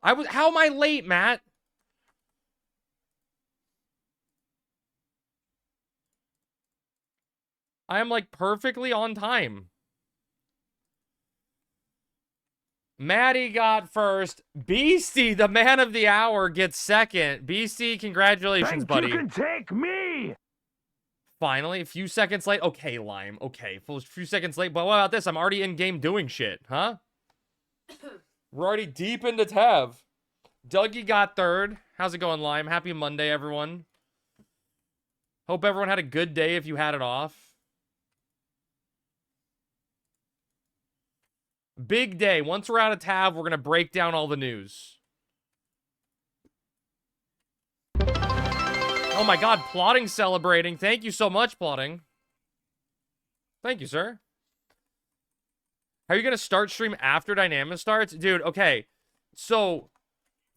How am I late, Matt? I am like perfectly on time. Maddie got first. Beastie, the man of the hour, gets second. Beastie, congratulations, buddy. You can take me. Finally, a few seconds late. Okay, Lime. Okay, a few seconds late. But what about this? I'm already in game doing shit, huh? We're already deep into Tav. Dougie got third. How's it going, Lime? Happy Monday, everyone. Hope everyone had a good day if you had it off. Big day. Once we're out of Tav, we're going to break down all the news. Oh my god, Plotting celebrating. Thank you so much, Plotting. Thank you, sir. How are you going to start stream after Dynamis starts? Dude, okay. So,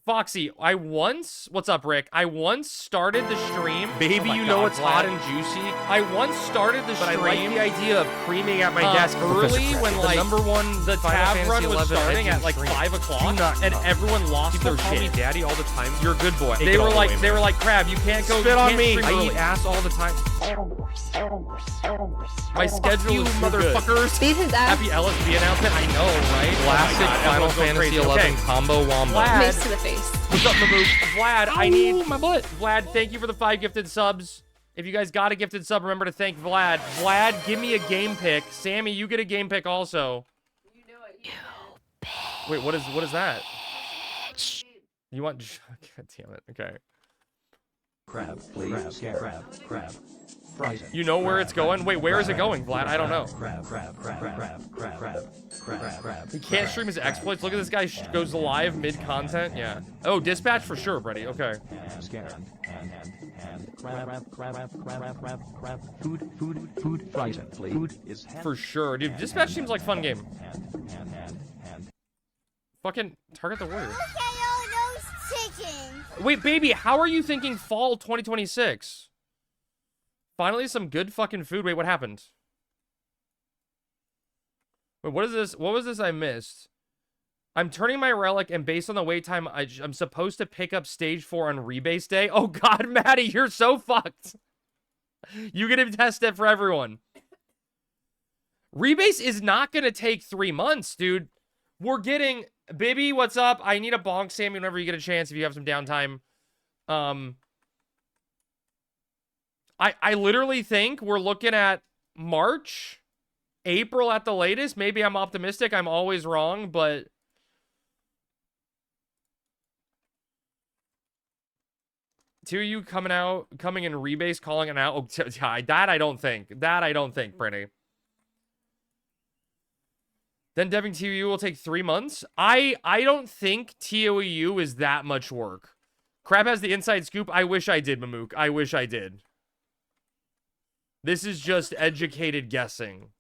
Foxy, what's up, Rick? I once started the stream. Baby, you know it's hot and juicy. I once started the stream. But I like the idea of creaming at my desk early when like the Tav run was starting at like 5 o'clock, and everyone lost their call shit. Me daddy all the time. You're a good boy. They were like, Crab, you can't go. Spit on me. I eat ass all the time. My schedule is motherfuckers. Happy LSB announcement. I know, right? Classic Final Fantasy 11 combo wombo. Mace to the face. What's up, Mamook? Vlad, I need my butt. Vlad, thank you for the 5 gifted subs. If you guys got a gifted sub, remember to thank Vlad. Vlad, give me a game pick. Sammy, you get a game pick also. You know it. Wait, what is that? You want? God damn it. Okay. Crab, please. Crab. Fries. You know where it's going? Wait, where is it going, Vlad? I don't know. Crab. He can't stream his exploits. Look at this guy goes live mid-content. Yeah. Oh, dispatch for sure, Brady. Okay. Food. Fries, please. Food is for sure, dude. Dispatch seems like fun game. Fucking target the warrior. Wait, baby, how are you thinking fall 2026? Finally, some good fucking food. Wait, what happened? Wait, what is this? What was this I missed? I'm turning my relic, and based on the wait time, I'm supposed to pick up stage 4 on rebase day. Oh god, Maddie, you're so fucked. You get to test it for everyone. Rebase is not going to take 3 months, dude. We're getting... Bibby, what's up? I need a bonk, Sammy, whenever you get a chance, if you have some downtime. I literally think we're looking at March, April at the latest. Maybe I'm optimistic. I'm always wrong, but... Two of you coming in rebase, calling it out. Oh, that I don't think. That I don't think, Brittany. Then debbing TOU will take 3 months. I don't think TOU is that much work. Crab has the inside scoop. I wish I did, Mamook. I wish I did. This is just educated guessing.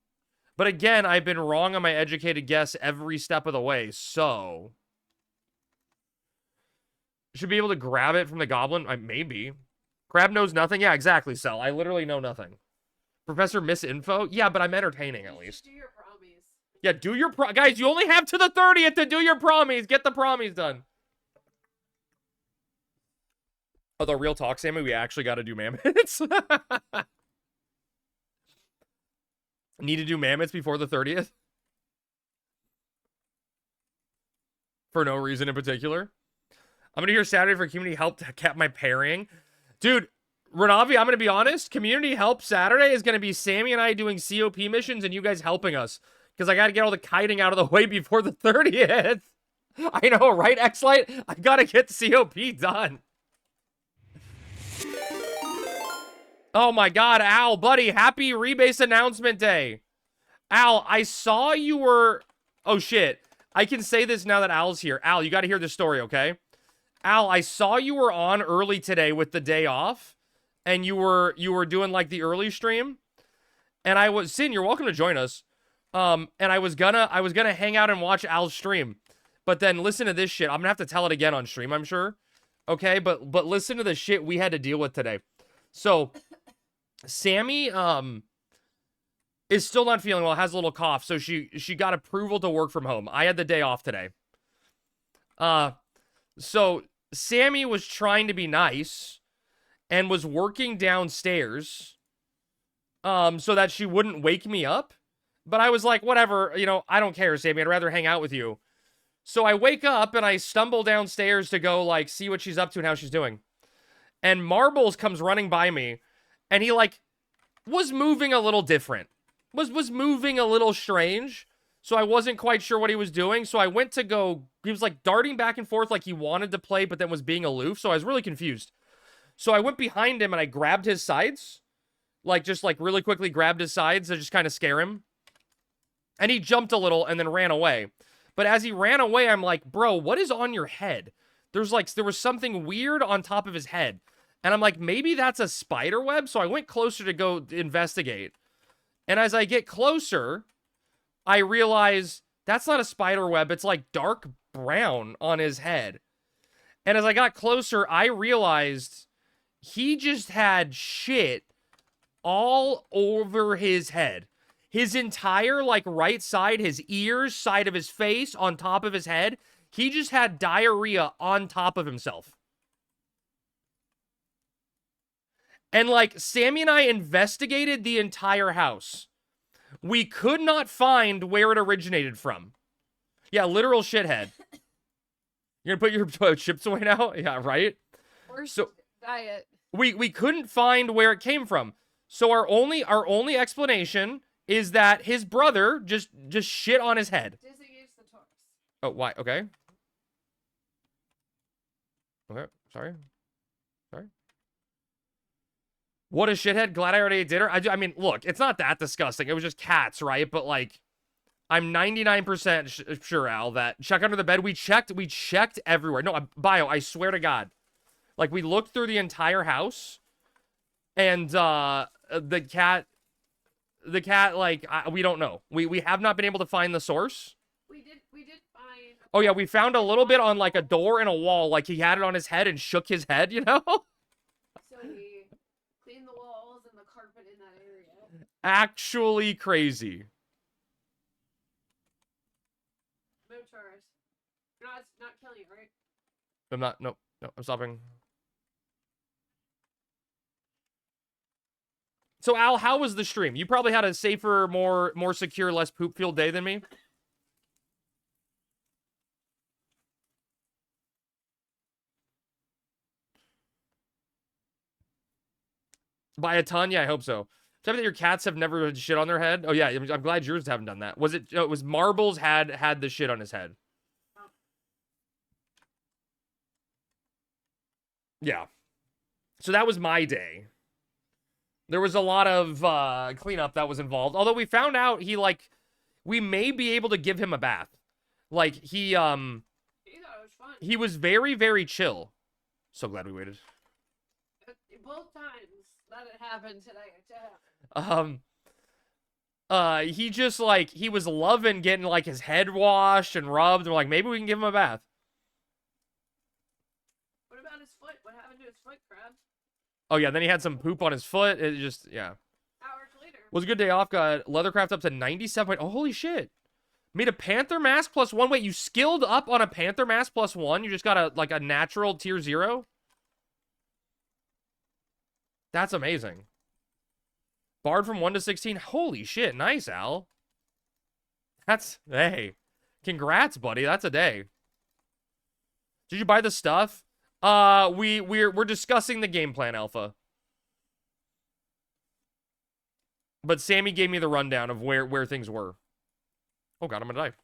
But again, I've been wrong on my educated guess every step of the way, so... Should be able to grab it from the goblin? Maybe. Crab knows nothing? Yeah, exactly, Cell. I literally know nothing. Professor Misinfo? Yeah, but I'm entertaining at least. Do your promise. Yeah, do your guys, you only have to the 30th to do your promise. Get the promise done. Although, real talk, Sammy, we actually got to do mammoths. Need to do mammoths before the 30th? For no reason in particular. I'm going to hear Saturday for community help to cap my parrying. Dude, Renavi, I'm going to be honest. Community help Saturday is going to be Sammy and I doing COP missions and you guys helping us. Because I got to get all the kiting out of the way before the 30th. I know, right, X-Lite? I got to get COP done. Oh my god, Al, buddy, happy rebase announcement day. Al, I saw you were... Oh, shit. I can say this now that Al's here. Al, you got to hear this story, okay? Al, I saw you were on early today with the day off, and you were doing like the early stream, and I was Sin, you're welcome to join us. And I was gonna hang out and watch Al's stream, but then listen to this shit. I'm gonna have to tell it again on stream, I'm sure. Okay, but listen to the shit we had to deal with today. So, Sammy is still not feeling well, has a little cough, so she got approval to work from home. I had the day off today. So Sammy was trying to be nice and was working downstairs so that she wouldn't wake me up. But I was like, whatever, you know, I don't care, Sammy. I'd rather hang out with you. So I wake up and I stumble downstairs to go, like, see what she's up to and how she's doing. And Marbles comes running by me, and he, like, was moving a little different. Was moving a little strange. So I wasn't quite sure what he was doing. So I went to go, he was, like, darting back and forth like he wanted to play, but then was being aloof. So I was really confused. So I went behind him and I grabbed his sides. Like, just, like, really quickly grabbed his sides to just kind of scare him. And he jumped a little and then ran away. But as he ran away, I'm like, bro, what is on your head? There was something weird on top of his head. And I'm like, maybe that's a spider web? So I went closer to go investigate. And as I get closer, I realize that's not a spider web. It's like dark brown on his head. And as I got closer, I realized he just had shit all over his head. His entire, like, right side, his ears, side of his face, on top of his head. He just had diarrhea on top of himself. And, like, Sammy and I investigated the entire house. We could not find where it originated from. Yeah, literal shithead. You're gonna put your chips away now? Yeah, right? Worst So- diet. We couldn't find where it came from. So our only explanation is that his brother just shit on his head. Disengage the Taurus. Oh, why? Okay. Okay, sorry. What a shithead. Glad I already ate dinner. I mean, look, it's not that disgusting. It was just cats, right? But, like, I'm 99% sure, Al, that check under the bed. We checked everywhere. No, Bio, I swear to God. Like, we looked through the entire house, and the cat, like, we don't know. We have not been able to find the source. We did find. Oh, yeah, we found a little bit on, like, a door and a wall. Like, he had it on his head and shook his head, you know? So we cleaned the walls and the carpet in that area. Actually crazy. No Taurus. It's not killing you, right? I'm not, no, I'm stopping. So, Al, how was the stream? You probably had a safer, more secure, less poop-filled day than me. By a ton? Yeah, I hope so. Tell me that your cats have never had shit on their head. Oh, yeah, I'm glad yours haven't done that. Was it, it was Marbles had the shit on his head. Yeah. So that was my day. There was a lot of cleanup that was involved. Although we found out we may be able to give him a bath. Like, he thought it was fun. he was very, very chill. So glad we waited. Both times that it happened today. He just, like, he was loving getting, like, his head washed and rubbed. And we're like, maybe we can give him a bath. What about his foot? What happened to his foot, Crab? Oh, yeah, then he had some poop on his foot. It just, yeah. Hours later. Was a good day off. Got Leathercraft up to 97. Oh, holy shit. Made a Panther Mask +1. Wait, you skilled up on a Panther Mask +1? You just got a natural tier 0? That's amazing. Barred from 1 to 16. Holy shit. Nice, Al. Hey. Congrats, buddy. That's a day. Did you buy the stuff? We're discussing the game plan, Alpha. But Sammy gave me the rundown of where things were. Oh god, I'm gonna die.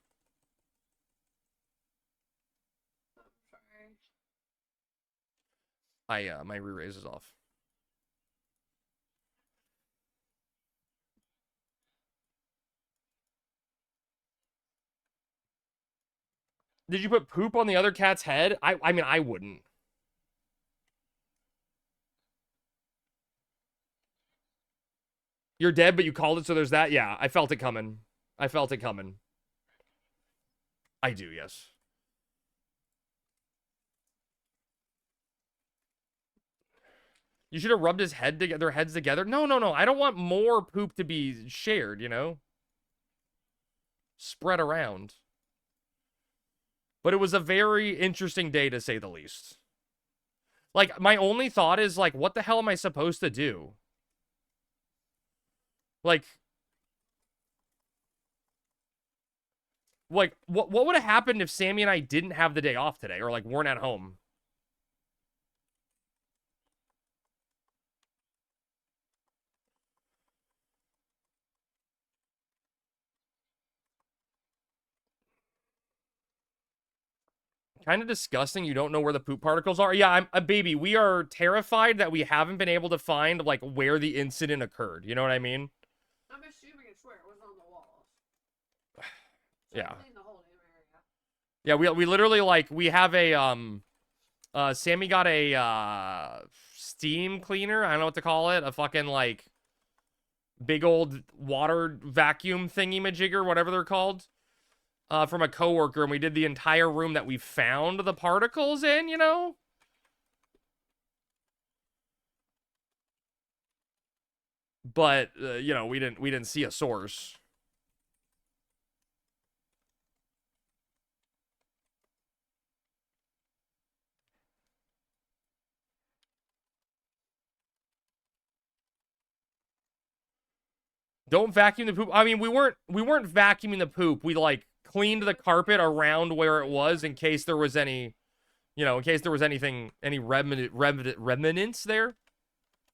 Sorry. My re-raise is off. Did you put poop on the other cat's head? I mean, I wouldn't. You're dead, but you called it, so there's that? Yeah, I felt it coming. I felt it coming. I do, yes. You should have rubbed his head together, their heads together. No. I don't want more poop to be shared, you know? Spread around. But it was a very interesting day, to say the least. Like, my only thought is, like, what the hell am I supposed to do? Like, what would have happened if Sammy and I didn't have the day off today, or, like, weren't at home? Kind of disgusting. You don't know where the poop particles are. Yeah, I'm a baby. We are terrified that we haven't been able to find, like, where the incident occurred. You know what I mean? I'm assuming it's where it was on the walls. Yeah. Clean the whole damn area. Yeah, we literally, like, we have a Sammy got a steam cleaner. I don't know what to call it. A fucking, like, big old water vacuum thingy-majigger, whatever they're called. From a coworker, and we did the entire room that we found the particles in, you know? But, you know, we didn't see a source. Don't vacuum the poop. I mean, we weren't vacuuming the poop. We, like, cleaned the carpet around where it was in case there was any, you know, in case there was anything, any remnants there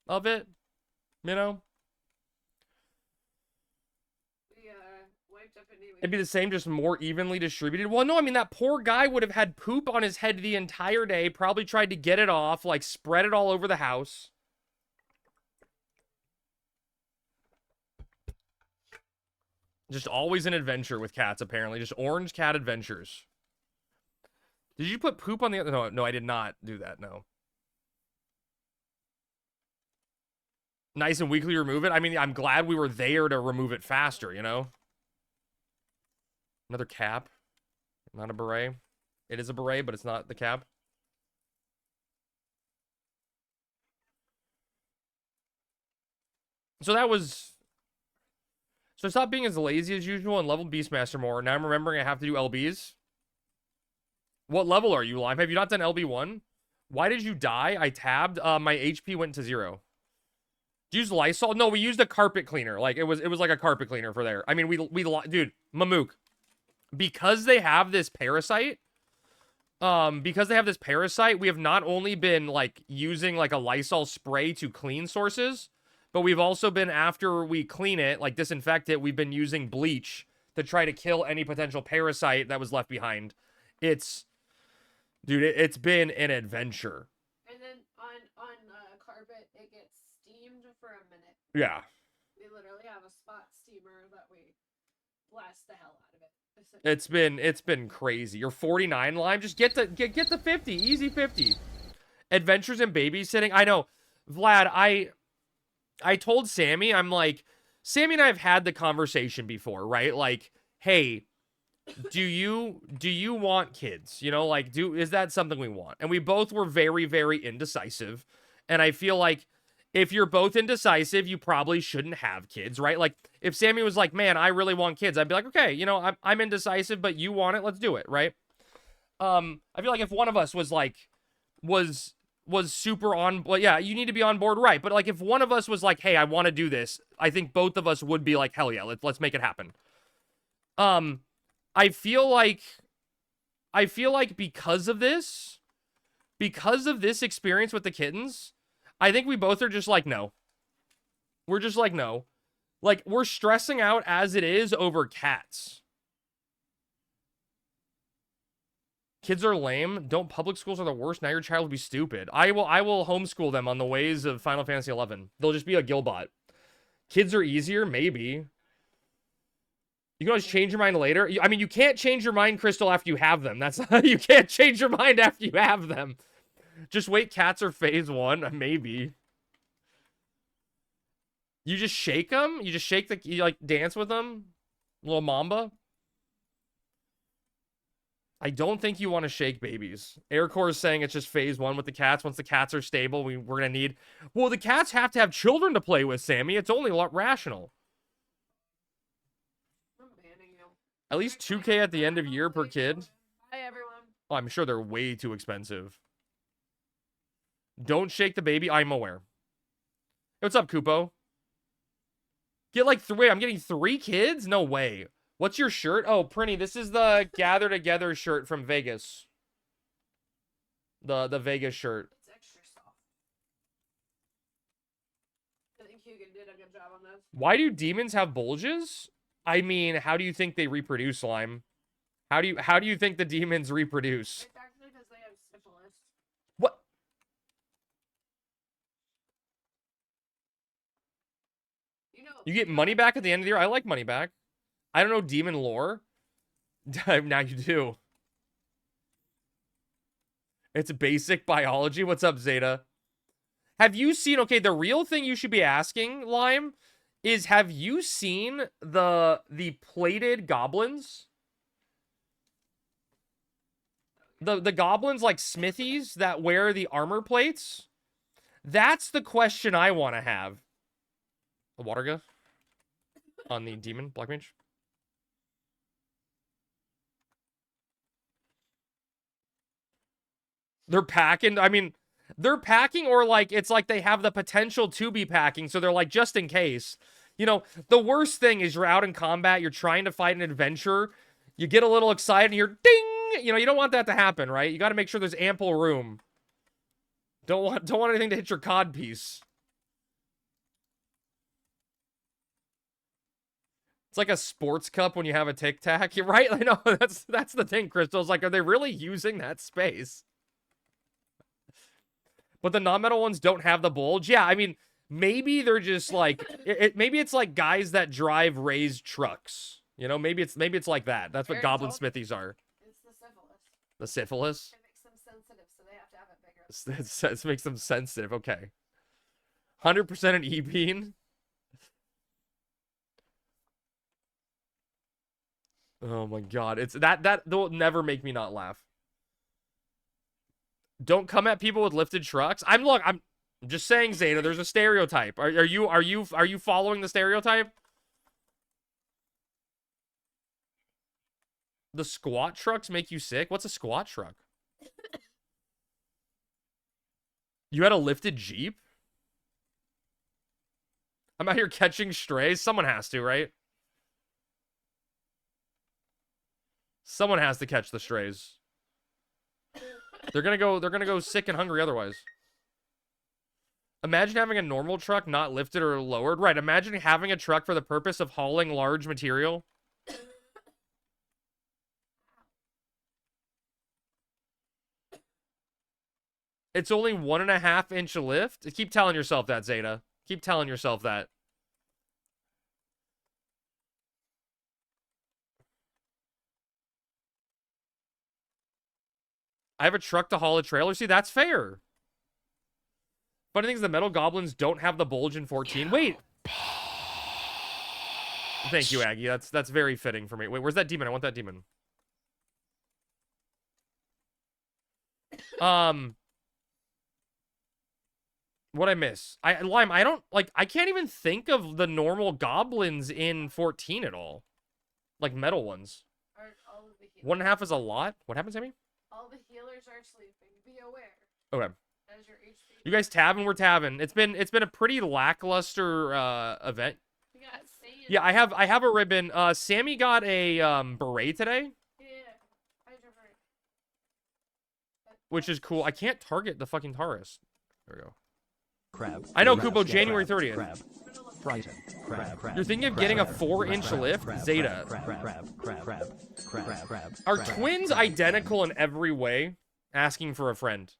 of it, you know? We wiped up a It'd be the same, just more evenly distributed. Well, no, I mean, that poor guy would have had poop on his head the entire day, probably tried to get it off, like, spread it all over the house. Just always an adventure with cats, apparently. Just orange cat adventures. Did you put poop on the other? No, I did not do that, no. Nice and weekly remove it. I mean, I'm glad we were there to remove it faster, you know? Another cap. Not a beret. It is a beret, but it's not the cap. So that was... So stop being as lazy as usual and level Beastmaster more. Now I'm remembering I have to do LBs. What level are you, Lime? Have you not done LB1? Why did you die? I tabbed. My HP went to 0. Did you use Lysol? No, we used a carpet cleaner. Like, it was like a carpet cleaner for there. I mean, dude, Mamook. Because they have this parasite, we have not only been, like, using, like, a Lysol spray to clean sources, but we've also been, after we clean it, like disinfect it, we've been using bleach to try to kill any potential parasite that was left behind. Dude, it's been an adventure. And then on carpet, it gets steamed for a minute. Yeah. We literally have a spot steamer that we blast the hell out of It's it. been crazy. You're 49, Lime. Just get the 50. Easy 50. Adventures in babysitting. I know. Vlad, I told Sammy, I'm like, Sammy and I have had the conversation before, right? Like, hey, do you want kids? You know, like, is that something we want? And we both were very, very indecisive. And I feel like if you're both indecisive, you probably shouldn't have kids, right? Like, if Sammy was like, man, I really want kids, I'd be like, okay, you know, I'm indecisive, but you want it, let's do it, right? I feel like if one of us was like, was super on, well, yeah, you need to be on board, right? But like, if one of us was like, hey, I want to do this, I think both of us would be like, hell yeah, let's make it happen. I feel like because of this experience with the kittens, I think we both are just like, no. We're just like, no. Like, we're stressing out as it is over cats. Kids are lame. Don't public schools are the worst. Now your child will be stupid. I will homeschool them on the ways of Final Fantasy 11. They'll just be a Gilbot. Kids are easier, maybe. You can always change your mind later. I mean, you can't change your mind, Crystal, after you have them. That's you can't change your mind after you have them. Just wait, cats are phase 1, maybe. You just shake them? You just shake you like dance with them? Little Mamba? I don't think you want to shake babies. Aircore is saying it's just phase 1 with the cats. Once the cats are stable, we're going to need... Well, the cats have to have children to play with, Sammy. It's only rational. I'm banning you. At least 2K at the end of year per kid. Hi, everyone. Oh, I'm sure they're way too expensive. Don't shake the baby. I'm aware. Hey, what's up, Kupo? Get like three. I'm getting 3 kids? No way. What's your shirt? Oh, Prinny, this is the Gather Together shirt from Vegas. The Vegas shirt. It's extra soft. I think Hugo did a good job on this. Why do demons have bulges? I mean, how do you think they reproduce, Lime? How do you think the demons reproduce? It's actually because they have syphilis. What? You know. You get money back at the end of the year? I like money back. I don't know demon lore. Now you do. It's basic biology. What's up, Zeta? Have you seen... Okay, the real thing you should be asking, Lime, is have you seen the plated goblins? The goblins like smithies that wear the armor plates? That's the question I want to have. A water gun on the demon black mage. They're packing. I mean, they're packing, or like it's like they have the potential to be packing, so they're like just in case. You know, the worst thing is you're out in combat, you're trying to fight an adventure, you get a little excited, and you're ding. You know, you don't want that to happen, right? You got to make sure there's ample room. Don't want anything to hit your cod piece. It's like a sports cup when you have a Tic Tac, right? I know that's the thing, Crystal's like, are they really using that space? But the non-metal ones don't have the bulge. Yeah, I mean, maybe they're just like maybe it's like guys that drive raised trucks. You know, maybe it's like that. That's what goblin smithies are. It's the syphilis. The syphilis? It makes them sensitive, so they have to have it bigger. It makes them sensitive. Okay. 100% an E-bean. Oh my god. It's that will never make me not laugh. Don't come at people with lifted trucks. I'm just saying, Zeta, there's a stereotype. Are you following the stereotype? The squat trucks make you sick? What's a squat truck? You had a lifted Jeep? I'm out here catching strays. Someone has to, right? Someone has to catch the strays. They're gonna go sick and hungry otherwise. Imagine having a normal truck not lifted or lowered. Right, imagine having a truck for the purpose of hauling large material. It's only 1.5 inch lift. Keep telling yourself that, Zeta. Keep telling yourself that. I have a truck to haul a trailer. See, that's fair. Funny thing is the metal goblins don't have the bulge in 14. Wait. Thank you, Aggie. That's very fitting for me. Wait, where's that demon? I want that demon. What I miss? Lime, I don't like I can't even think of the normal goblins in 14 at all. Like metal ones. All of the healers. 1.5 is a lot. What happens, Amy? All the healers are sleeping. Be aware. Okay. As your HP. You guys tabbing, we're tabbing. It's been a pretty lackluster event. We got Sand. Yeah, I have a ribbon. Sammy got a beret today, Yeah. I just heard. which is cool. I can't target the fucking Taurus. There we go. Crab. I know, Crab, Kubo, crab, January crab, 30th. Crab. Frighten. Crab. Crab. You're thinking of getting a 4-inch lift? Zeta. Are twins identical in every way? Asking for a friend.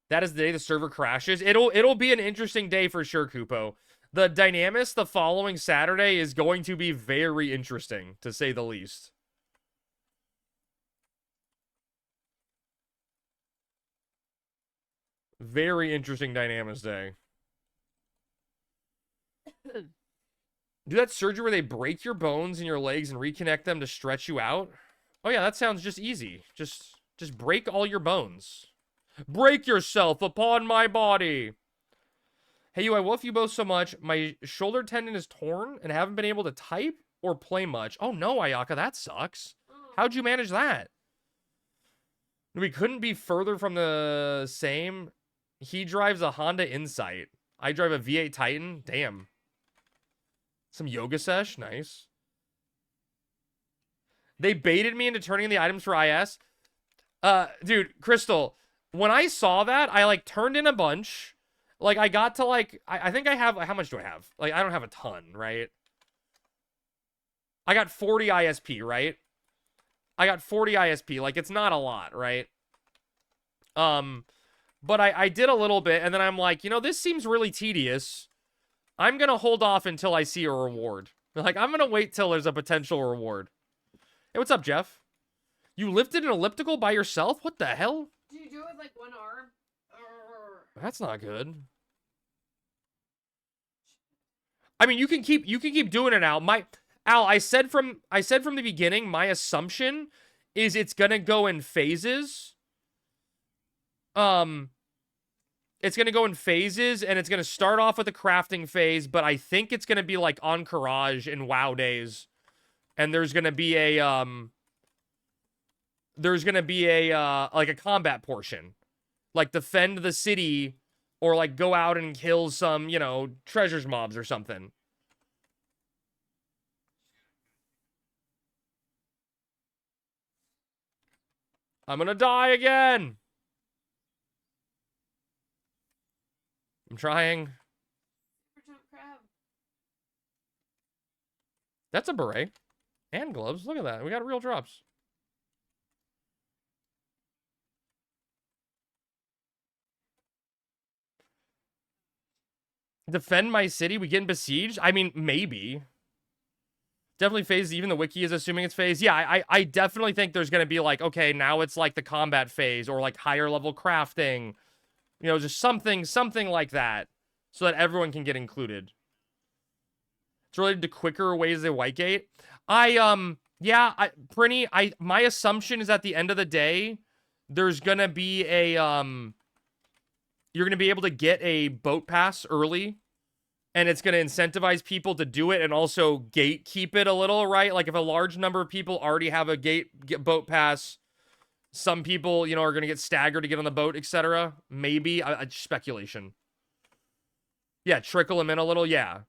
That is the day the server crashes. It'll be an interesting day for sure, Kupo. The Dynamis the following Saturday is going to be very interesting, to say the least. Very interesting Dynamis day. Do that surgery where they break your bones in your legs and reconnect them to stretch you out? Oh yeah, that sounds just easy. Just break all your bones. Break yourself upon my body. Hey, you, I wolf you both so much. My shoulder tendon is torn and I haven't been able to type. or play much. Oh no, Ayaka, that sucks. Oh. How'd you manage that? We couldn't be further from the same. He drives a Honda Insight. I drive a V8 Titan. Damn. Some yoga sesh. Nice. They baited me into turning in the items for IS. Dude, Crystal, when I saw that, I, like, turned in a bunch. Like, I got to, like, I think I have, how much do I have? Like, I don't have a ton, right? I got 40 ISP, right? I got 40 ISP. Like, it's not a lot, right? But I did a little bit, and then I'm like, you know, this seems really tedious. I'm gonna hold off until I see a reward. Like, I'm gonna wait till there's a potential reward. Hey, what's up, Jeff? You lifted an elliptical by yourself? What the hell? Do you do it with like one arm? Urgh. That's not good. I mean, you can keep doing it, Al. Al, I said from the beginning, my assumption is it's gonna go in phases. It's gonna go in phases, and it's gonna start off with a crafting phase, but I think it's gonna be like Encourage in WoW days, and there's gonna be a like a combat portion, like defend the city, or like go out and kill some, you know, treasures mobs or something. I'm gonna die again. I'm trying. Super jump crab. That's a beret. And gloves. Look at that. We got real drops. Defend my city? We getting besieged? I mean, maybe. Definitely phase. Even the wiki is assuming it's phase. Yeah, I definitely think there's going to be like, okay, now it's like the combat phase or like higher level crafting. You know, just something like that, so that everyone can get included. It's related to quicker ways they whitegate. Prinny, my assumption is at the end of the day, there's gonna be a, you're gonna be able to get a boat pass early, and it's gonna incentivize people to do it and also gatekeep it a little, right? Like if a large number of people already have a boat pass, some people, you know, are going to get staggered to get on the boat, etc. Maybe. Speculation. Yeah, trickle them in a little. Yeah.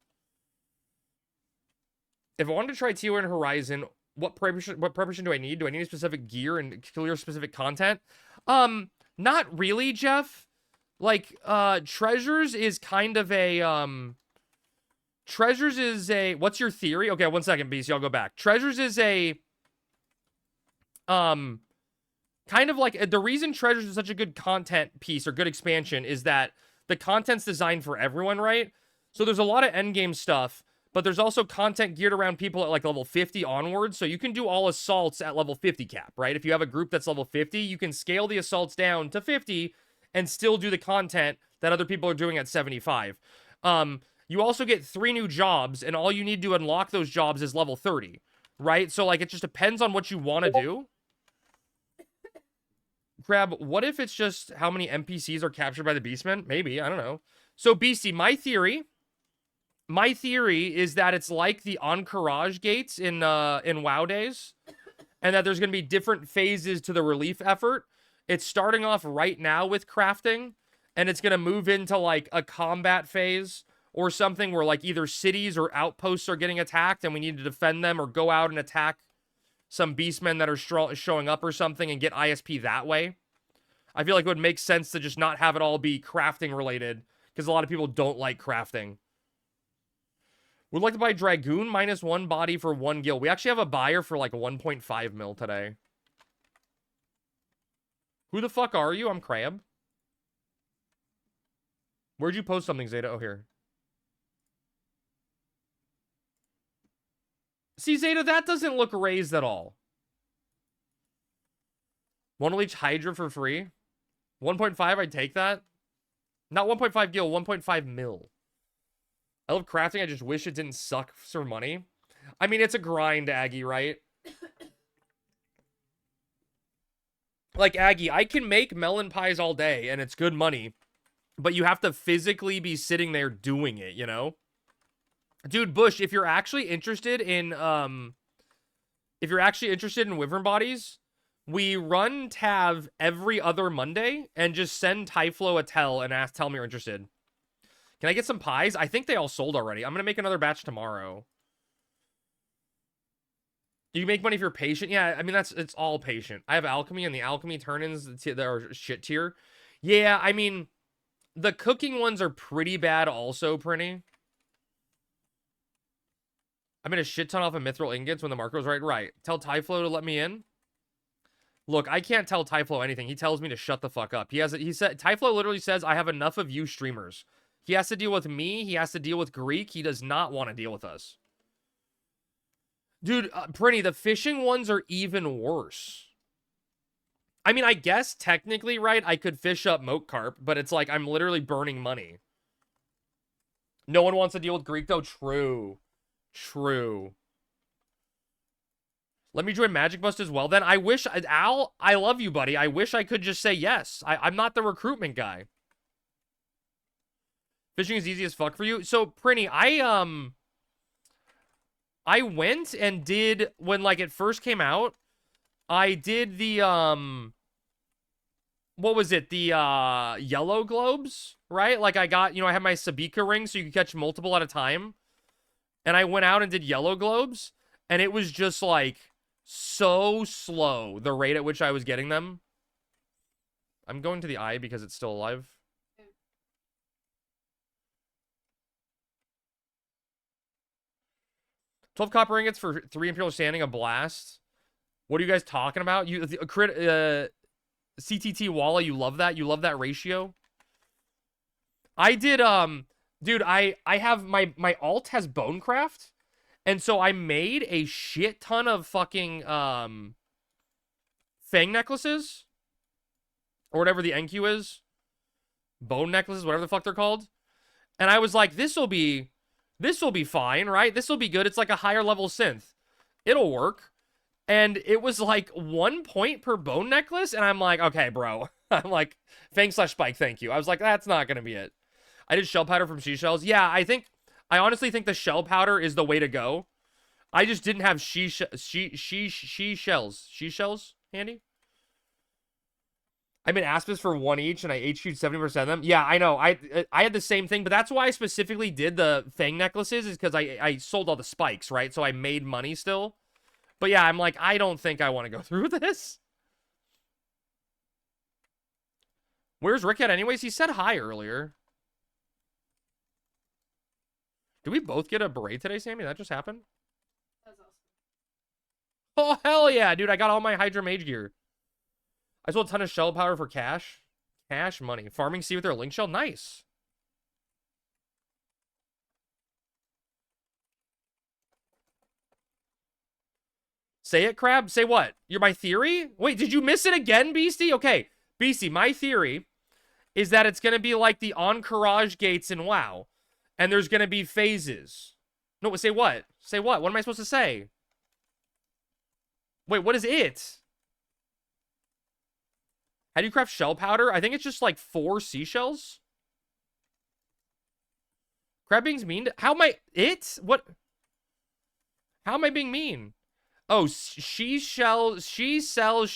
If I wanted to try Tier in Horizon, what preparation do I need? Do I need a specific gear and clear specific content? Not really, Jeff. Like, Treasures is kind of a, Treasures is a... What's your theory? Okay, 1 second, BC. I'll go back. Treasures is a... kind of like, the reason Treasures is such a good content piece or good expansion is that the content's designed for everyone, right? So there's a lot of endgame stuff, but there's also content geared around people at like level 50 onwards. So you can do all assaults at level 50 cap, right? If you have a group that's level 50, you can scale the assaults down to 50 and still do the content that other people are doing at 75. You also get 3 new jobs, and all you need to unlock those jobs is level 30, right? So like, it just depends on what you want to do. Crab, what if it's just how many NPCs are captured by the Beastmen? Maybe, I don't know. So, Beastie, my theory is that it's like the Encourage gates in WoW days, and that there's going to be different phases to the relief effort. It's starting off right now with crafting, and it's going to move into, like, a combat phase or something where, like, either cities or outposts are getting attacked, and we need to defend them or go out and attack some beastmen that are showing up or something and get ISP that way. I feel like it would make sense to just not have it all be crafting related, because a lot of people don't like crafting. Would like to buy Dragoon -1 body for 1 gil. We actually have a buyer for like 1.5 mil today. Who the fuck are you? I'm Crab. Where'd you post something, Zeta? Oh, here. See, Zeta, that doesn't look raised at all. Want to leech Hydra for free? 1.5, I'd take that. Not 1.5 gil, 1.5 mil. I love crafting, I just wish it didn't suck for money. I mean, it's a grind, Aggie, right? Like, Aggie, I can make melon pies all day, and it's good money. But you have to physically be sitting there doing it, you know? Dude, Bush, if you're actually interested in wyvern bodies, we run Tav every other Monday and just send Typhlo a tell and tell me you're interested. Can I get some pies? I think they all sold already. I'm gonna make another batch tomorrow. You make money if you're patient. Yeah, I mean it's all patient. I have alchemy and the alchemy turn-ins that are shit tier. Yeah, I mean the cooking ones are pretty bad also, Prinny. I made a shit ton off of mithril ingots when the market was right. Right. Tell Typhlo to let me in. Look, I can't tell Typhlo anything. He tells me to shut the fuck up. He said Typhlo literally says I have enough of you streamers. He has to deal with me. He has to deal with Greek. He does not want to deal with us. Dude, Prinny, the fishing ones are even worse. I mean, I guess technically, right, I could fish up moat carp, but it's like I'm literally burning money. No one wants to deal with Greek, though. True. True. Let me join Magic Bust as well, then. I wish, Al, I love you, buddy. I wish I could just say yes. I'm not the recruitment guy. Fishing is easy as fuck for you. So, Prinny, I went and did, when, like, it first came out, I did the, what was it? The, yellow globes, right? Like, I got, I had my Sabika ring, so you could catch multiple at a time. And I went out and did yellow globes, and it was just, like, so slow, the rate at which I was getting them. I'm going to the eye because it's still alive. $12 copper ingots for 3 Imperial Standing, a blast. What are you guys talking about? CTT Walla, you love that? You love that ratio? I did, dude, I have, my alt has Bonecraft, and so I made a shit ton of fucking, Fang necklaces, or whatever the NQ is. Bone necklaces, whatever the fuck they're called. And I was like, this'll be fine, right? This'll be good. It's like a higher level synth. It'll work. And it was like 1 point per bone necklace, and I'm like, okay, bro. I'm like, Fang/Spike, thank you. I was like, that's not gonna be it. I did shell powder from she-shells. Yeah, I honestly think the shell powder is the way to go. I just didn't have she-shells handy. I made aspis for 1 each, and I HQ'd 70% of them. Yeah, I know. I had the same thing, but that's why I specifically did the Fang necklaces, is because I sold all the spikes, right? So I made money still. But yeah, I'm like, I don't think I want to go through this. Where's Rick at anyways? He said hi earlier. Did we both get a beret today, Sammy? That just happened? That's awesome. Oh, hell yeah, dude. I got all my Hydra Mage gear. I sold a ton of shell powder for cash. Cash money. Farming sea with their link shell. Nice. Say it, Crab? Say what? You're my theory? Wait, did you miss it again, Beastie? Okay, Beastie, my theory is that it's going to be like the Encourage gates in WoW. And there's going to be phases. No, say what? Say what? What am I supposed to say? Wait, what is it? How do you craft shell powder? I think it's just like 4 seashells. Crab being's mean to, how am I, what? How am I being mean? Oh, she sells she shells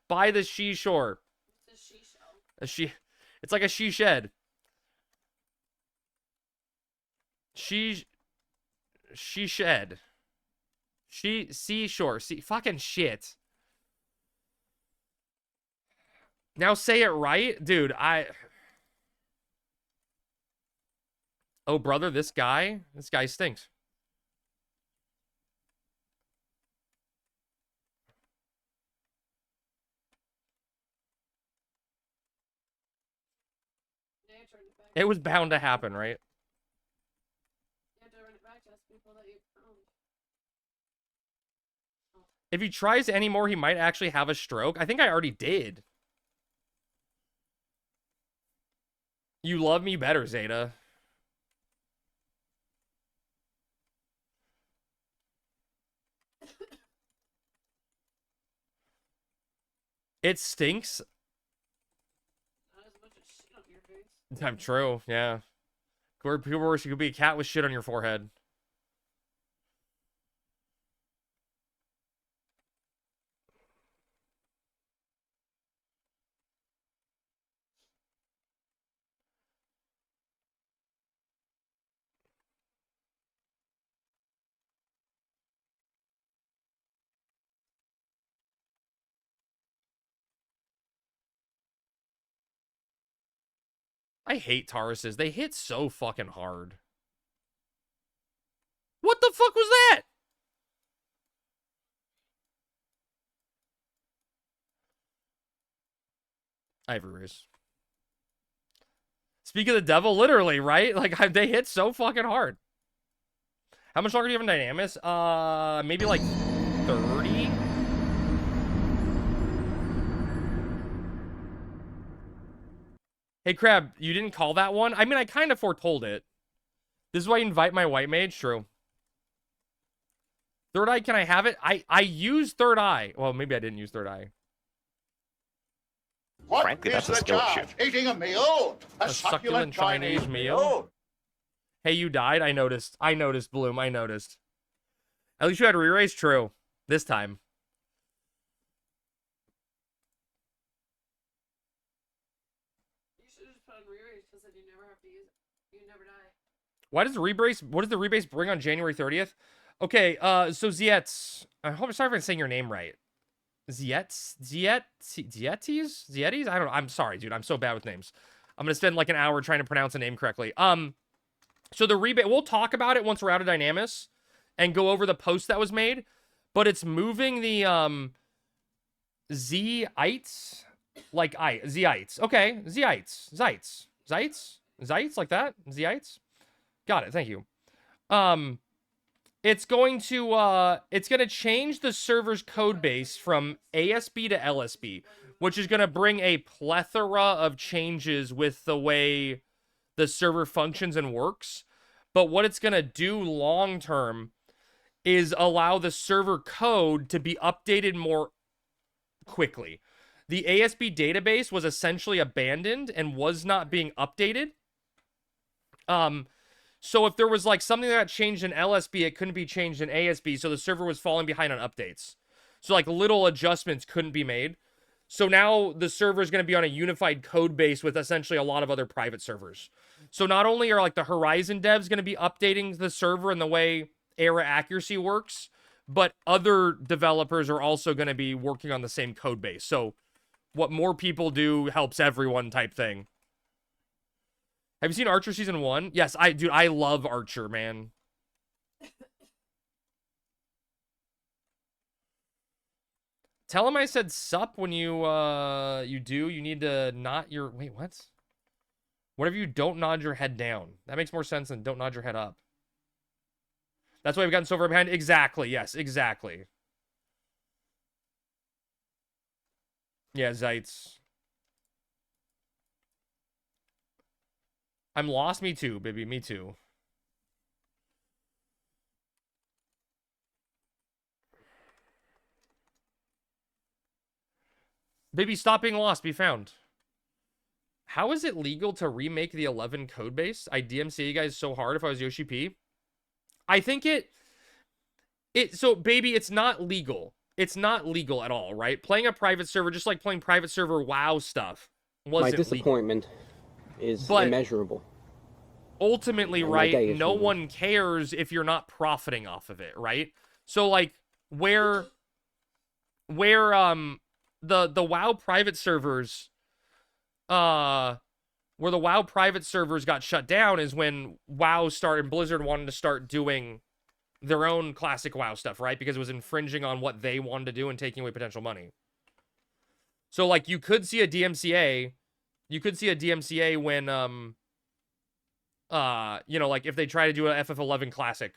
by the seashore. It's a she shell. It's like a she shed. She shed. Seashore. Fucking shit. Now say it right? Dude, oh, brother, this guy stinks. It was bound to happen, right? You have to run it back to us people that you found. If he tries anymore, he might actually have a stroke. I think I already did. You love me better, Zeta. It stinks. Not as much as shit on your face. I'm true, yeah. Where people worse, you could be a cat with shit on your forehead. I hate Tauruses. They hit so fucking hard. What the fuck was that? Ivory Race. Speak of the devil, literally, right? Like, they hit so fucking hard. How much longer do you have in Dynamis? Maybe like 30? Hey, Crab, you didn't call that one? I mean, I kind of foretold it. This is why you invite my white mage? True. Third eye, can I have it? I use third eye. Well, maybe I didn't use third eye. What Frankly, is that's a the skill charge? issue. Eating a meal? A succulent Chinese meal? Hey, you died? I noticed. I noticed, Bloom. I noticed. At least you had re-raise? True. This time. You should just put on re-raise because then you never have to use it. You never die. Why does the rebase, what does the rebase bring on January 30th? Okay, so Zietz. I hope I'm sorry if I'm saying your name right. Zieties? I don't know. I'm sorry, dude. I'm so bad with names. I'm going to spend like an hour trying to pronounce a name correctly. So the rebate, we'll talk about it once we're out of Dynamis and go over the post that was made, but it's moving the Zites, like Zites. Okay, Zites, Zites, like that. Zites. Got it. Thank you. It's going to change the server's code base from ASB to LSB, which is going to bring a plethora of changes with the way the server functions and works. But what it's going to do long term is allow the server code to be updated more quickly. The ASB database was essentially abandoned and was not being updated. So if there was like something that changed in LSB, it couldn't be changed in ASB, so the server was falling behind on updates. So like little adjustments couldn't be made. So now the server is going to be on a unified code base with essentially a lot of other private servers. So not only are like the Horizon devs going to be updating the server and the way error accuracy works, but other developers are also going to be working on the same code base. So what more people do helps everyone type thing. Have you seen Archer Season 1? Yes, dude, I love Archer, man. Tell him I said sup when you need to nod your, wait, what? Whatever you don't nod your head down. That makes more sense than don't nod your head up. That's why we've gotten so far behind. Exactly, yes, exactly. Yeah, Zeitz. I'm lost, me too, baby, me too. Baby, stop being lost, be found. How is it legal to remake the 11 codebase? I DMCA you guys so hard if I was Yoshi P. I think so baby, it's not legal. It's not legal at all, right? Playing a private server, just like playing private server WoW stuff, wasn't My disappointment is immeasurable. Ultimately, right, no one cares if you're not profiting off of it, right? So like where the WoW private servers got shut down is when WoW started and Blizzard wanted to start doing their own classic WoW stuff, right? Because it was infringing on what they wanted to do and taking away potential money. So like you could see a DMCA when you know, like if they try to do a FF11 classic.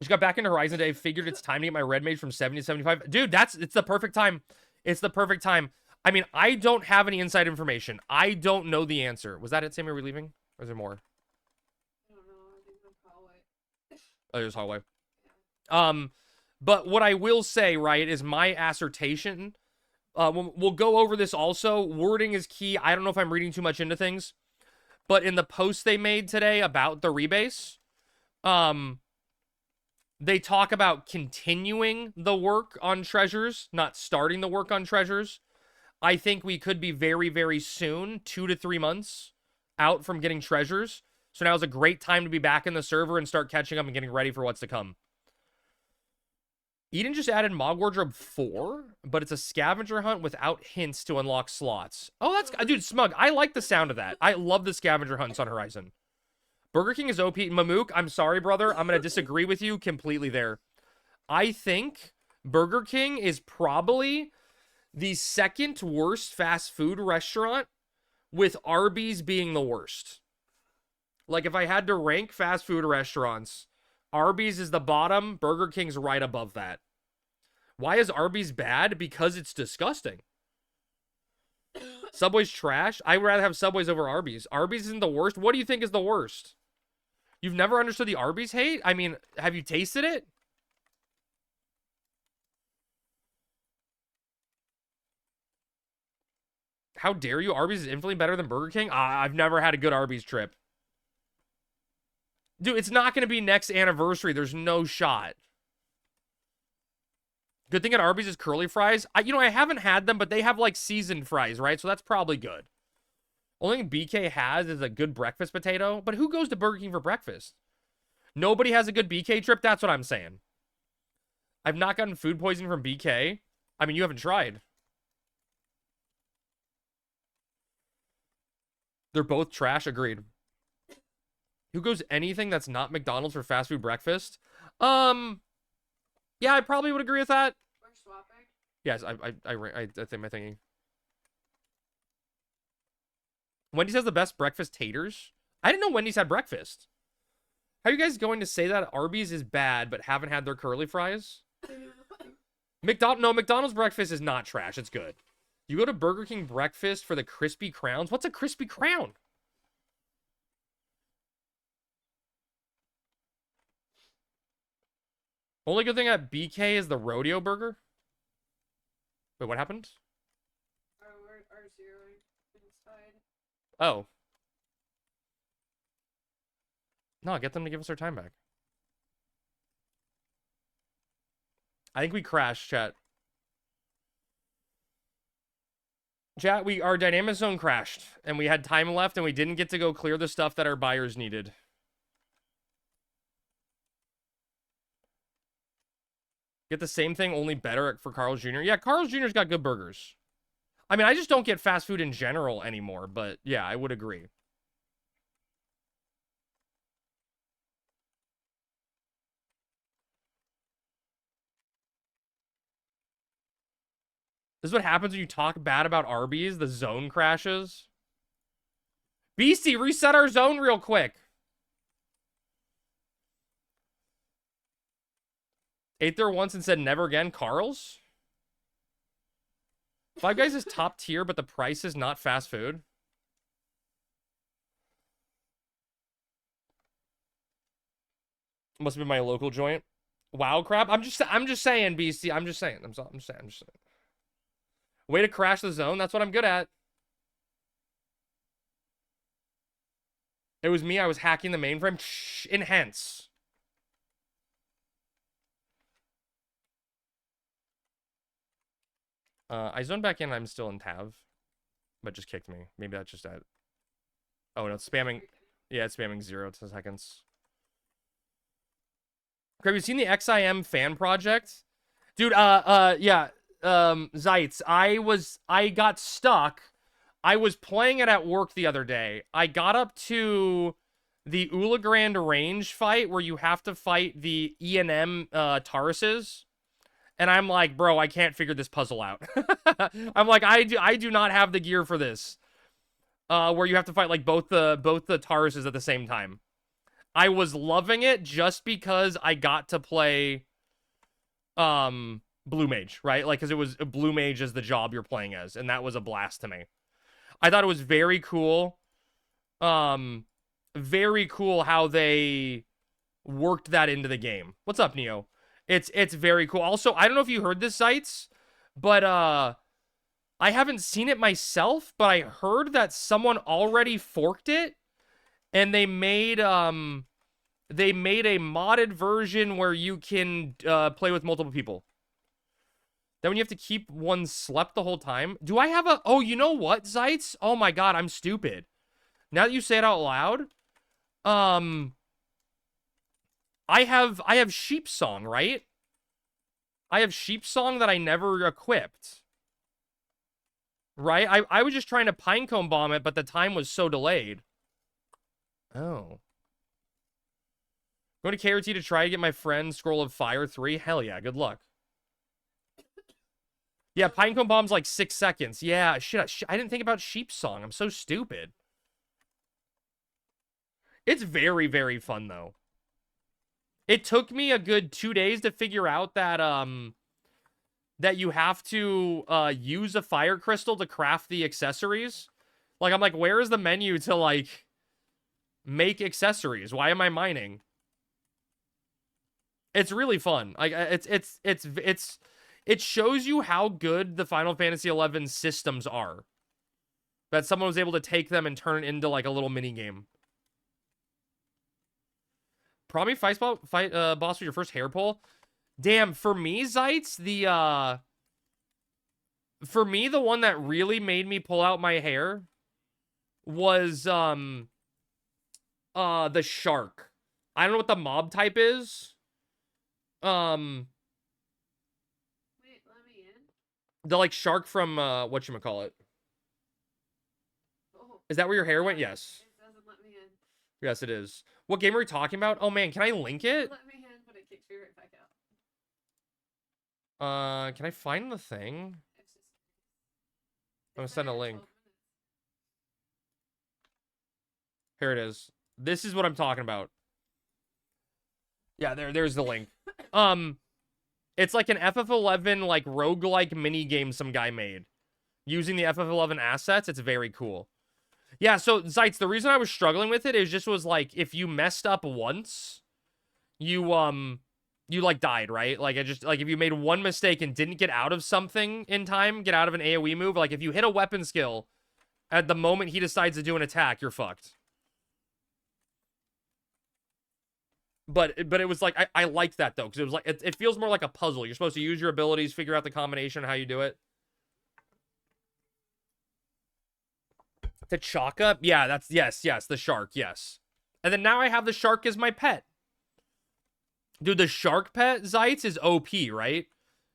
Just got back into Horizon today, figured it's time to get my red mage from 70 to 75. Dude, it's the perfect time. It's the perfect time. I mean, I don't have any inside information. I don't know the answer. Was that it, Sammy? Are we leaving? Or is there more? I don't know. I think that's hallway. Oh, there's hallway. But what I will say, right, is my assertion we'll go over this also. Wording is key. I don't know if I'm reading too much into things, but in the post they made today about the rebase, they talk about continuing the work on treasures, not starting the work on treasures. I think we could be very, very soon, 2 to 3 months out from getting treasures. So now is a great time to be back in the server and start catching up and getting ready for what's to come. Eden just added Mog Wardrobe 4, but it's a scavenger hunt without hints to unlock slots. Oh, that's... Dude, Smug, I like the sound of that. I love the scavenger hunts on Horizon. Burger King is OP. Mamook, I'm sorry, brother. I'm going to disagree with you completely there. I think Burger King is probably the second worst fast food restaurant, with Arby's being the worst. Like, if I had to rank fast food restaurants, Arby's is the bottom, Burger King's right above that. Why is Arby's bad? Because it's disgusting. Subway's trash? I would rather have Subway's over Arby's. Arby's isn't the worst. What do you think is the worst? You've never understood the Arby's hate? I mean, have you tasted it? How dare you? Arby's is infinitely better than Burger King? I've never had a good Arby's trip. Dude, it's not going to be next anniversary. There's no shot. Good thing at Arby's is curly fries. I haven't had them, but they have, like, seasoned fries, right? So that's probably good. Only thing BK has is a good breakfast potato. But who goes to Burger King for breakfast? Nobody has a good BK trip? That's what I'm saying. I've not gotten food poisoning from BK. I mean, you haven't tried. They're both trash. Agreed. Who goes anything that's not McDonald's for fast food breakfast? Yeah, I probably would agree with that. We're swapping. Yes, I think my thinking. Wendy's has the best breakfast taters. I didn't know Wendy's had breakfast. How are you guys going to say that Arby's is bad but haven't had their curly fries? McDonald's breakfast is not trash. It's good. You go to Burger King breakfast for the crispy crowns. What's a crispy crown? Only good thing at BK is the rodeo burger. Wait, what happened? Our zeroing inside. Oh. No, get them to give us our time back. I think we crashed, chat. Chat, our dynamic zone crashed, and we had time left, and we didn't get to go clear the stuff that our buyers needed. Get the same thing, only better for Carl's Jr. Yeah, Carl's Jr.'s got good burgers. I mean, I just don't get fast food in general anymore, but yeah, I would agree. This is what happens when you talk bad about Arby's. The zone crashes. Beastie, reset our zone real quick. Ate there once and said never again. Carl's? Five Guys is top tier, but the price is not fast food. Must have been my local joint. Wow, crap. I'm just saying, BC. I'm just saying. I'm just saying. Way to crash the zone. That's what I'm good at. It was me. I was hacking the mainframe. Shh, enhance. I zoned back in. I'm still in Tav, but just kicked me. Maybe that's just that. Oh no, it's spamming. Yeah, it's spamming 0 seconds. Have you seen the XIM fan project? Dude, yeah. Zeitz, I got stuck. I was playing it at work the other day. I got up to the Ula Grand range fight where you have to fight the E&M Tauruses. And I'm like, bro, I can't figure this puzzle out. I'm like, I do not have the gear for this. Where you have to fight like both the Tauruses at the same time. I was loving it just because I got to play Blue Mage, right? Like, because it was Blue Mage as the job you're playing as, and that was a blast to me. I thought it was very cool. Very cool how they worked that into the game. What's up, Neo? It's very cool. Also, I don't know if you heard this, Sites, but I haven't seen it myself, but I heard that someone already forked it, and they made a modded version where you can play with multiple people. Then when you have to keep one slept the whole time. Do I have a... Oh, you know what, Zeitz? Oh my god, I'm stupid. Now that you say it out loud, I have Sheep Song, right? I have Sheep Song that I never equipped. Right? I was just trying to Pinecone bomb it, but the time was so delayed. Oh. Going to KRT to try to get my friend Scroll of Fire 3? Hell yeah, good luck. Yeah, Pinecone bomb's like 6 seconds. Yeah, shit, I didn't think about Sheep Song. I'm so stupid. It's very, very fun, though. It took me a good 2 days to figure out that, that you have to, use a fire crystal to craft the accessories. Like, I'm like, where is the menu to, like, make accessories? Why am I mining? It's really fun. Like, it shows you how good the Final Fantasy XI systems are. That someone was able to take them and turn it into, like, a little mini game. Probably boss with your first hair pull. Damn, for me, Zeitz, for me, the one that really made me pull out my hair was, the shark. I don't know what the mob type is. Wait, let me in? The, like, shark from, whatchamacallit. Oh, Is that where your hair went? Yes. it doesn't let me in. Yes, it is. What game are we talking about? Oh, man, can I link it? Let me in, but it kicks me right back out. Can I find the thing? It's just... I'm gonna It's send a been link. 12 minutes. Here it is. This is what I'm talking about. Yeah, there's the link. It's like an FF11, like, roguelike mini game some guy made. Using the FF11 assets, it's very cool. Yeah, so, Zeitz, the reason I was struggling with it is just was, like, if you messed up once, you, like, died, right? Like, it just, like, if you made one mistake and didn't get out of something in time, get out of an AoE move, like, if you hit a weapon skill, at the moment he decides to do an attack, you're fucked. But it was like, I liked that, though, because it was like, it feels more like a puzzle. You're supposed to use your abilities, figure out the combination, how you do it. T'Chaka? Yeah, that's, yes, the shark, yes. And then now I have the shark as my pet. Dude, the shark pet, Zeitz, is OP, right?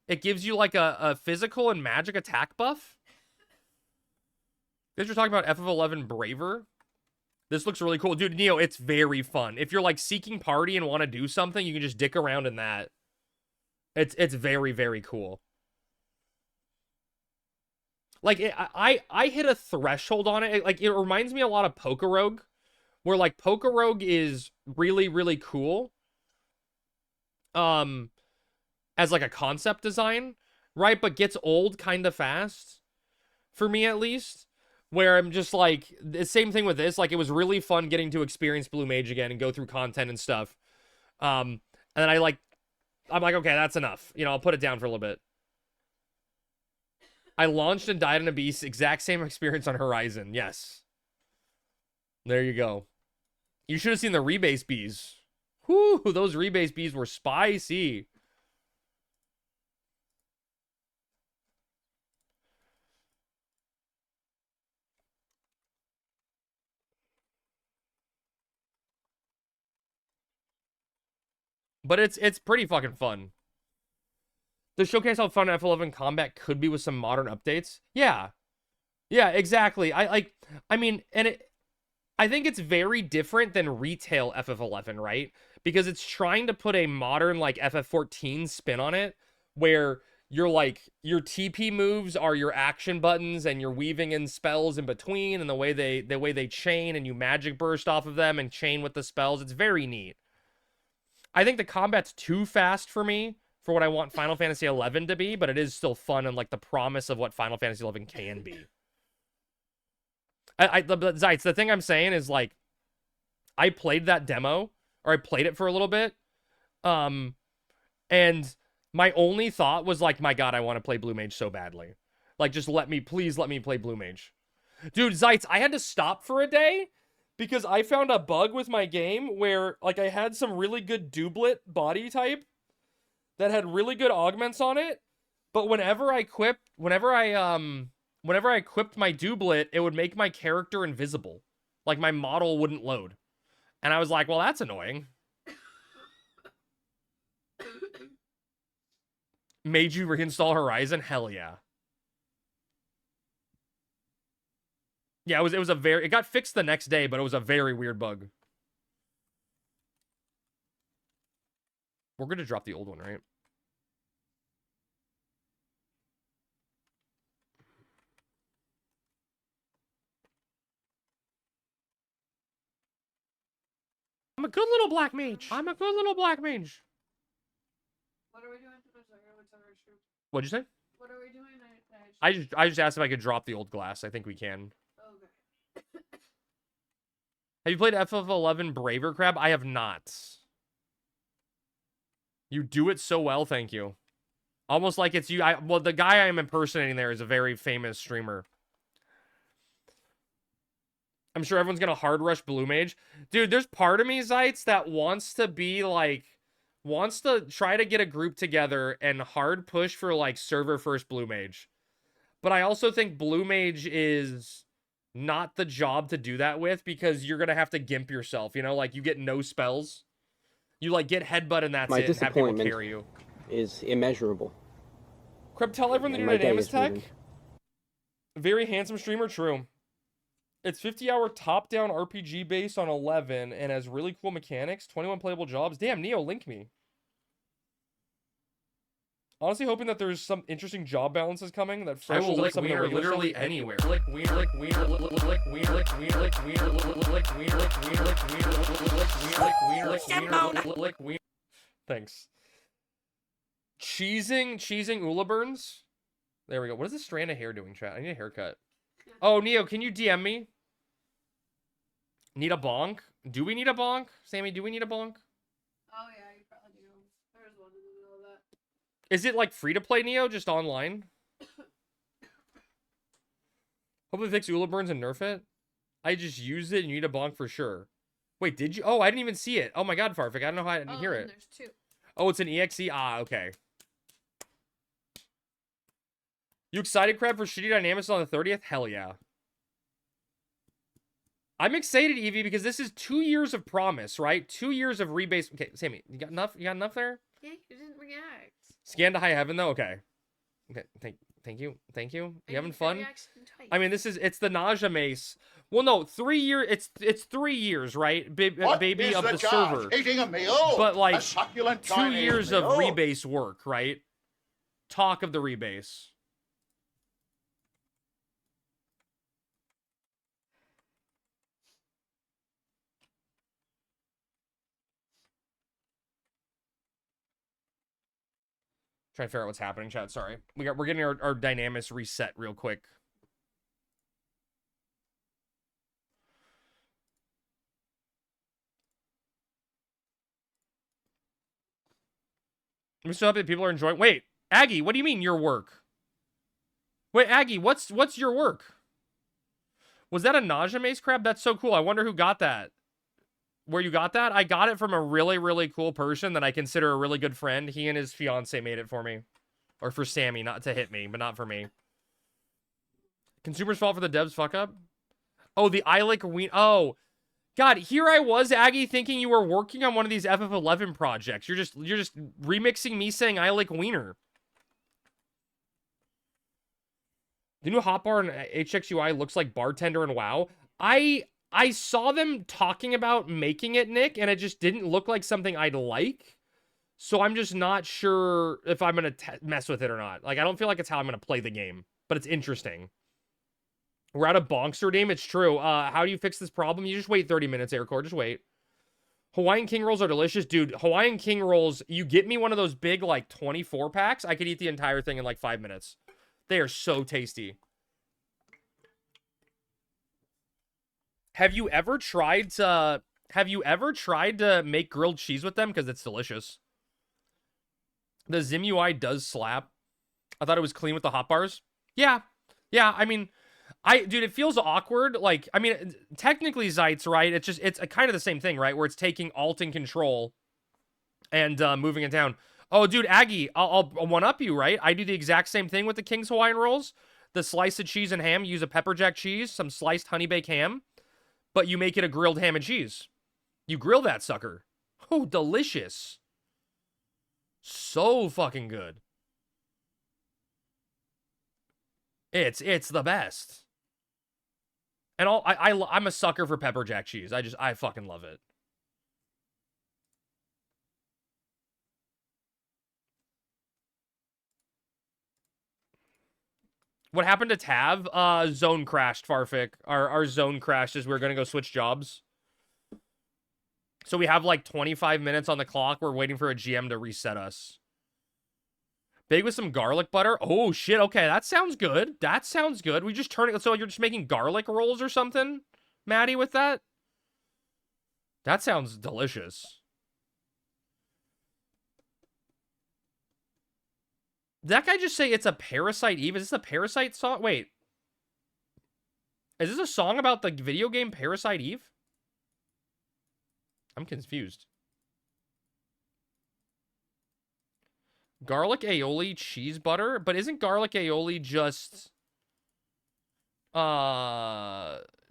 It gives you, like, a physical and magic attack buff. Guys, you're talking about FF11 Braver? This looks really cool. Dude, Neo, it's very fun. If you're, like, seeking party and want to do something, you can just dick around in that. It's very, very cool. Like, I hit a threshold on it. Like, it reminds me a lot of Pokerogue, where, like, Pokerogue is really, really cool. As, like, a concept design, right? But gets old kind of fast. For me, at least. Where I'm just, like, the same thing with this. Like, it was really fun getting to experience Blue Mage again and go through content and stuff. And then I'm like, okay, that's enough. You know, I'll put it down for a little bit. I launched and died in a beast. Exact same experience on Horizon. Yes. There you go. You should have seen the Rebase bees. Whoo, those Rebase bees were spicy. But it's pretty fucking fun. To showcase how fun FF11 combat could be with some modern updates. Yeah. Yeah, exactly. I mean, and I think it's very different than retail FF11, right? Because it's trying to put a modern, like, FF14 spin on it, where you're, like, your TP moves are your action buttons, and you're weaving in spells in between, and the way they chain, and you magic burst off of them and chain with the spells. It's very neat. I think the combat's too fast for me, for what I want Final Fantasy XI to be, but it is still fun and, like, the promise of what Final Fantasy XI can be. Zeitz, the thing I'm saying is, like, I played that demo, or I played it for a little bit, and my only thought was, like, my god, I want to play Blue Mage so badly. Like, just please let me play Blue Mage. Dude, Zeitz, I had to stop for a day because I found a bug with my game where, like, I had some really good doublet body type that had really good augments on it, but whenever I equipped my doublet, it would make my character invisible. Like, my model wouldn't load. And I was like, well, that's annoying. Made you reinstall Horizon? Hell yeah. Yeah, it got fixed the next day, but it was a very weird bug. We're going to drop the old one, right? I'm a good little black mage. I'm a good little black mage. What are we doing? What's our issue? What'd you say? What are we doing? I just asked if I could drop the old glass. I think we can. Okay. Have you played FF11 Braver Crab? I have not. You do it so well, thank you. Almost like it's you. Well, the guy I am impersonating there is a very famous streamer. I'm sure everyone's gonna hard rush Blue Mage. Dude, there's part of me, Zeitz, that wants to try to get a group together and hard push for, like, server first Blue Mage. But I also think Blue Mage is not the job to do that with, because you're gonna have to gimp yourself, you know? Like, you get no spells. You, like, get headbutt and that's My it. Have people disappointment carry you. is immeasurable. Crab, tell everyone the new My day is Dynamis-Tav. ruined. Very handsome streamer, true. It's 50-hour top-down RPG based on 11 and has really cool mechanics, 21 playable jobs. Damn, Neo, link me. Honestly, hoping that there's some interesting job balances coming. That I will lick some of the wiener regular literally stuff. anywhere. Lick wiener, lick wiener, lick wiener, lick wiener, lick wiener, lick wiener, lick wiener, lick wiener, lick wiener, lick wiener, lick wiener. Thanks. Cheesing Ulaburns. There we go. What is this strand of hair doing, chat? I need a haircut. Oh, Neo, can you DM me? Need a bonk? Do we need a bonk? Sammy, do we need a bonk? Oh yeah, you probably do. There's one in the middle of that. Is it, like, free to play, Neo? Just online? Hopefully fix Ulaburns and nerf it. I just used it and you need a bonk for sure. Wait, did you? Oh, I didn't even see it. Oh my god, Farfik. I don't know how I didn't hear it. There's two. Oh, it's an EXE? Ah, okay. You excited, Crab, for Shitty Dynamics on the 30th? Hell yeah. I'm excited, Evie, because this is 2 years of promise, right? 2 years of rebase. Okay, Sammy, you got enough? You got enough there? Yeah, you didn't react. Scan to high heaven, though? Okay. Okay, thank you. You having fun? I mean, it's the nausea mace. Well, no, 3 year. It's 3 years, right? Baby of the server. Eating a meal, but, like, a succulent 2 Chinese years of meal. rebase work, right? Talk of the rebase. Trying to figure out what's happening, chat. Sorry. We're getting our Dynamis reset real quick. I'm so happy that people are enjoying. Wait, Aggie, what do you mean your work? Wait, Aggie, what's your work? Was that a nausea mace, Crab? That's so cool. I wonder who got that. Where you got that? I got it from a really, really cool person that I consider a really good friend. He and his fiance made it for me. Or for Sammy, not to hit me, but not for me. Consumers fault for the devs fuck up? Oh, the I Lick Wiener. Oh, God, here I was, Aggie, thinking you were working on one of these FF11 projects. You're just remixing me saying I Lick Wiener. The new hotbar in HXUI looks like bartender in WoW. I saw them talking about making it, Nick, and it just didn't look like something I'd like. So I'm just not sure if I'm going to mess with it or not. Like, I don't feel like it's how I'm going to play the game, but it's interesting. We're out of Bonksterdam. It's true. How do you fix this problem? You just wait 30 minutes, Aircore. Just wait. Hawaiian King Rolls are delicious. Dude, Hawaiian King Rolls, you get me one of those big, like, 24 packs, I could eat the entire thing in, like, 5 minutes. They are so tasty. Have you ever tried to make grilled cheese with them? Because it's delicious. The Zim UI does slap. I thought it was clean with the hot bars. Yeah, Yeah, I mean, dude, it feels awkward. Like, I mean, technically Zeitz, right? It's a kind of the same thing, right? Where it's taking Alt and Control and moving it down. Oh, dude, Aggie, I'll one-up you, right? I do the exact same thing with the King's Hawaiian Rolls. The slice of cheese and ham, you use a pepper jack cheese, some sliced honey baked ham, but you make it a grilled ham and cheese. You grill that sucker. Oh, delicious. So fucking good. It's the best. And I'm a sucker for pepper jack cheese. I fucking love it. What happened to Tav? Zone crashed, Farfik. Our zone crashed as we were gonna go switch jobs. So we have like 25 minutes on the clock. We're waiting for a GM to reset us. Big with some garlic butter. Oh, shit. Okay, that sounds good. That sounds good. We just turn it... So you're just making garlic rolls or something, Maddie, with that? That sounds delicious. Did that guy just say it's a Parasite Eve? Is this a Parasite song? Wait. Is this a song about the video game Parasite Eve? I'm confused. Garlic aioli cheese butter? But isn't garlic aioli just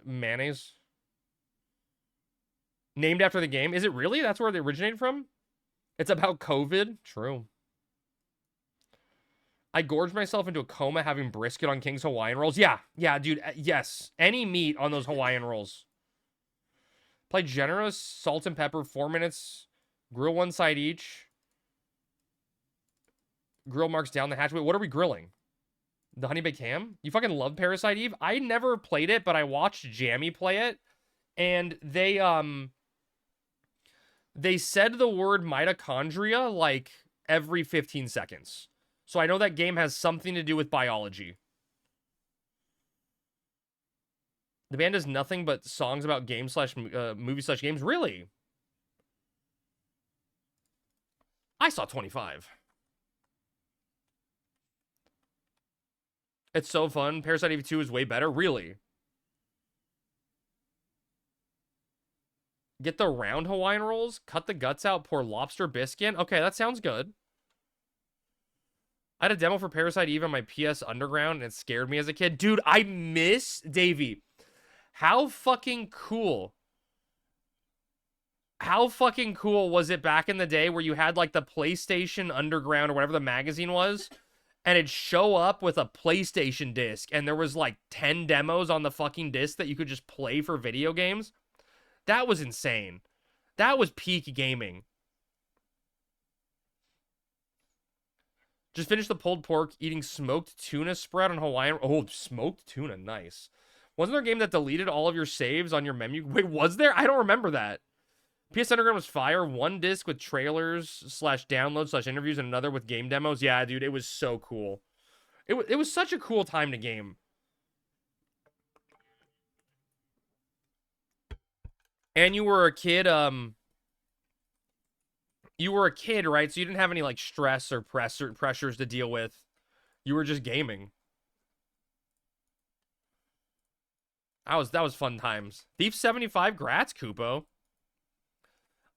mayonnaise? Named after the game? Is it really? That's where they originated from? It's about COVID? True. I gorged myself into a coma having brisket on King's Hawaiian Rolls. Yeah, dude. Yes. Any meat on those Hawaiian Rolls. Play generous, salt and pepper, 4 minutes. Grill one side each. Grill marks down the hatch. Wait, what are we grilling? The honey baked ham? You fucking love Parasite Eve? I never played it, but I watched Jammy play it. And they said the word mitochondria like every 15 seconds. So I know that game has something to do with biology. The band does nothing but songs about games slash movie slash games. Really? I saw 25. It's so fun. Parasite Eve 2 is way better. Really? Get the round Hawaiian rolls, cut the guts out, pour lobster biscuit. Okay, that sounds good. I had a demo for Parasite Eve on my PS Underground, and it scared me as a kid. Dude, I miss Davey. How fucking cool. How fucking cool was it back in the day where you had, like, the PlayStation Underground or whatever the magazine was, and it'd show up with a PlayStation disc, and there was, like, 10 demos on the fucking disc that you could just play for video games? That was insane. That was peak gaming. Just finished the pulled pork, eating smoked tuna spread on Hawaiian. Oh, smoked tuna, nice. Wasn't there a game that deleted all of your saves on your menu? Wait, was there? I don't remember that. PS Underground was fire. One disc with trailers slash downloads slash interviews and another with game demos. Yeah, dude, it was so cool. It was such a cool time to game. And you were a kid, you were a kid, right? So you didn't have any, like, stress or pressures to deal with. You were just gaming. That was fun times. Thief 75, grats, Kupo.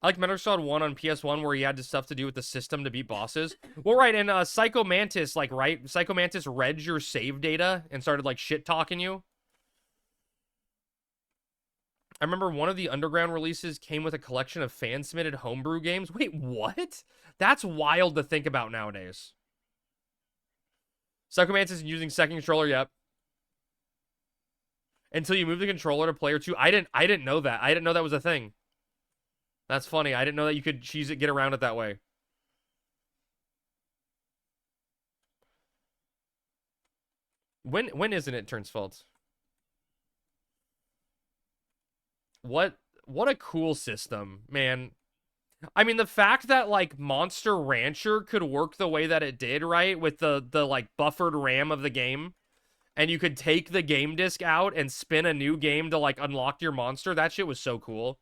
I like Metal Gear Solid 1 on PS1 where he had stuff to do with the system to beat bosses. Well, right, and Psycho Mantis, like, right? Psycho Mantis read your save data and started, like, shit-talking you. I remember one of the Underground releases came with a collection of fan-submitted homebrew games. Wait, what? That's wild to think about nowadays. Psycho Mantis is using second controller, yep. Until you move the controller to player 2. I didn't know that. I didn't know that was a thing. That's funny. I didn't know that you could cheese it, get around it that way. When isn't it Turns fault? What a cool system, man. I mean, the fact that, like, Monster Rancher could work the way that it did, right? With the like, buffered RAM of the game. And you could take the game disc out and spin a new game to, like, unlock your monster. That shit was so cool.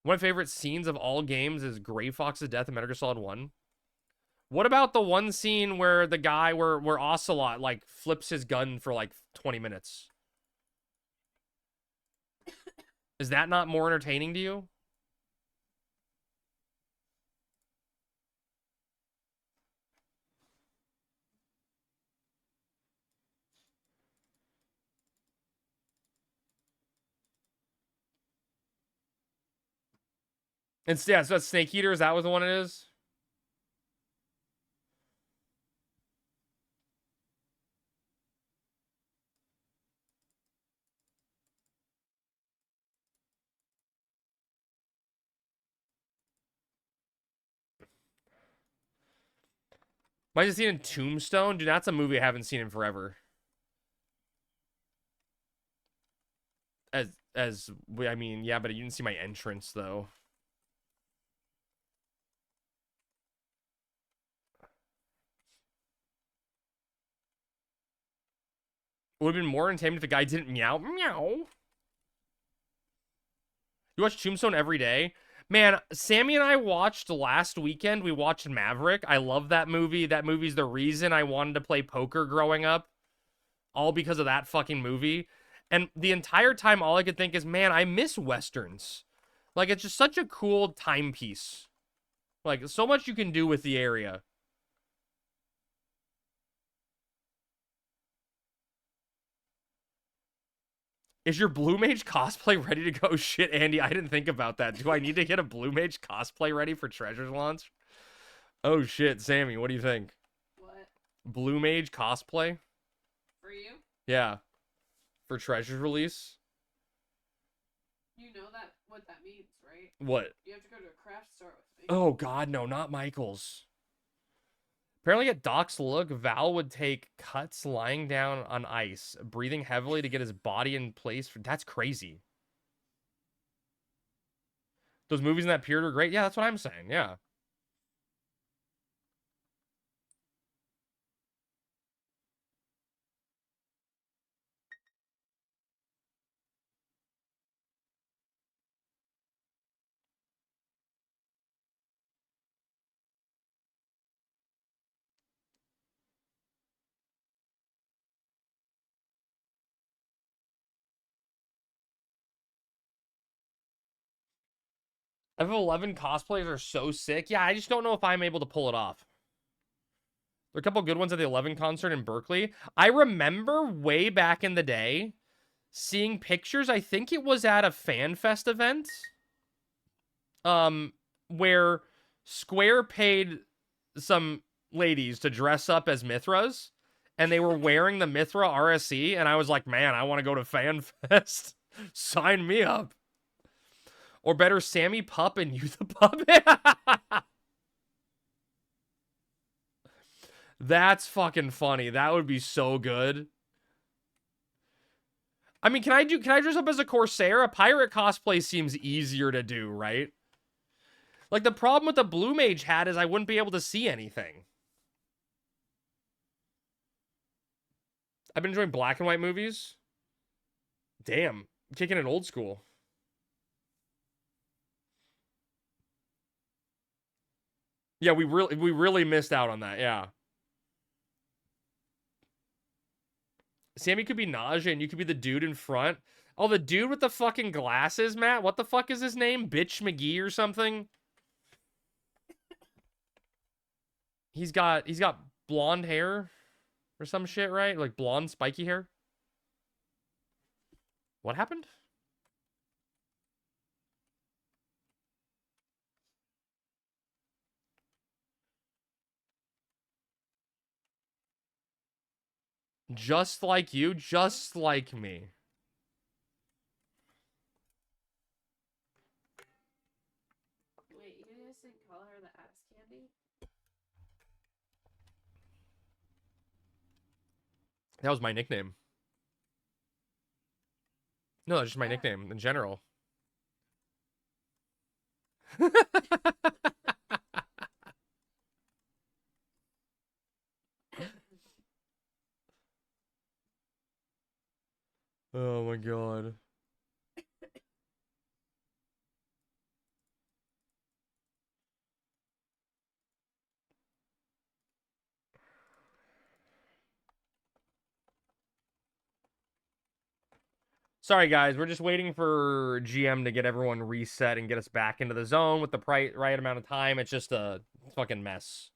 One of my favorite scenes of all games is Gray Fox's death in Metal Gear Solid 1. What about the one scene where the guy, where Ocelot, like, flips his gun for, like, 20 minutes? Is that not more entertaining to you? It's, yeah, so that's Snake Eater. Is that what the one it is? Might have seen in Tombstone? Dude, that's a movie I haven't seen in forever. I mean, yeah, but you didn't see my entrance, though. Would have been more entertaining if the guy didn't meow. Meow. You watch Tombstone every day? Man, Sammy and I watched last weekend. We watched Maverick. I love that movie. That movie's the reason I wanted to play poker growing up. All because of that fucking movie. And the entire time, all I could think is, man, I miss Westerns. Like, it's just such a cool timepiece. Like, so much you can do with the area. Is your Blue Mage cosplay ready to go? Shit, Andy, I didn't think about that. Do I need to get a Blue Mage cosplay ready for Treasures launch? Oh, shit, Sammy, what do you think? What? Blue Mage cosplay? For you? Yeah. For Treasures release? You know that what that means, right? What? You have to go to a craft store with me. Oh, God, no, not Michael's. Apparently at Doc's look, Val would take cuts lying down on ice, breathing heavily to get his body in place. That's crazy. Those movies in that period are great. Yeah, that's what I'm saying. Yeah. F11 cosplayers are so sick. Yeah, I just don't know if I'm able to pull it off. There are a couple good ones at the 11 concert in Berkeley. I remember way back in the day seeing pictures. I think it was at a FanFest event. Where Square paid some ladies to dress up as Mithras, and they were wearing the Mithra RSE, and I was like, man, I want to go to FanFest. Sign me up. Or better, Sammy Pup and you the Puppet. That's fucking funny. That would be so good. I mean, can I dress up as a Corsair? A pirate cosplay seems easier to do, right? Like, the problem with the Blue Mage hat is I wouldn't be able to see anything. I've been enjoying black and white movies. Damn, kicking it old school. Yeah, we really missed out on that, yeah. Sammy could be Nausea and you could be the dude in front. Oh, the dude with the fucking glasses, Matt? What the fuck is his name? Bitch McGee or something? He's got blonde hair or some shit, right? Like blonde spiky hair. What happened? Just like you, just like me. Wait, you guys didn't call her the ass candy? That was my nickname. No, that's just my nickname in general. Oh my god. Sorry, guys. We're just waiting for GM to get everyone reset and get us back into the zone with the right amount of time. It's just a fucking mess.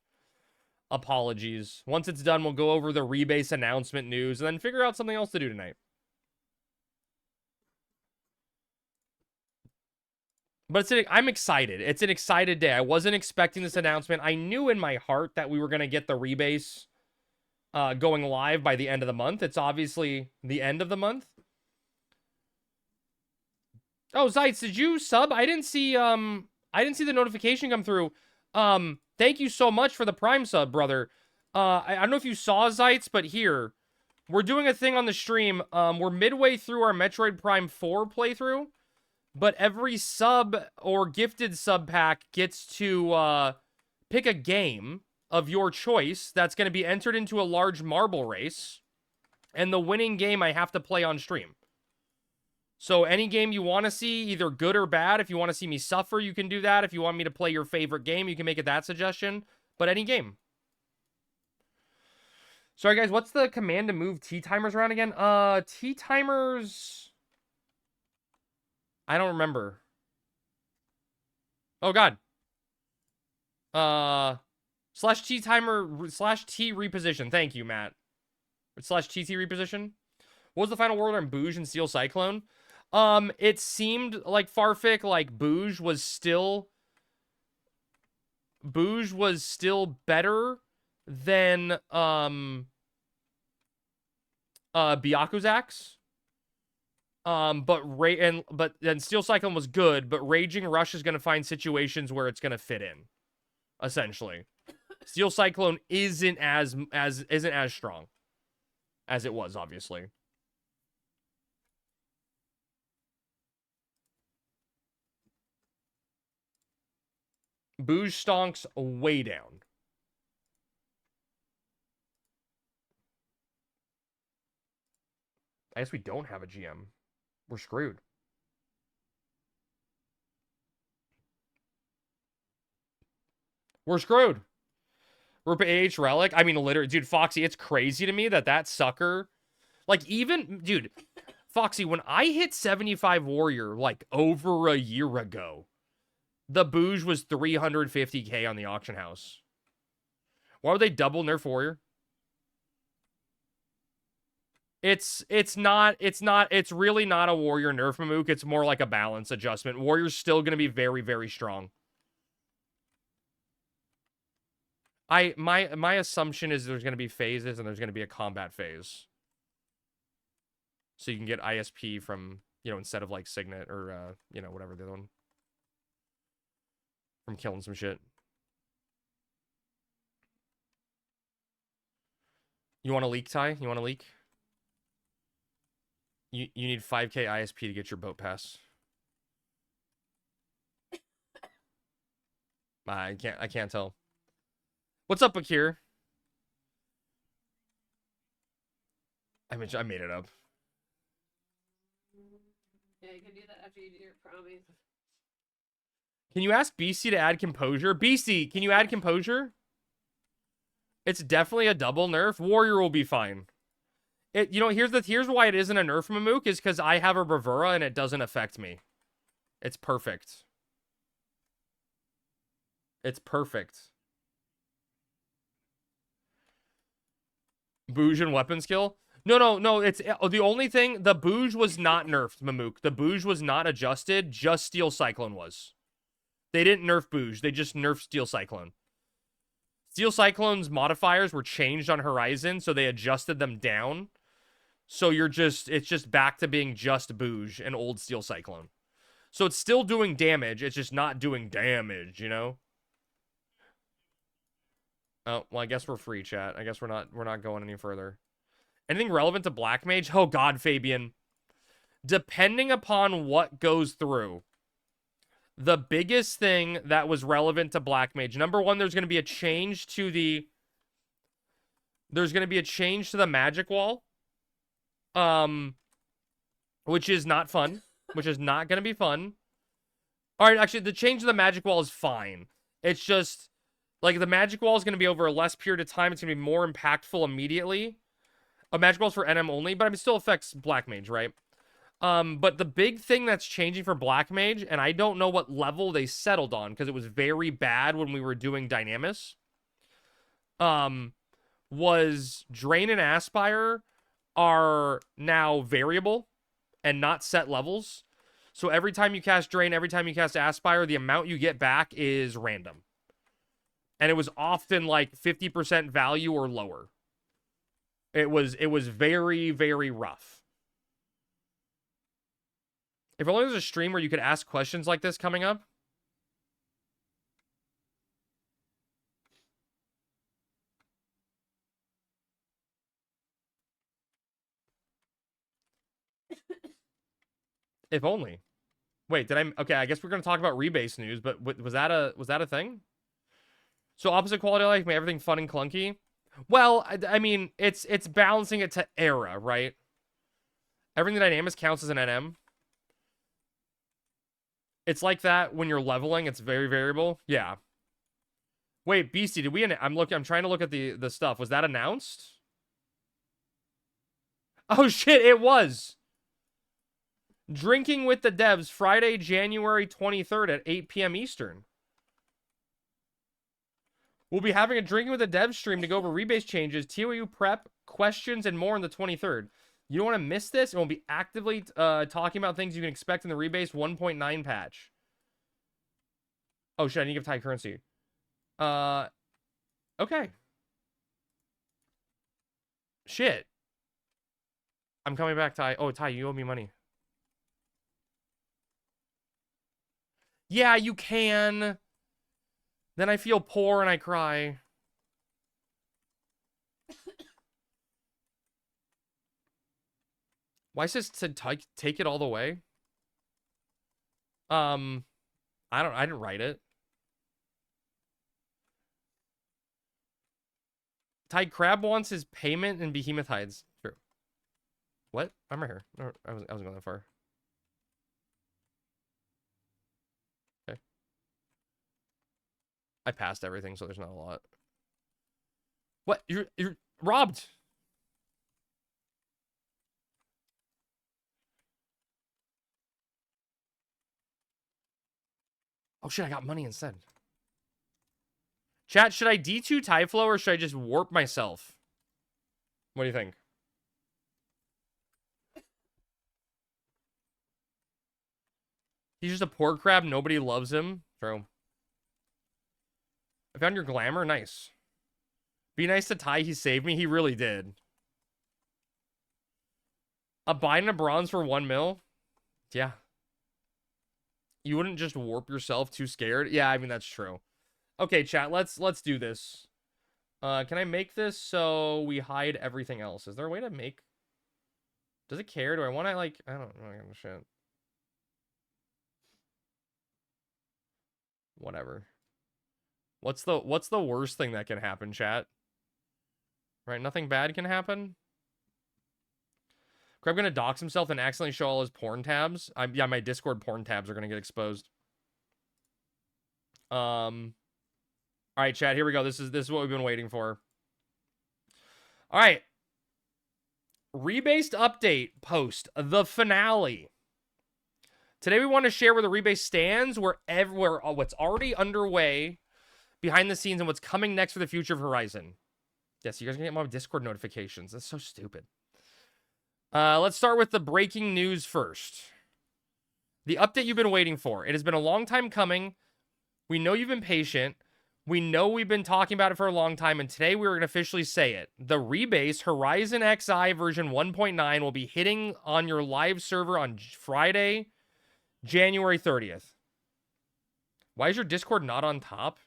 Apologies. Once it's done, we'll go over the rebase announcement news and then figure out something else to do tonight. But I'm excited. It's an excited day. I wasn't expecting this announcement. I knew in my heart that we were going to get the rebase going live by the end of the month. It's obviously the end of the month. Oh, Zeitz, did you sub? I didn't see the notification come through. Thank you so much for the Prime sub, brother. I don't know if you saw Zeitz, but here, we're doing a thing on the stream. We're midway through our Metroid Prime 4 playthrough, but every sub or gifted sub pack gets to pick a game of your choice that's going to be entered into a large marble race, and the winning game I have to play on stream. So any game you want to see, either good or bad, if you want to see me suffer, you can do that. If you want me to play your favorite game, you can make it that suggestion. But any game. Sorry, guys. What's the command to move T-timers around again? T-timers... I don't remember. Oh, God. Slash T-timer, slash T reposition. Thank you, Matt. Slash TT reposition. What was the final word on Bouge and Steel Cyclone? It seemed like Farfik, like Bouge was still better than Byakuzax. But then Steel Cyclone was good, but Raging Rush is gonna find situations where it's gonna fit in. Essentially. Steel Cyclone isn't as strong as it was, obviously. Bouge stonks way down. I guess we don't have a GM. We're screwed. We're screwed. We're AH Relic. I mean, literally, dude, Foxy, it's crazy to me that sucker... Like, even... Dude, Foxy, when I hit 75 Warrior, like, over a year ago... The Bouge was 350k on the auction house. Why would they double nerf Warrior? It's really not a Warrior nerf, Mamook. It's more like a balance adjustment. Warrior's still going to be very, very strong. My assumption is there's going to be phases and there's going to be a combat phase. So you can get ISP from, you know, instead of like Signet or, you know, whatever the other one. From killing some shit. You want a leak, Ty? You want a leak? You need 5k ISP to get your boat pass. I can't tell. What's up, Akir? I made it up. Yeah, you can do that after you do your promise. Can you ask BC to add composure? BC, can you add composure? It's definitely a double nerf. Warrior will be fine. You know, here's why it isn't a nerf, Mamook, is because I have a Bravura and it doesn't affect me. It's perfect. It's perfect. Bouge and weapon skill? No. It's the only thing. The Bouge was not nerfed, Mamook. The Bouge was not adjusted. Just Steel Cyclone was. They didn't nerf Bouge. They just nerfed Steel Cyclone. Steel Cyclone's modifiers were changed on Horizon, so they adjusted them down. So it's just back to being just Bouge and old Steel Cyclone. So it's still doing damage. It's just not doing damage, you know? Oh, well, I guess we're free, chat. I guess we're not going any further. Anything relevant to Black Mage? Oh, God, Fabian. Depending upon what goes through. The biggest thing that was relevant to Black Mage. Number one, there's going to be a change to the... There's going to be a change to the magic wall. Which is not fun. Which is not going to be fun. Alright, actually, the change to the magic wall is fine. It's just... Like, the magic wall is going to be over a less period of time. It's going to be more impactful immediately. Magic wall's for NM only, but it still affects Black Mage, right? But the big thing that's changing for Black Mage, and I don't know what level they settled on because it was very bad when we were doing Dynamis, was Drain and Aspire are now variable and not set levels. So every time you cast Drain, every time you cast Aspire, the amount you get back is random. And it was often like 50% value or lower. It was very, very rough. If only there's a stream where you could ask questions like this coming up. If only. Wait, did I? Okay, I guess we're gonna talk about rebase news, but was that a thing? So opposite quality of life, make everything fun and clunky. Well, I mean, it's balancing it to era, right? Everything Dynamis counts as an NM. It's like that when you're leveling. It's very variable. Yeah. Wait, Beastie, did we? I'm trying to look at the stuff. Was that announced? Oh shit! It was. Drinking with the devs, Friday, January 23rd at 8 p.m. Eastern. We'll be having a Drinking with the Devs stream to go over rebase changes, TOU prep, questions, and more on the 23rd. You don't want to miss this, and we'll be actively talking about things you can expect in the rebase 1.9 patch. Oh shit, I need to give Ty currency. Okay. Shit. I'm coming back, Ty. Oh, Ty, you owe me money. Yeah, you can. Then I feel poor and I cry. Why says to take it all the way? I didn't write it. Ty Crab wants his payment in Behemoth Hides. True. What? I'm right here. No, I wasn't going that far. Okay. I passed everything, so there's not a lot. What? You're robbed. Oh shit, I got money instead. Chat, should I D2 Tyflow or should I just warp myself? What do you think? He's just a poor crab. Nobody loves him. True. I found your glamour. Nice. Be nice to Ty. He saved me. He really did. A bind and a bronze for 1 mil? Yeah. You wouldn't just warp yourself too scared? Yeah, I mean, that's true. Okay, chat, let's do this. Can I make this so we hide everything else? Is there a way to make... Does it care? Do I want to, like... I don't know. Shit. Whatever. What's the worst thing that can happen, chat? Right, nothing bad can happen? Crab gonna dox himself and accidentally show all his porn tabs. Yeah, my Discord porn tabs are gonna get exposed. All right, chat, here we go. This is what we've been waiting for. All right. Rebased update post, the finale. Today we want to share where the rebase stands, what's already underway behind the scenes and what's coming next for the future of Horizon. Yes, you guys are going to get my Discord notifications. That's so stupid. Let's start with the breaking news first. The update you've been waiting for. It has been a long time coming. We know you've been patient. We know we've been talking about it for a long time, and today we're going to officially say it. The rebase Horizon XI version 1.9 will be hitting on your live server on Friday, January 30th. Why is your Discord not on top?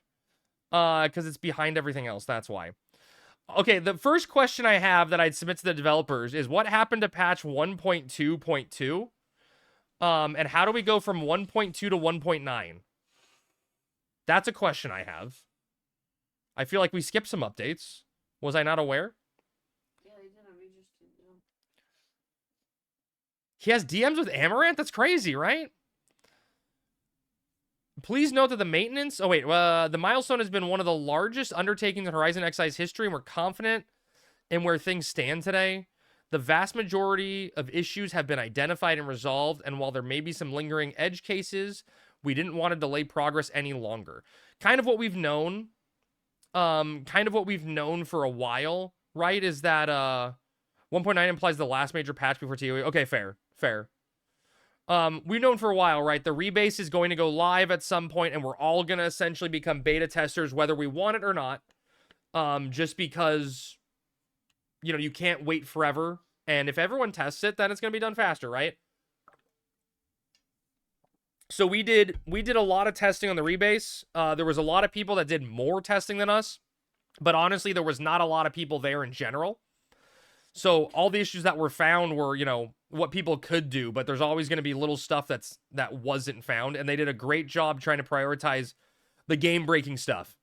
Because it's behind everything else. That's why. Okay, the first question I have that I'd submit to the developers is what happened to patch 1.2.2? And how do we go from 1.2 to 1.9? That's a question I have. I feel like we skipped some updates. Was I not aware? Yeah, they did. We just didn't know. He has DMs with Amaranth? That's crazy, right? Please note that the maintenance... Oh, wait. The milestone has been one of the largest undertakings in Horizon XI's history, and we're confident in where things stand today. The vast majority of issues have been identified and resolved, and while there may be some lingering edge cases, we didn't want to delay progress any longer. Kind of what we've known, for a while, right? Is that 1.9 implies the last major patch before TOE. Okay, fair. We've known for a while, right? The rebase is going to go live at some point, and we're all going to essentially become beta testers, whether we want it or not. Just because, you know, you can't wait forever. And if everyone tests it, then it's going to be done faster, right? So we did a lot of testing on the rebase. There was a lot of people that did more testing than us. But honestly, there was not a lot of people there in general. So all the issues that were found were, you know, what people could do, but there's always going to be little stuff that wasn't found, and they did a great job trying to prioritize the game-breaking stuff,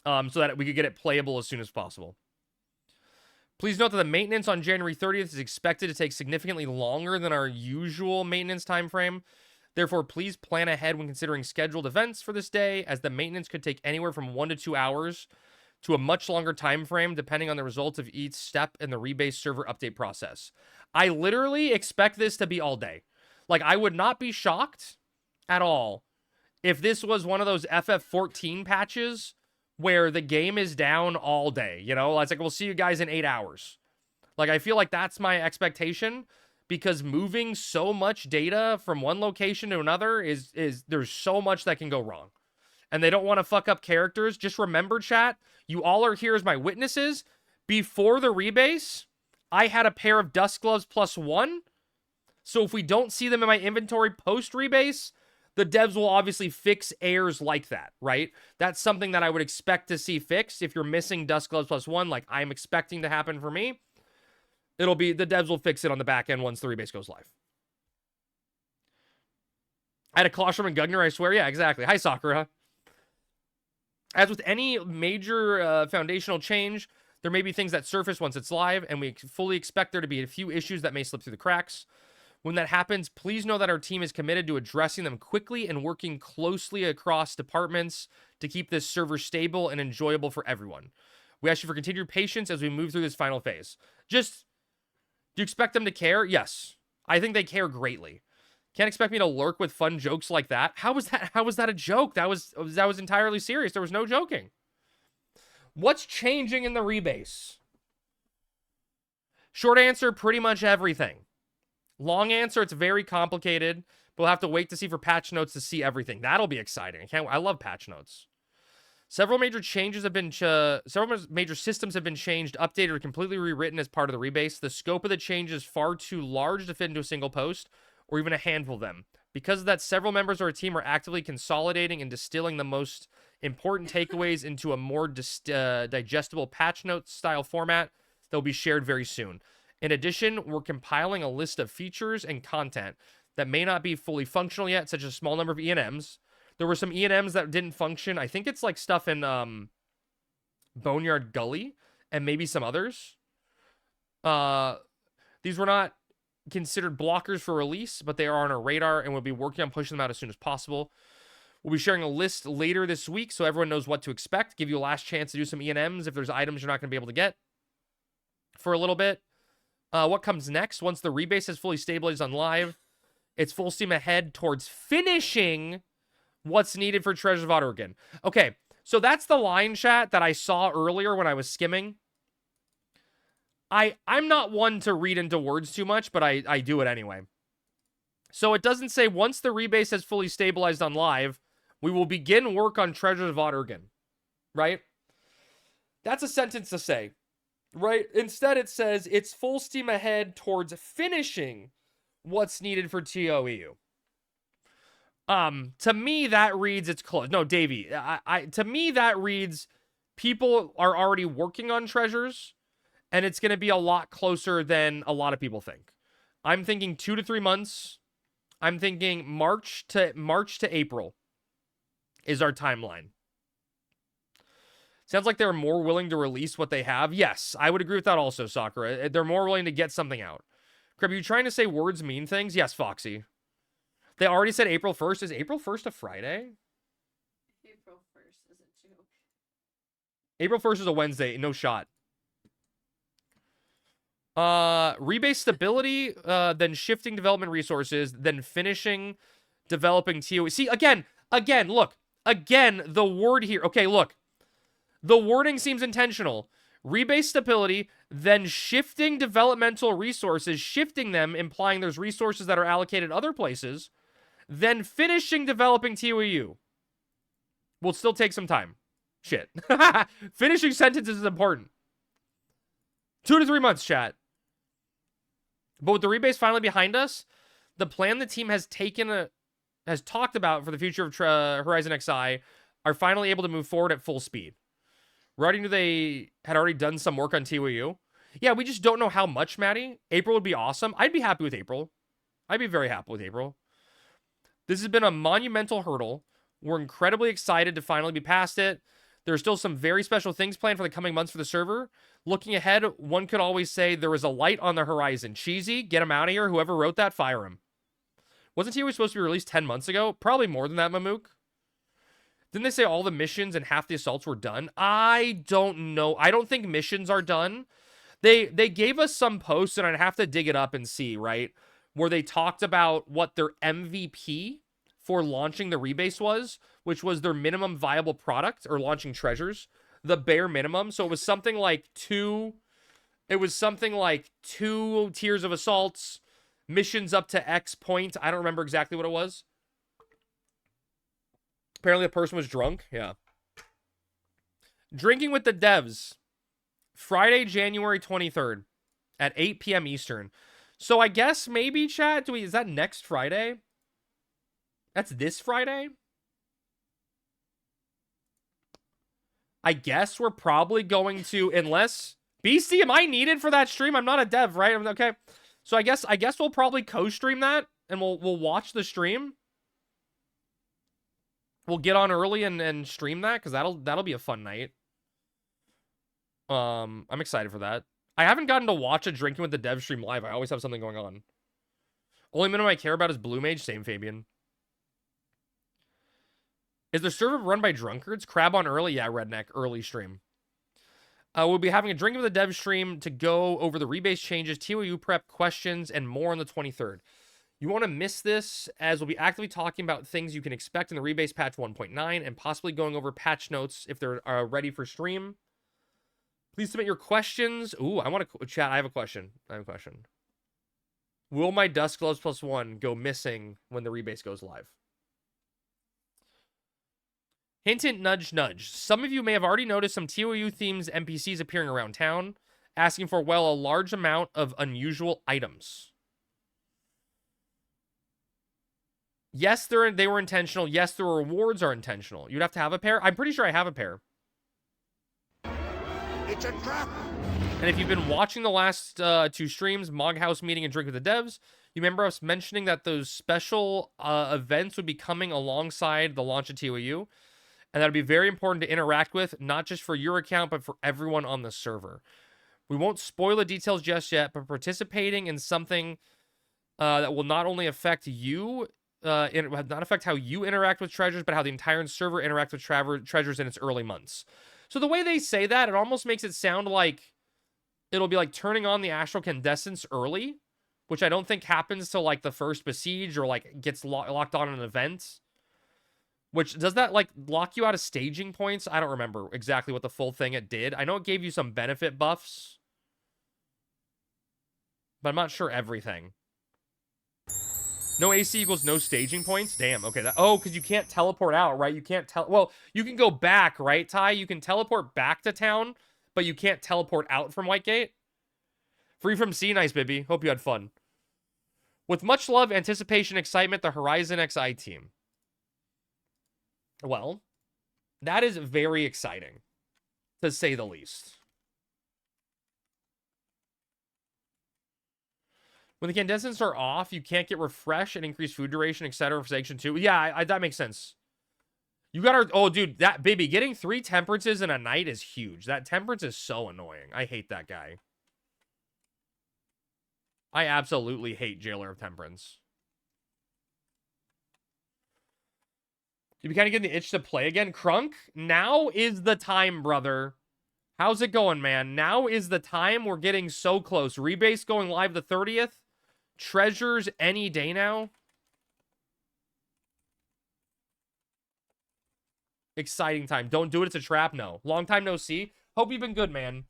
so that we could get it playable as soon as possible. Please note that the maintenance on January 30th is expected to take significantly longer than our usual maintenance time frame. Therefore, please plan ahead when considering scheduled events for this day, as the maintenance could take anywhere from 1 to 2 hours to a much longer time frame, depending on the results of each step in the Rebase server update process. I literally expect this to be all day. Like, I would not be shocked at all if this was one of those FF14 patches where the game is down all day. You know, it's like, we'll see you guys in 8 hours. Like, I feel like that's my expectation, because moving so much data from one location to another is there's so much that can go wrong. And they don't want to fuck up characters. Just remember, chat, you all are here as my witnesses. Before the rebase, I had a pair of Dust Gloves +1. So if we don't see them in my inventory post-rebase, the devs will obviously fix errors like that, right? That's something that I would expect to see fixed. If you're missing Dust Gloves +1, like I'm expecting to happen for me, it'll be, the devs will fix it on the back end once the rebase goes live. I had a Colostrum and Gugner, I swear. Yeah, exactly. Hi, Sakura. As with any major foundational change, there may be things that surface once it's live, and we fully expect there to be a few issues that may slip through the cracks. When that happens, please know that our team is committed to addressing them quickly and working closely across departments to keep this server stable and enjoyable for everyone. We ask you for continued patience as we move through this final phase. Just, do you expect them to care? Yes. I think they care greatly. Can't expect me to lurk with fun jokes like that. How was that a joke? That was entirely serious. There was no joking. What's changing in the rebase? Short answer, pretty much everything. Long answer, it's very complicated. We'll have to wait to see for patch notes to see everything. That'll be exciting. I love patch notes. Several major changes have been several major systems have been changed, updated, or completely rewritten as part of the rebase. The scope of the change is far too large to fit into a single post, or even a handful of them. Because of that, several members of our team are actively consolidating and distilling the most important takeaways into a more digestible patch notes style format that will be shared very soon. In addition, we're compiling a list of features and content that may not be fully functional yet, such as a small number of E&Ms. There were some E&Ms that didn't function. I think it's like stuff in Boneyard Gully and maybe some others. These were not considered blockers for release, but they are on our radar, and we'll be working on pushing them out as soon as possible. We'll be sharing a list later this week so everyone knows what to expect. Give you a last chance to do some E&Ms if there's items you're not going to be able to get for a little bit. What comes next? Once the rebase is fully stabilized on live, it's full steam ahead towards finishing what's needed for Treasures of Oregon. Okay, so that's the line, chat, that I saw earlier when I was skimming. I'm not one to read into words too much, but I do it anyway. So it doesn't say once the rebase has fully stabilized on live, we will begin work on Treasures of Oregon, right? That's a sentence to say, right? Instead, it says it's full steam ahead towards finishing what's needed for TOEU. To me, that reads it's close. No, Davey, to me, that reads people are already working on treasures, and it's going to be a lot closer than a lot of people think. I'm thinking 2 to 3 months. I'm thinking March to April is our timeline. Sounds like they're more willing to release what they have. Yes, I would agree with that also, Sakura. They're more willing to get something out. Crib, are you trying to say words mean things? Yes, Foxy. They already said April 1st. Is April 1st a Friday? April 1st is a joke. April 1st is a Wednesday. No shot. Rebase stability, then shifting development resources, then finishing developing TOE. See, again, look. Again, the word here. Okay, look. The wording seems intentional. Rebase stability, then shifting developmental resources, shifting them, implying there's resources that are allocated other places, then finishing developing TOEU. Will still take some time. Shit. Finishing sentences is important. 2 to 3 months, chat. But with the rebase finally behind us, the plan the team has talked about for the future of Horizon XI are finally able to move forward at full speed. We already knew they had already done some work on TOEU. Yeah, we just don't know how much, Maddie. April would be awesome. I'd be happy with April. I'd be very happy with April. This has been a monumental hurdle. We're incredibly excited to finally be past it. There are still some very special things planned for the coming months for the server. Looking ahead, one could always say there is a light on the horizon. Cheesy, get him out of here. Whoever wrote that, fire him. Wasn't TOEU supposed to be released 10 months ago? Probably more than that, Mamook. Didn't they say all the missions and half the assaults were done? I don't know. I don't think missions are done. They gave us some posts, and I'd have to dig it up and see, right? Where they talked about what their MVP for launching the rebase was, which was their minimum viable product, or launching treasures, the bare minimum. So it was something like two tiers of assaults, missions up to X point. I don't remember exactly what it was. Apparently the person was drunk. Yeah. Drinking with the devs. Friday, January 23rd at 8 p.m. Eastern. So I guess maybe, chat, is that next Friday? That's this Friday? I guess we're probably going to, unless... BC, am I needed for that stream? I'm not a dev, right? Okay. So I guess we'll probably co-stream that, and we'll watch the stream. We'll get on early and stream that, because that'll be a fun night. I'm excited for that. I haven't gotten to watch a Drinking with the Dev stream live. I always have something going on. Only minimum I care about is Blue Mage. Same, Fabian. Is the server run by drunkards? Crab on early? Yeah, Redneck. Early stream. We'll be having a Drinking with the Dev stream to go over the rebase changes, TOEU prep, questions, and more on the 23rd. You want to miss this, as we'll be actively talking about things you can expect in the rebase patch 1.9 and possibly going over patch notes if they're ready for stream. Please submit your questions. Ooh, I want to chat. I have a question. Will my Dust Gloves +1 go missing when the rebase goes live? Hint, hint, nudge, nudge. Some of you may have already noticed some TOEU themes NPCs appearing around town, asking for, well, a large amount of unusual items. Yes, they were intentional. Yes, the rewards are intentional. You'd have to have a pair. I'm pretty sure I have a pair. It's a trap. And if you've been watching the last 2 streams, Moghouse Meeting and Drink with the Devs, you remember us mentioning that those special events would be coming alongside the launch of TOEU. And that would be very important to interact with, not just for your account, but for everyone on the server. We won't spoil the details just yet, but participating in something that will not only affect you, it will not affect how you interact with treasures, but how the entire server interacts with treasures in its early months. So the way they say that, it almost makes it sound like it'll be like turning on the astral incandescence early, which I don't think happens till like the first besiege or like gets locked on an event. Which, does that like lock you out of staging points? I don't remember exactly what the full thing it did. I know it gave you some benefit buffs, but I'm not sure everything. No AC equals no staging points? Damn, okay. Oh, because you can't teleport out, right? You can't well, you can go back, right, Ty? You can teleport back to town, but you can't teleport out from Whitegate. Free from sea, nice, baby. Hope you had fun. With much love, anticipation, excitement, the Horizon XI team. Well, that is very exciting, to say the least. When the incandescents are off, you can't get refresh and increase food duration, etc. for Section 2. Yeah, that makes sense. You gotta... Oh, dude, that... Baby, getting 3 temperances in a night is huge. That temperance is so annoying. I hate that guy. I absolutely hate Jailer of Temperance. You be kind of getting the itch to play again. Crunk, now is the time, brother. How's it going, man? Now is the time. We're getting so close. Rebase going live the 30th. Treasures any day now. Exciting time. Don't do it. It's a trap. No. Long time no see. Hope you've been good, man.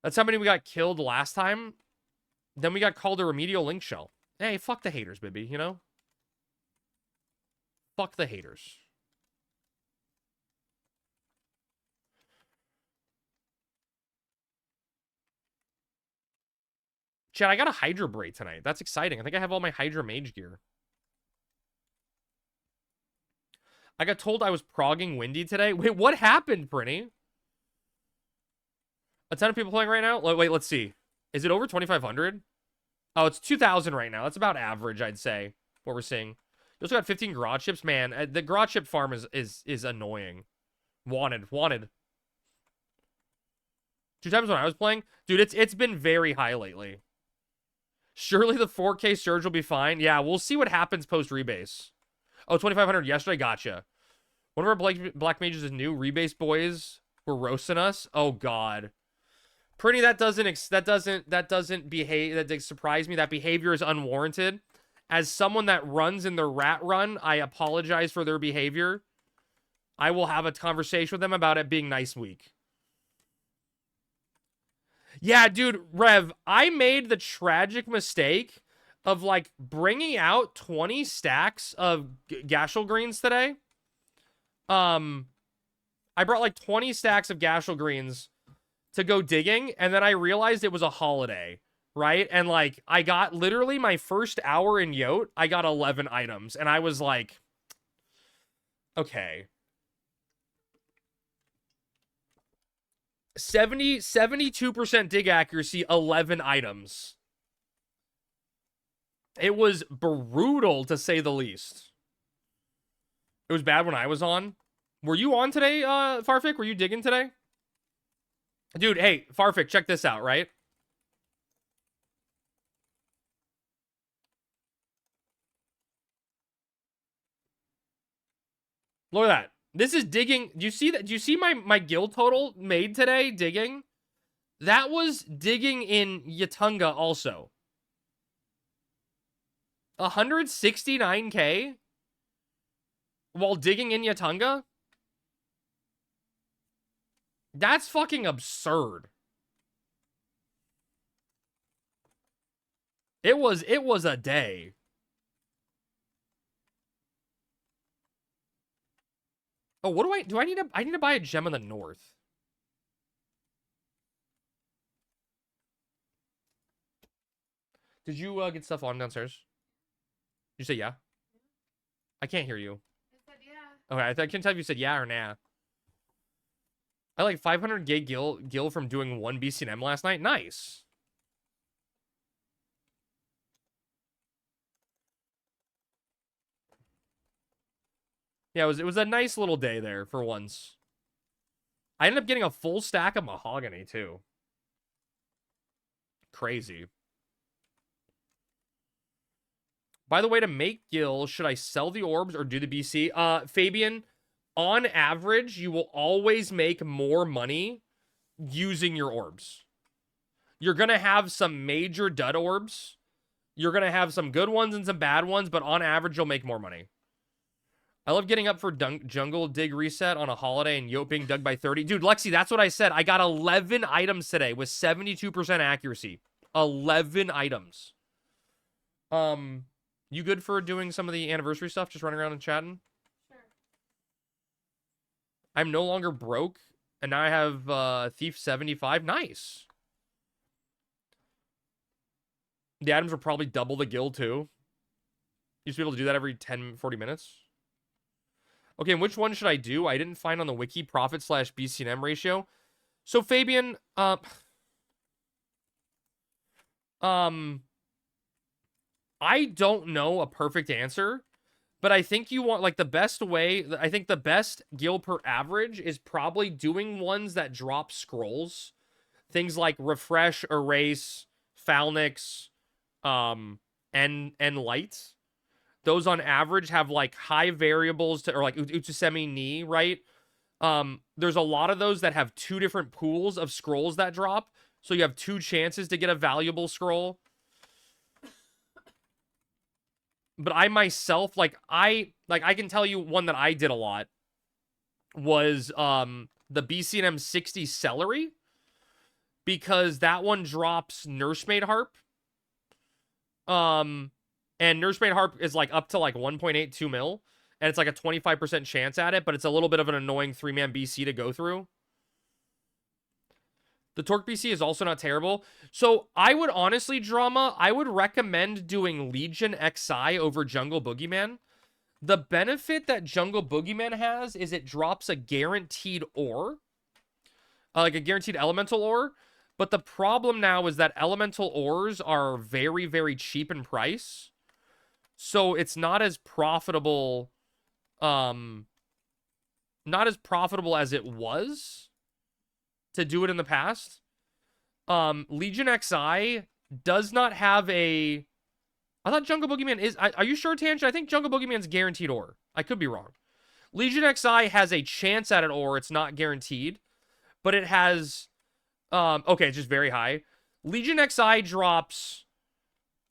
That's how many we got killed last time. Then we got called a remedial link shell. Hey, fuck the haters, baby, you know? Fuck the haters. Chad, I got a Hydra Braid tonight. That's exciting. I think I have all my Hydra Mage gear. I got told I was progging Windy today. Wait, what happened, Prinny? A ton of people playing right now? Wait, let's see. Is it over 2,500? Oh, it's 2,000 right now. That's about average, I'd say, what we're seeing. You also got 15 garage ships. Man, the garage ship farm is annoying. Wanted. 2 times when I was playing? Dude, it's been very high lately. Surely the 4K surge will be fine. Yeah, we'll see what happens post-rebase. Oh, 2,500 yesterday? Gotcha. One of our black mages is new. Rebase boys were roasting us. Oh, God. Pretty, that doesn't behave, that surprise me. That behavior is unwarranted. As someone that runs in the rat run, I apologize for their behavior. I will have a conversation with them about it being nice week. Yeah, dude, Rev, I made the tragic mistake of, like, bringing out 20 stacks of Gashel Greens today. I brought, like, 20 stacks of Gashel Greens to go digging, and then I realized it was a holiday, right? And, like, I got literally my first hour in Yote, I got 11 items, and I was like, okay. 72% dig accuracy, 11 items. It was brutal, to say the least. It was bad when I was on. Were you on today, Farfik? Were you digging today? Dude, hey, Farfik, check this out, right? Look at that. This is digging. Do you see that? Do you see my guild total made today digging? That was digging in Yatunga also. 169k while digging in Yatunga? That's fucking absurd. It was a day. Oh, what do I need to buy a gem in the north. Did you get stuff on downstairs? Did you say yeah? I can't hear you. I said yeah. Okay, I can't tell if you said yeah or nah. I like 500 gig gil from doing 1 BCNM last night. Nice. Yeah, it was a nice little day there for once. I ended up getting a full stack of mahogany too. Crazy. By the way, to make gil, should I sell the orbs or do the BC? Fabian, on average, you will always make more money using your orbs. You're going to have some major dud orbs. You're going to have some good ones and some bad ones, but on average, you'll make more money. I love getting up for jungle dig reset on a holiday and Yote being dug by 30. Dude, Lexi, that's what I said. I got 11 items today with 72% accuracy. 11 items. You good for doing some of the anniversary stuff? Just running around and chatting? Sure. I'm no longer broke, and now I have Thief 75. Nice. The items are probably double the guild, too. Used to be able to do that every 10, 40 minutes. Okay, and which one should I do? I didn't find on the wiki profit/BCNM ratio. So, Fabian, I don't know a perfect answer, but I think you want, like, the best way, I think the best gil per average is probably doing ones that drop scrolls. Things like Refresh, Erase, Falnix, and Light. Those on average have, like, high variables to, or like Uchisemi Ni, right? There's a lot of those that have 2 different pools of scrolls that drop. So you have 2 chances to get a valuable scroll. But I myself, I can tell you one that I did a lot was the BCNM 60 Celery. Because that one drops Nursemaid Harp. And Nursemaid Harp is like up to like 1.82 mil. And it's like a 25% chance at it, but it's a little bit of an annoying 3-man BC to go through. The Torque BC is also not terrible. So I would honestly, Drama, I would recommend doing Legion XI over Jungle Boogeyman. The benefit that Jungle Boogeyman has is it drops a guaranteed ore. Like a guaranteed elemental ore. But the problem now is that elemental ores are very, very cheap in price. So it's not as profitable, not as profitable as it was to do it in the past. Legion XI does not have a... I thought Jungle Boogeyman is... Are you sure, Tangent? I think Jungle Boogeyman's guaranteed ore. I could be wrong. Legion XI has a chance at an ore. It's not guaranteed. But it has... okay, it's just very high. Legion XI drops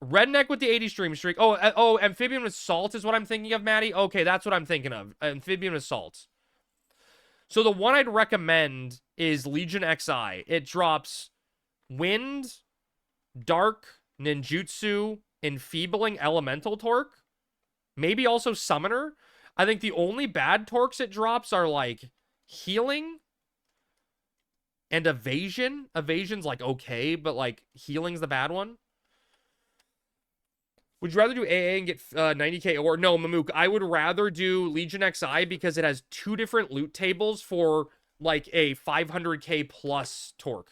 Redneck with the 80 stream streak. Oh, Amphibian with Salt is what I'm thinking of, Maddie. Okay, that's what I'm thinking of. Amphibian with Salt. So the one I'd recommend is Legion XI. It drops Wind, Dark, Ninjutsu, Enfeebling Elemental Torque. Maybe also Summoner. I think the only bad torques it drops are like Healing and Evasion. Evasion's like okay, but like Healing's the bad one. Would you rather do AA and get 90k ore? No, Mamook, I would rather do Legion XI because it has 2 different loot tables for like a 500k plus torque.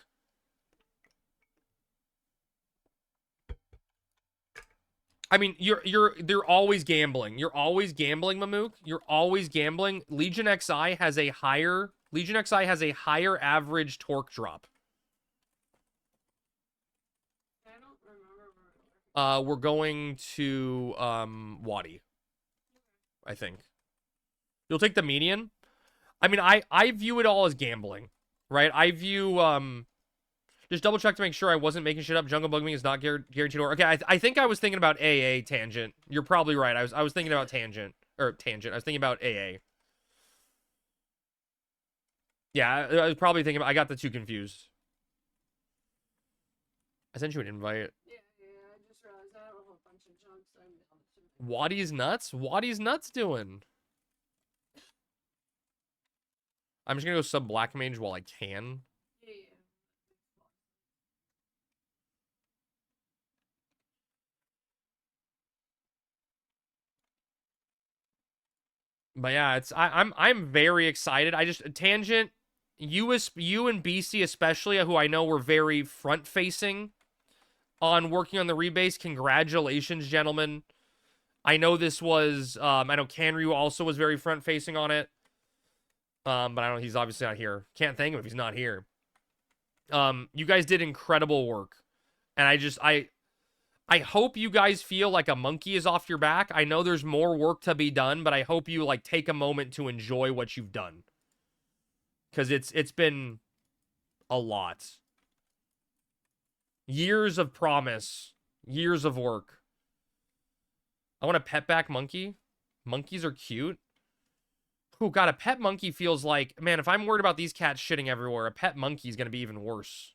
I mean, they're always gambling. You're always gambling, Mamook. You're always gambling. Legion XI has a higher average torque drop. I don't remember where We're going to Wadi, I think. You'll take the median. I mean, I view it all as gambling, right? I view just double check to make sure I wasn't making shit up. Jungle Boogeyman is not guaranteed ore. Okay, I think I was thinking about AA Tangent. You're probably right. I was thinking about Tangent. I was thinking about AA. Yeah, I was probably thinking about... I got the 2 confused. I sent you an invite. Yeah, I just realized I have a whole bunch of junk, so I'm able to... Wadi's nuts? Wadi's nuts doing? I'm just gonna go sub Black Mage while I can. Yeah. But yeah, I'm very excited. Tangent, you and BC especially, who I know were very front facing on working on the rebase. Congratulations, gentlemen. I know this was I know Canryu also was very front facing on it. But I don't, he's obviously not here. Can't thank him if he's not here. You guys did incredible work. And I hope you guys feel like a monkey is off your back. I know there's more work to be done, but I hope you like take a moment to enjoy what you've done. Cuz it's been a lot. Years of promise, years of work. I want a pet back monkey. Monkeys are cute. Oh god, a pet monkey feels like, man, if I'm worried about these cats shitting everywhere, a pet monkey is going to be even worse.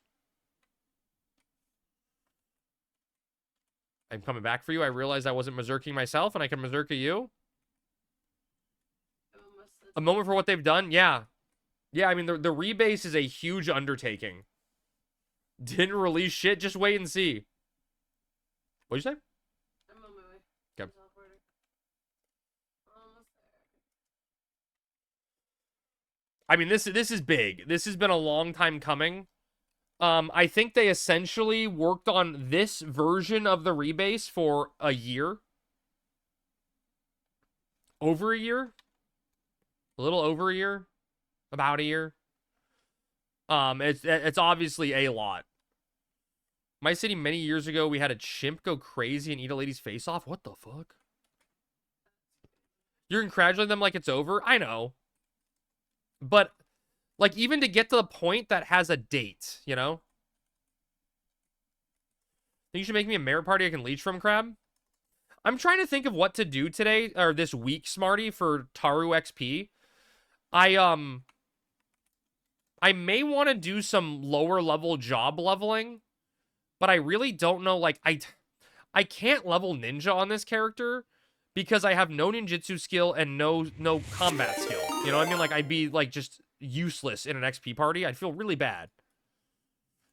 I'm coming back for you. I realized I wasn't berserking myself, and I can berserk you. A moment for what they've done? Yeah. Yeah, I mean, the rebase is a huge undertaking. Didn't release shit? Just wait and see. What'd you say? I'm on my way. Okay. Almost there. I mean, this is big. This has been a long time coming. I think they essentially worked on this version of the rebase for a year. Over a year? A little over a year? About a year? It's obviously a lot. My city many years ago, we had a chimp go crazy and eat a lady's face off. What the fuck? You're congratulating them like it's over? I know. But, like, even to get to the point that has a date, you know? Think you should make me a merit party I can leech from, Crab? I'm trying to think of what to do today, or this week, Smarty, for Taru XP. I may want to do some lower level job leveling, but I really don't know, like, I can't level ninja on this character because I have no ninjutsu skill and no combat skill. You know what I mean? Like, I'd be, like, just useless in an XP party. I'd feel really bad.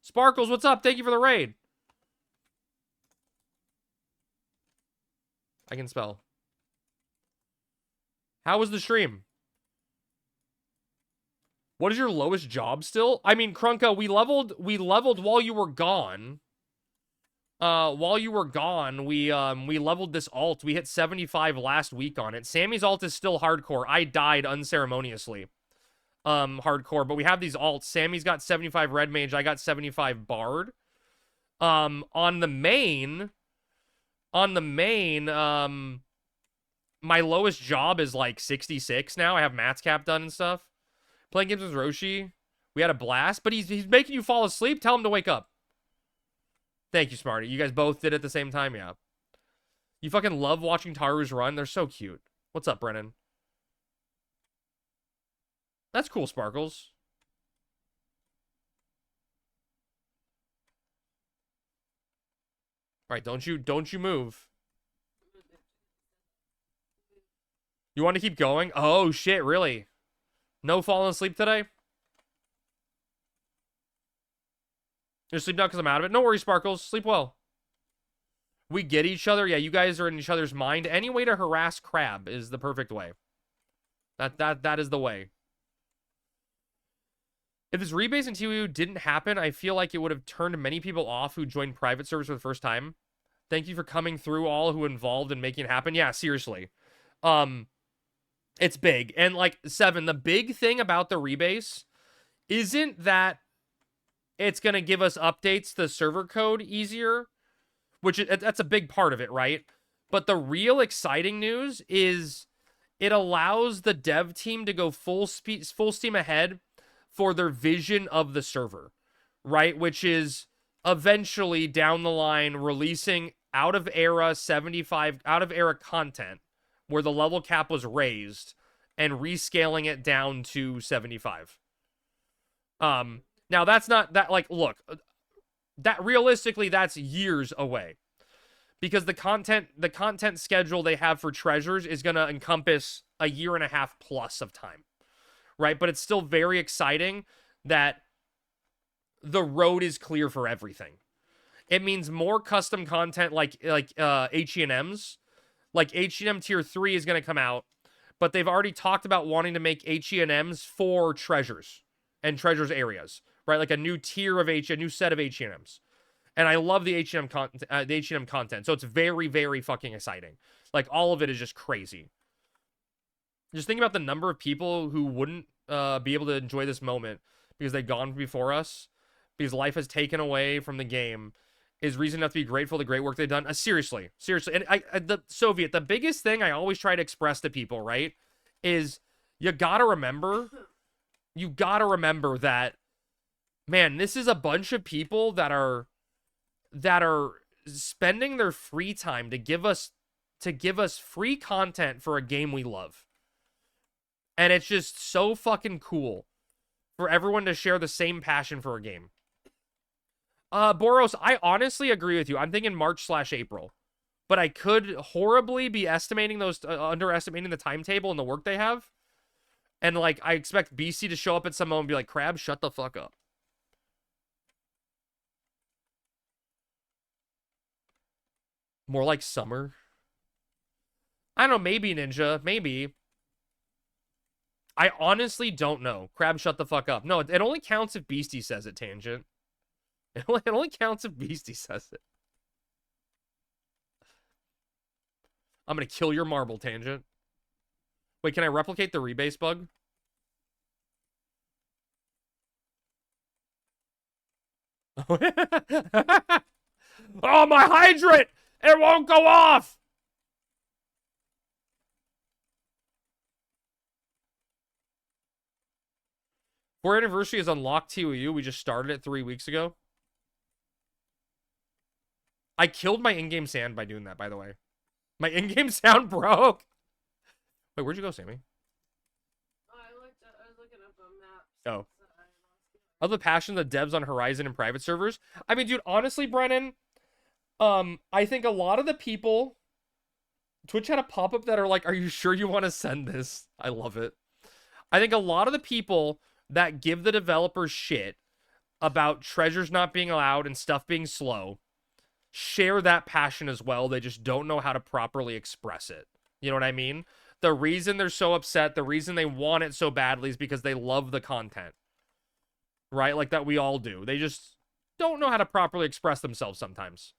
Sparkles, what's up? Thank you for the raid. I can spell. How was the stream? What is your lowest job still? I mean, Krunka, we leveled while you were gone. While you were gone, we leveled this alt. We hit 75 last week on it. Sammy's alt is still hardcore. I died unceremoniously. Hardcore, but we have these alts. Sammy's got 75 red mage. I got 75 bard. On the main, my lowest job is like 66 now. I have Matt's cap done and stuff. Playing games with Roshi. We had a blast, but he's making you fall asleep. Tell him to wake up. Thank you, Smarty. You guys both did it at the same time, yeah. You fucking love watching Taru's run. They're so cute. What's up, Brennan? That's cool, Sparkles. All right, don't you move. You want to keep going? Oh shit, really? No falling asleep today? You're sleeping out because I'm out of it? No worries, Sparkles. Sleep well. We get each other. Yeah, you guys are in each other's mind. Any way to harass Crab is the perfect way. That is the way. If this rebase in TWU didn't happen, I feel like it would have turned many people off who joined private servers for the first time. Thank you for coming through, all who involved in making it happen. Yeah, seriously. It's big. And, like, Seven, the big thing about the rebase isn't that it's going to give us updates to the server code easier, which that's a big part of it, right? But the real exciting news is it allows the dev team to go full steam ahead for their vision of the server, right? Which is eventually down the line releasing out of era content where the level cap was raised and rescaling it down to 75. Now that's not that, like, look, that realistically that's years away because the content schedule they have for treasures is going to encompass a year and a half plus of time. Right? But it's still very exciting that the road is clear for everything. It means more custom content like H&Ms. Like H&M Tier 3 is going to come out, but they've already talked about wanting to make H&Ms for treasures and treasures areas, right? Like a new tier of a new set of H&Ms. And I love the H&M content. So it's very, very fucking exciting. Like all of it is just crazy. Just think about the number of people who wouldn't be able to enjoy this moment because they've gone before us, because life has taken away from the game, is reason enough to be grateful for the great work they've done. Seriously. And the biggest thing I always try to express to people, right, is you gotta remember that, man, this is a bunch of people that are spending their free time to give us free content for a game we love. And it's just so fucking cool for everyone to share the same passion for a game. Boros, I honestly agree with you. I'm thinking March/April. But I could horribly be underestimating the timetable and the work they have. And, like, I expect BC to show up at some moment and be like, Crab, shut the fuck up. More like summer. I don't know, maybe, Ninja. Maybe. I honestly don't know. Crab, shut the fuck up. No, it only counts if Beastie says it, Tangent. It only counts if Beastie says it. I'm gonna kill your marble, Tangent. Wait, can I replicate the rebase bug? Oh, my hydrant! It won't go off! 4th anniversary is unlocked TOU. We just started it 3 weeks ago. I killed my in-game sound by doing that, by the way. My in-game sound broke. Wait, where'd you go, Sammy? Oh, I was looking up a map. Oh. Of the passion of the devs on Horizon and private servers. I mean, dude, honestly, Brennan, I think a lot of the people... Twitch had a pop-up that are like, are you sure you want to send this? I love it. I think a lot of the people that give the developers shit about treasures not being allowed and stuff being slow share that passion as well. They just don't know how to properly express it. You know what I mean? The reason they're so upset, the reason they want it so badly is because they love the content. Right? Like that we all do. They just don't know how to properly express themselves sometimes.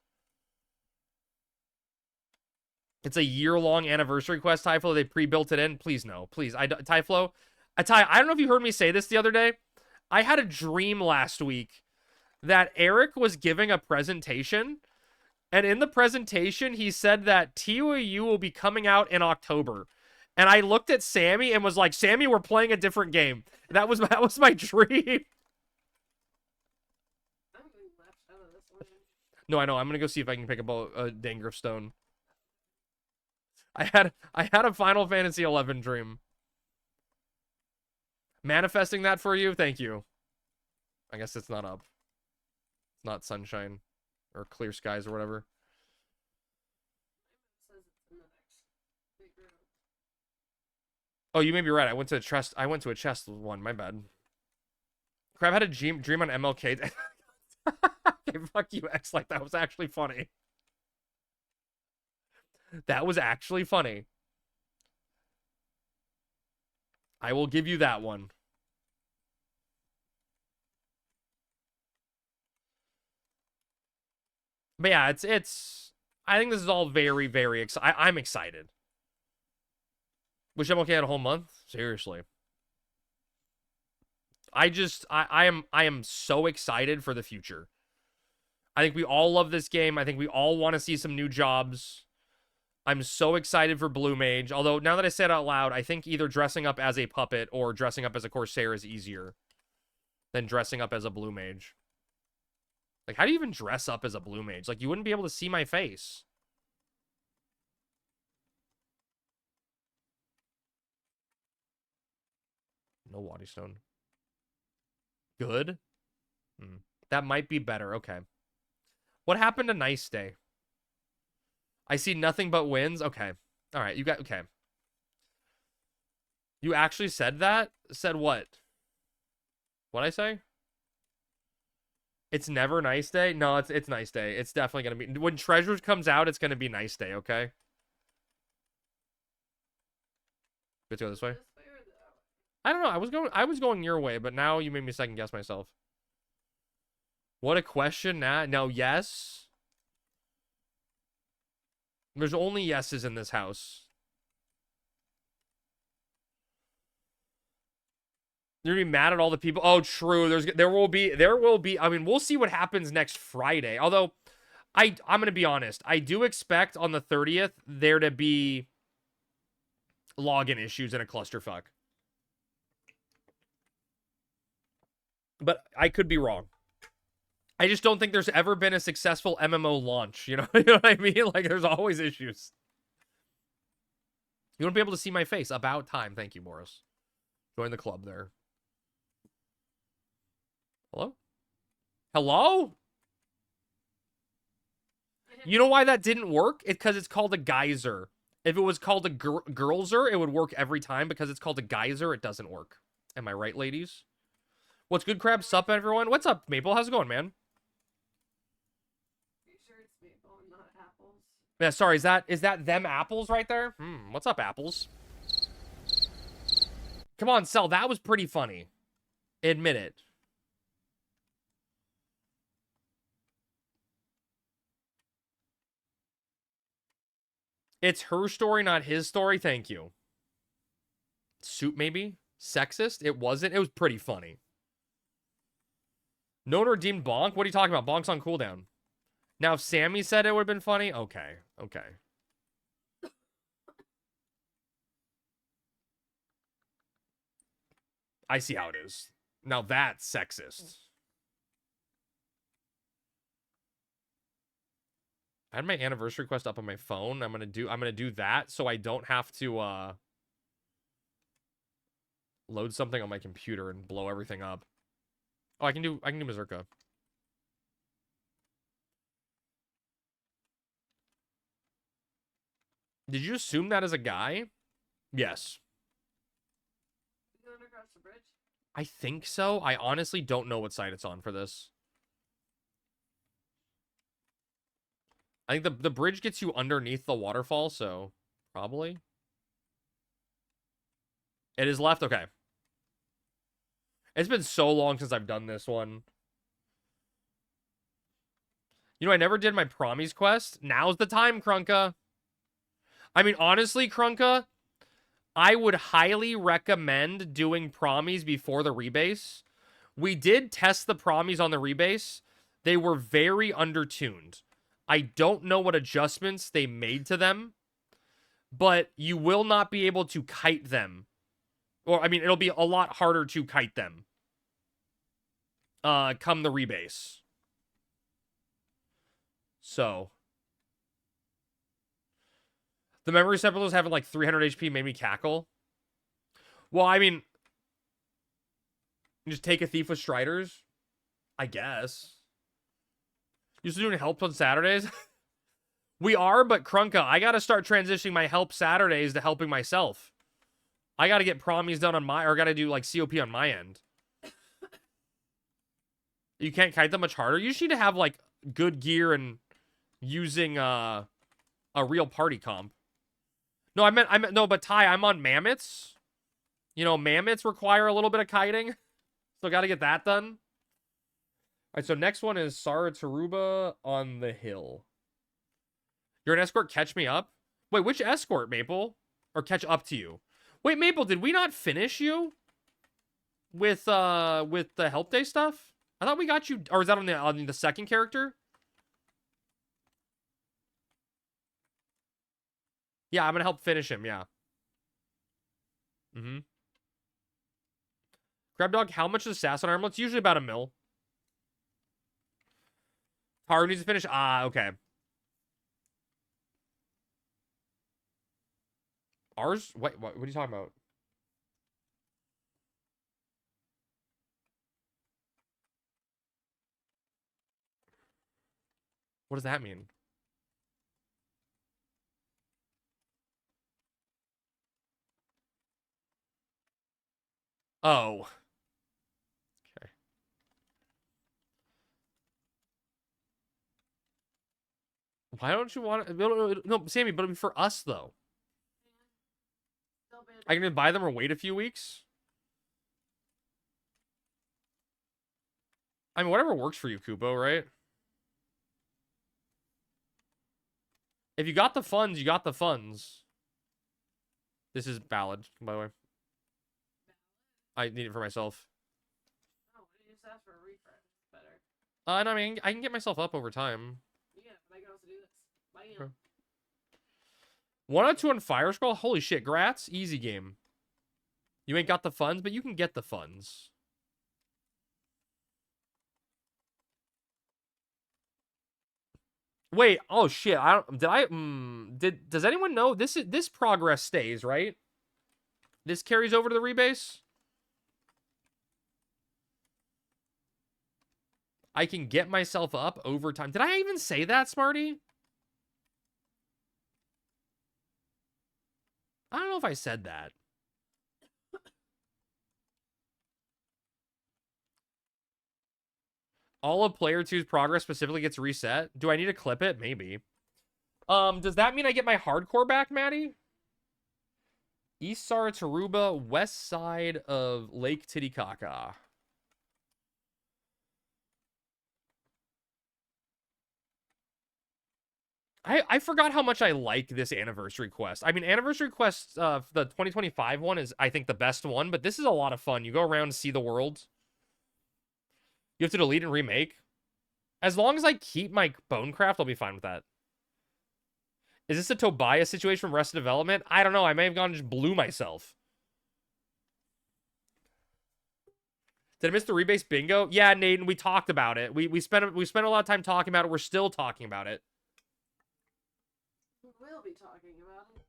It's a year-long anniversary quest, Tyflo. They pre-built it in. Please, no. Please. Tyflo, I don't know if you heard me say this the other day. I had a dream last week that Eric was giving a presentation, and in the presentation, he said that TOU will be coming out in October. And I looked at Sammy and was like, Sammy, we're playing a different game. That was my dream. I'm being left out of this one. No, I know. I'm going to go see if I can pick up a Dangriff Stone. I had a Final Fantasy 11 dream. Manifesting that for you? Thank you. I guess it's not up. It's not sunshine or clear skies or whatever. It says it's in the next big room. Oh, you may be right. I went to a chest one. My bad. Crab had a dream on MLK. Okay, fuck you, X. Like, that was actually funny. That was actually funny. I will give you that one. But yeah, it's I think this is all very, very exciting. I'm excited. Wish MLK had a whole month? Seriously. I am so excited for the future. I think we all love this game. I think we all want to see some new jobs. I'm so excited for Blue Mage. Although, now that I said it out loud, I think either dressing up as a puppet or dressing up as a Corsair is easier than dressing up as a Blue Mage. Like, how do you even dress up as a Blue Mage? Like, you wouldn't be able to see my face. No Wadi Stone. Good? That might be better. Okay. What happened to Nice Day? I see nothing but wins. Okay. All right. You got... Okay. You actually said that? Said what? What'd I say? It's never Nice Day? No, it's Nice Day. It's definitely going to be... When Treasures comes out, it's going to be Nice Day, okay? Let's go this way. This way or that way? I don't know. I was going your way, but now you made me second guess myself. What a question. No, yes. There's only yeses in this house. You're gonna be mad at all the people. Oh, true. There will be. I mean, we'll see what happens next Friday. Although, I'm gonna be honest. I do expect on the 30th there to be login issues and a clusterfuck. But I could be wrong. I just don't think there's ever been a successful MMO launch. You know, you know what I mean? Like, there's always issues. You won't be able to see my face. About time. Thank you, Boris. Join the club there. Hello? Hello? You know why that didn't work? It's because it's called a geyser. If it was called a girlser, it would work every time. Because it's called a geyser, it doesn't work. Am I right, ladies? What's good, Crab? Sup, everyone? What's up, Maple? How's it going, man? Sure it's maple and not apples. Yeah, sorry, is that them apples right there? What's up, apples? Come on, Cell, that was pretty funny. Admit it. It's her story, not his story. Thank you. Suit, maybe? Sexist? It wasn't. It was pretty funny. No one redeemed Bonk? What are you talking about? Bonk's on cooldown. Now, if Sammy said it would have been funny, okay. Okay. I see how it is. Now that's sexist. I had my anniversary quest up on my phone. I'm gonna do that so I don't have to load something on my computer and blow everything up. Oh, I can do Mazurka. Did you assume that as a guy? Yes. You going across the bridge? I think so. I honestly don't know what side it's on for this. I think the bridge gets you underneath the waterfall, so probably. It is left? Okay. It's been so long since I've done this one. You know, I never did my Promise quest. Now's the time, Krunka. I mean, honestly, Krunka, I would highly recommend doing Promise before the rebase. We did test the Promise on the rebase. They were very undertuned. I don't know what adjustments they made to them, but you will not be able to kite them. Or, I mean, it'll be a lot harder to kite them. Come the rebase. So. The memory sepulchers having like 300 HP made me cackle. Well, I mean, just take a thief with Striders, I guess. You still doing help on Saturdays? We are, but Krunka, I gotta start transitioning my help Saturdays to helping myself. I gotta get Promise done on my, or gotta do like COP on my end. You can't kite them much harder. You just need to have like good gear and using a real party comp. No, I meant no, but Ty, I'm on mammoths. You know, mammoths require a little bit of kiting. So gotta get that done. All right, so next one is Sarataruba on the hill. You're an escort, catch me up? Wait, which escort, Maple? Or catch up to you? Wait, Maple, did we not finish you? With the help day stuff? I thought we got you, or is that on the second character? Yeah, I'm gonna help finish him, yeah. Mm-hmm. Crab Dog, how much is Assassin Armor? It's usually about $1 mil. Haru needs to finish. Ah, okay. Ours? What are you talking about? What does that mean? Oh. Okay. Why don't you want to... No, Sammy, but it'll be for us, though. I can buy them or wait a few weeks? I mean, whatever works for you, Kupo, right? If you got the funds, you got the funds. This is valid, by the way. I need it for myself. Oh, you just ask for a refresh. It's better. And I mean, I can get myself up over time. Yeah, but I can also do this. Bam. 1 out of 2 on Fire Scroll? Holy shit, Grats. Easy game. You ain't got the funds, but you can get the funds. Wait, oh shit. Does anyone know this progress stays, right? This carries over to the rebase? I can get myself up over time. Did I even say that, Smarty? I don't know if I said that. All of player 2's progress specifically gets reset. Do I need to clip it? Maybe. Does that mean I get my hardcore back, Maddie? East Sarataruba, west side of Lake Titicaca. I forgot how much I like this anniversary quest. I mean, anniversary quest, the 2025 one is, I think, the best one, but this is a lot of fun. You go around and see the world. You have to delete and remake. As long as I keep my Bonecraft, I'll be fine with that. Is this a Tobias situation from Arrested Development? I don't know. I may have gone and just blew myself. Did I miss the rebase bingo? Yeah, Naden, we talked about it. We spent a lot of time talking about it. We're still talking about it. We'll be talking about it.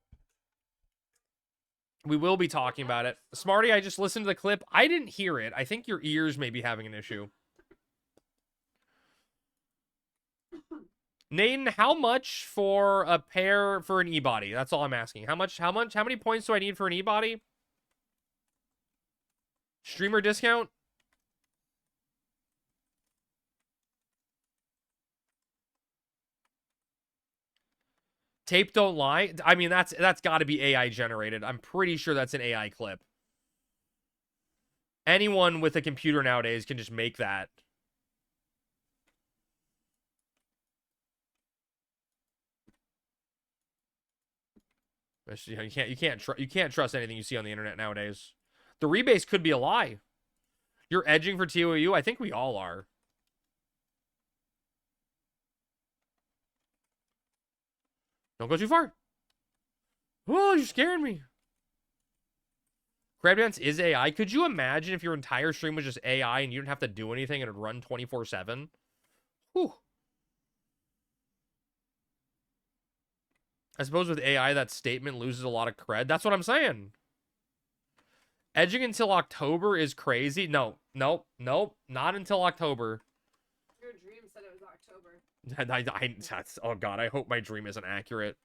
We will be talking about it. Smarty, I just listened to the clip. I didn't hear it. I think your ears may be having an issue. Naden, how much for a pair for an e-body? That's all I'm asking. How many points do I need for an e-body? Streamer discount? Tape don't lie. I mean, that's got to be AI generated. I'm pretty sure that's an AI clip. Anyone with a computer nowadays can just make that. You can't trust anything you see on the internet nowadays. The rebase could be a lie. You're edging for TOU. I think we all are. Don't go too far. Oh, you're scaring me. Crab Dance is AI. Could you imagine if your entire stream was just AI and you didn't have to do anything and it'd run 24/7? Whew. I suppose with AI, that statement loses a lot of cred. That's what I'm saying. Edging until October is crazy. No. Not until October. Your dream said it was October. Oh God, I hope my dream isn't accurate.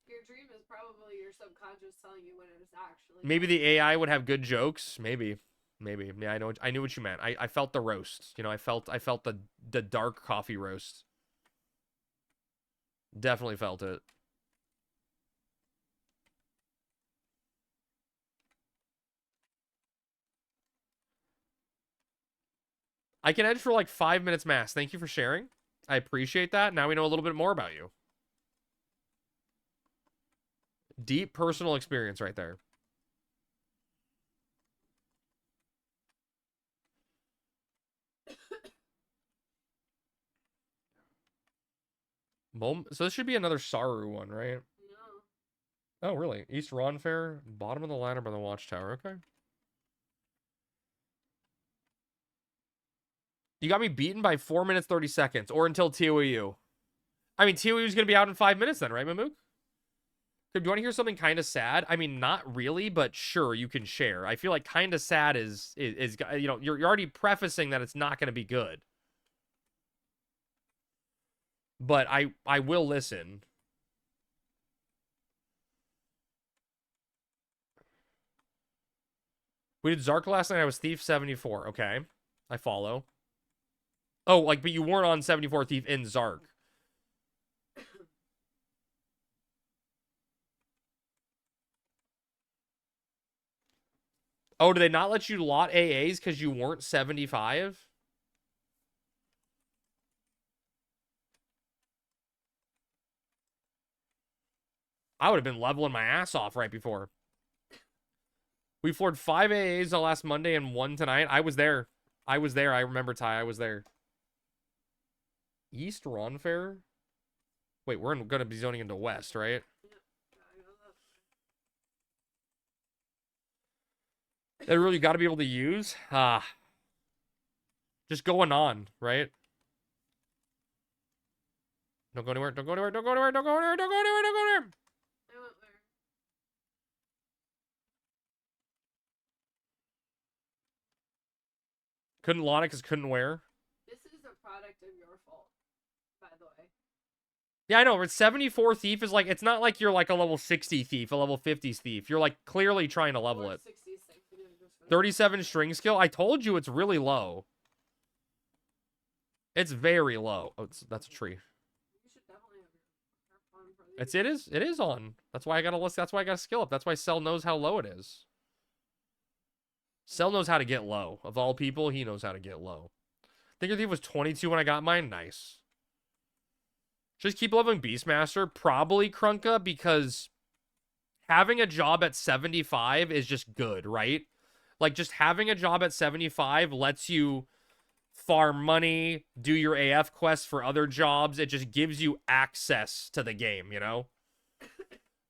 Your dream is probably your subconscious telling you when it is actually. Maybe the AI would have good jokes. Maybe. Yeah, I knew what you meant. I felt the roast. You know, I felt the dark coffee roast. Definitely felt it. I can edge for like 5 minutes max. Thank you for sharing. I appreciate that. Now we know a little bit more about you. Deep personal experience right there. So this should be another Saru one, right? No. Oh, really? East Ron Fair, bottom of the ladder by the watchtower. Okay. You got me beaten by 4 minutes, 30 seconds, or until TOEU. I mean, TOEU is going to be out in 5 minutes then, right, Mamook? Do you want to hear something kind of sad? I mean, not really, but sure, you can share. I feel like kind of sad is you know, you're already prefacing that it's not going to be good. But I will listen. We did Zark last night. I was Thief 74. Okay. I follow. Oh, like, but you weren't on 74 Thief in Zark. Oh, did they not let you lot AAs because you weren't 75? I would have been leveling my ass off right before. We floored 5 AAs the last Monday and 1 tonight. I was there. I remember, Ty. I was there. East Ron Fair? Wait, we're going to be zoning into West, right? That really got to be able to use? Just going on, right? Don't go anywhere. Don't go anywhere. Don't go anywhere. Don't go anywhere. Don't go anywhere. Don't go anywhere. I went where? Couldn't lot it because couldn't wear. This is a product of your fault, by the way. Yeah, I know. But 74 Thief is like, it's not like you're like a level 60 Thief, a level 50s Thief. You're like clearly trying to level it. 66. 37 string skill. I told you it's really low. It's very low. Oh, that's a tree. You should definitely have your on for It is on. That's why I gotta list. That's why I gotta skill up. That's why Cell knows how low it is. Cell knows how to get low. Of all people, he knows how to get low. Thinker Thief was 22 when I got mine. Nice. Just keep leveling Beastmaster. Probably Krunka, because having a job at 75 is just good, right? Like, just having a job at 75 lets you farm money, do your AF quests for other jobs. It just gives you access to the game, you know?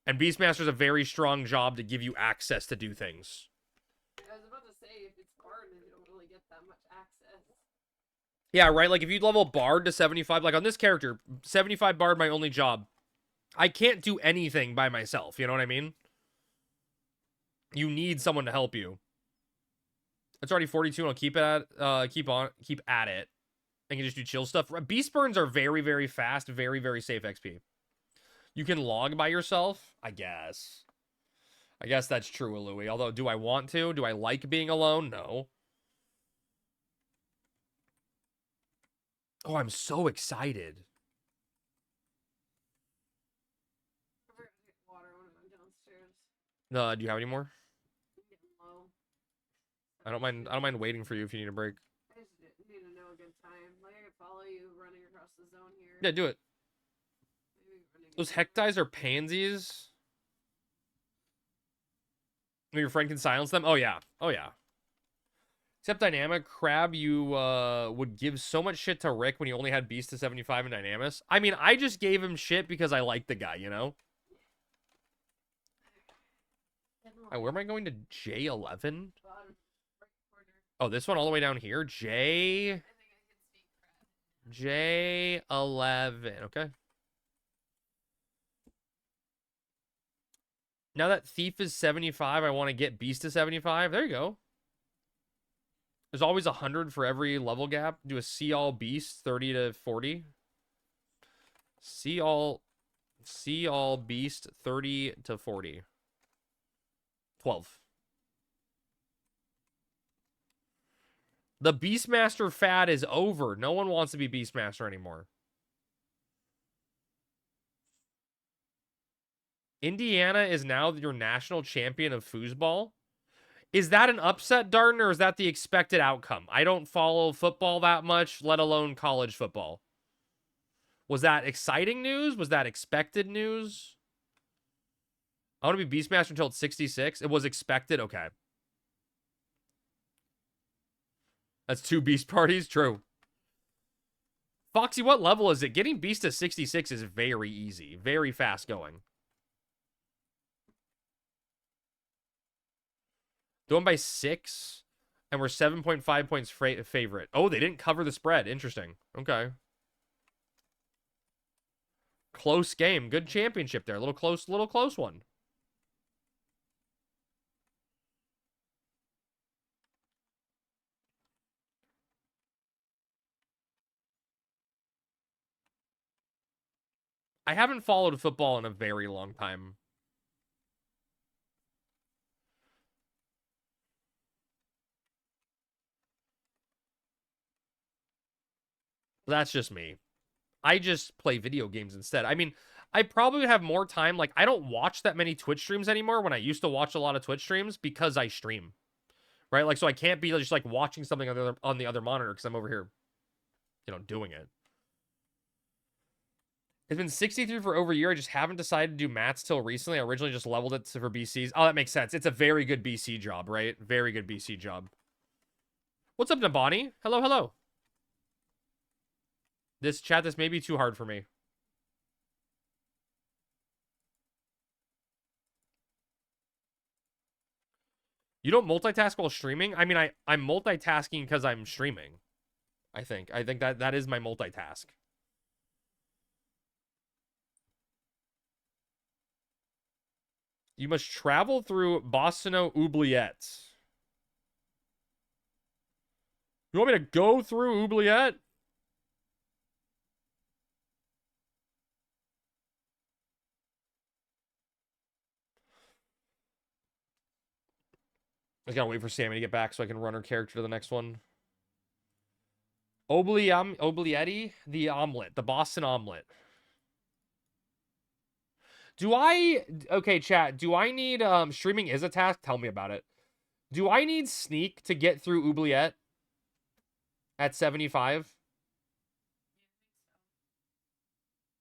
And Beastmaster's a very strong job to give you access to do things. I was about to say, if it's Bard, you don't really get that much access. Yeah, right? Like, if you level Bard to 75, like on this character, 75 Bard, my only job. I can't do anything by myself, you know what I mean? You need someone to help you. It's already 42, and I'll keep at it. And can just do chill stuff. Beast burns are very, very fast, very, very safe XP. You can log by yourself, I guess. I guess that's true, Louis. Although, do I want to? Do I like being alone? No. Oh, I'm so excited. I forgot to get water when I went downstairs. Do you have any more? I'm getting low. I don't mind waiting for you if you need a break. I just need to know a good time. Like, I could follow you running across the zone here. Yeah, do it. Maybe running Those over. Hectides are pansies. Your friend can silence them? Oh, yeah. Oh, yeah. Except Dynamic Crab, you would give so much shit to Rick when he only had Beast to 75 and Dynamis. I mean, I just gave him shit because I like the guy, you know? Oh, where am I going to? J11? Bottom right corner. Oh, this one all the way down here? I think I can see crab. J11. Okay. Now that Thief is 75, I want to get Beast to 75. There you go. There's always 100 for every level gap. Do a See All Beast 30 to 40. See All Beast 30 to 40. 12. The Beastmaster fad is over. No one wants to be Beastmaster anymore. Indiana is now your national champion of foosball. Is that an upset, Darden, or is that the expected outcome? I don't follow football that much, let alone college football. Was that exciting news? Was that expected news? I want to be Beastmaster until it's 66. It was expected? Okay. That's 2 Beast parties? True. Foxy, what level is it? Getting Beast to 66 is very easy. Very fast going. Going by 6, and we're 7.5 points favorite. Oh, they didn't cover the spread. Interesting. Okay. Close game. Good championship there. Little close one. I haven't followed football in a very long time. That's just me. I just play video games instead. I mean, I probably would have more time. Like, I don't watch that many Twitch streams anymore when I used to watch a lot of Twitch streams because I stream. Right? Like, so I can't be just, like, watching something on the other monitor because I'm over here, you know, doing it. It's been 63 for over a year. I just haven't decided to do mats till recently. I originally just leveled it for BCs. Oh, that makes sense. It's a very good BC job, right? Very good BC job. What's up, Nabani? Hello, hello. This chat, this may be too hard for me. You don't multitask while streaming? I mean, I'm multitasking because I'm streaming. I think that is my multitask. You must travel through Boston Oubliette. You want me to go through Oubliette? I gotta wait for Sammy to get back so I can run her character to the next one. Oublietti, the omelet, the Boston omelet. Okay, chat, do I need, streaming is a task? Tell me about it. Do I need sneak to get through Oubliette at 75?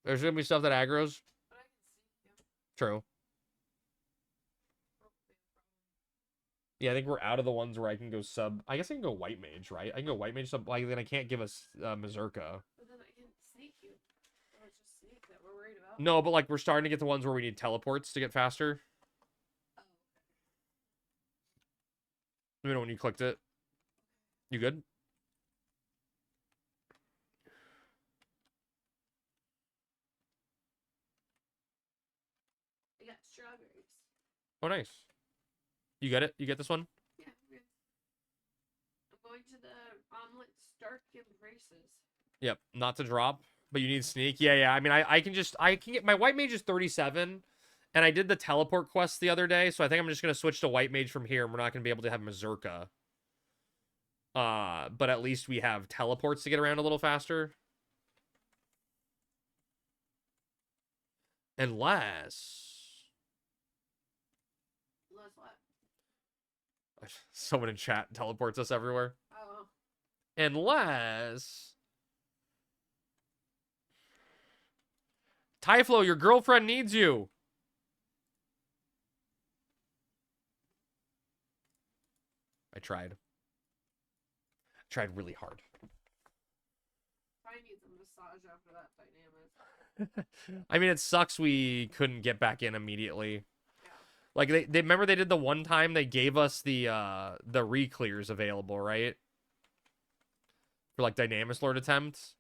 There's gonna be stuff that aggroes. But I can see you. True. Yeah, I think we're out of the ones where I can go sub. I guess I can go white mage, right? I can go white mage sub. Like, then I can't give us Mazurka. But then I can sneak you. Or it's just sneak that we're worried about. No, but like we're starting to get to ones where we need teleports to get faster. Oh, okay. You know when you clicked it. You good? I got strawberries. Oh, nice. You get it? You get this one? Yeah, I'm good. I'm going to the omelet Stark Embraces. Yep. Not to drop, but you need sneak. Yeah, yeah. I mean, I can get my white mage is 37, and I did the teleport quest the other day, so I think I'm just gonna switch to white mage from here, and we're not gonna be able to have Mazurka. But at least we have teleports to get around a little faster. Unless Unless what? someone in chat teleports us everywhere. Oh. Unless Typhlo, your girlfriend needs you. I tried. Tried really hard. Probably needs a massage after that Dynamis. I mean, it sucks we couldn't get back in immediately. Yeah. Like they remember they did the one time they gave us the re-clears available, right? For like Dynamis Lord attempts.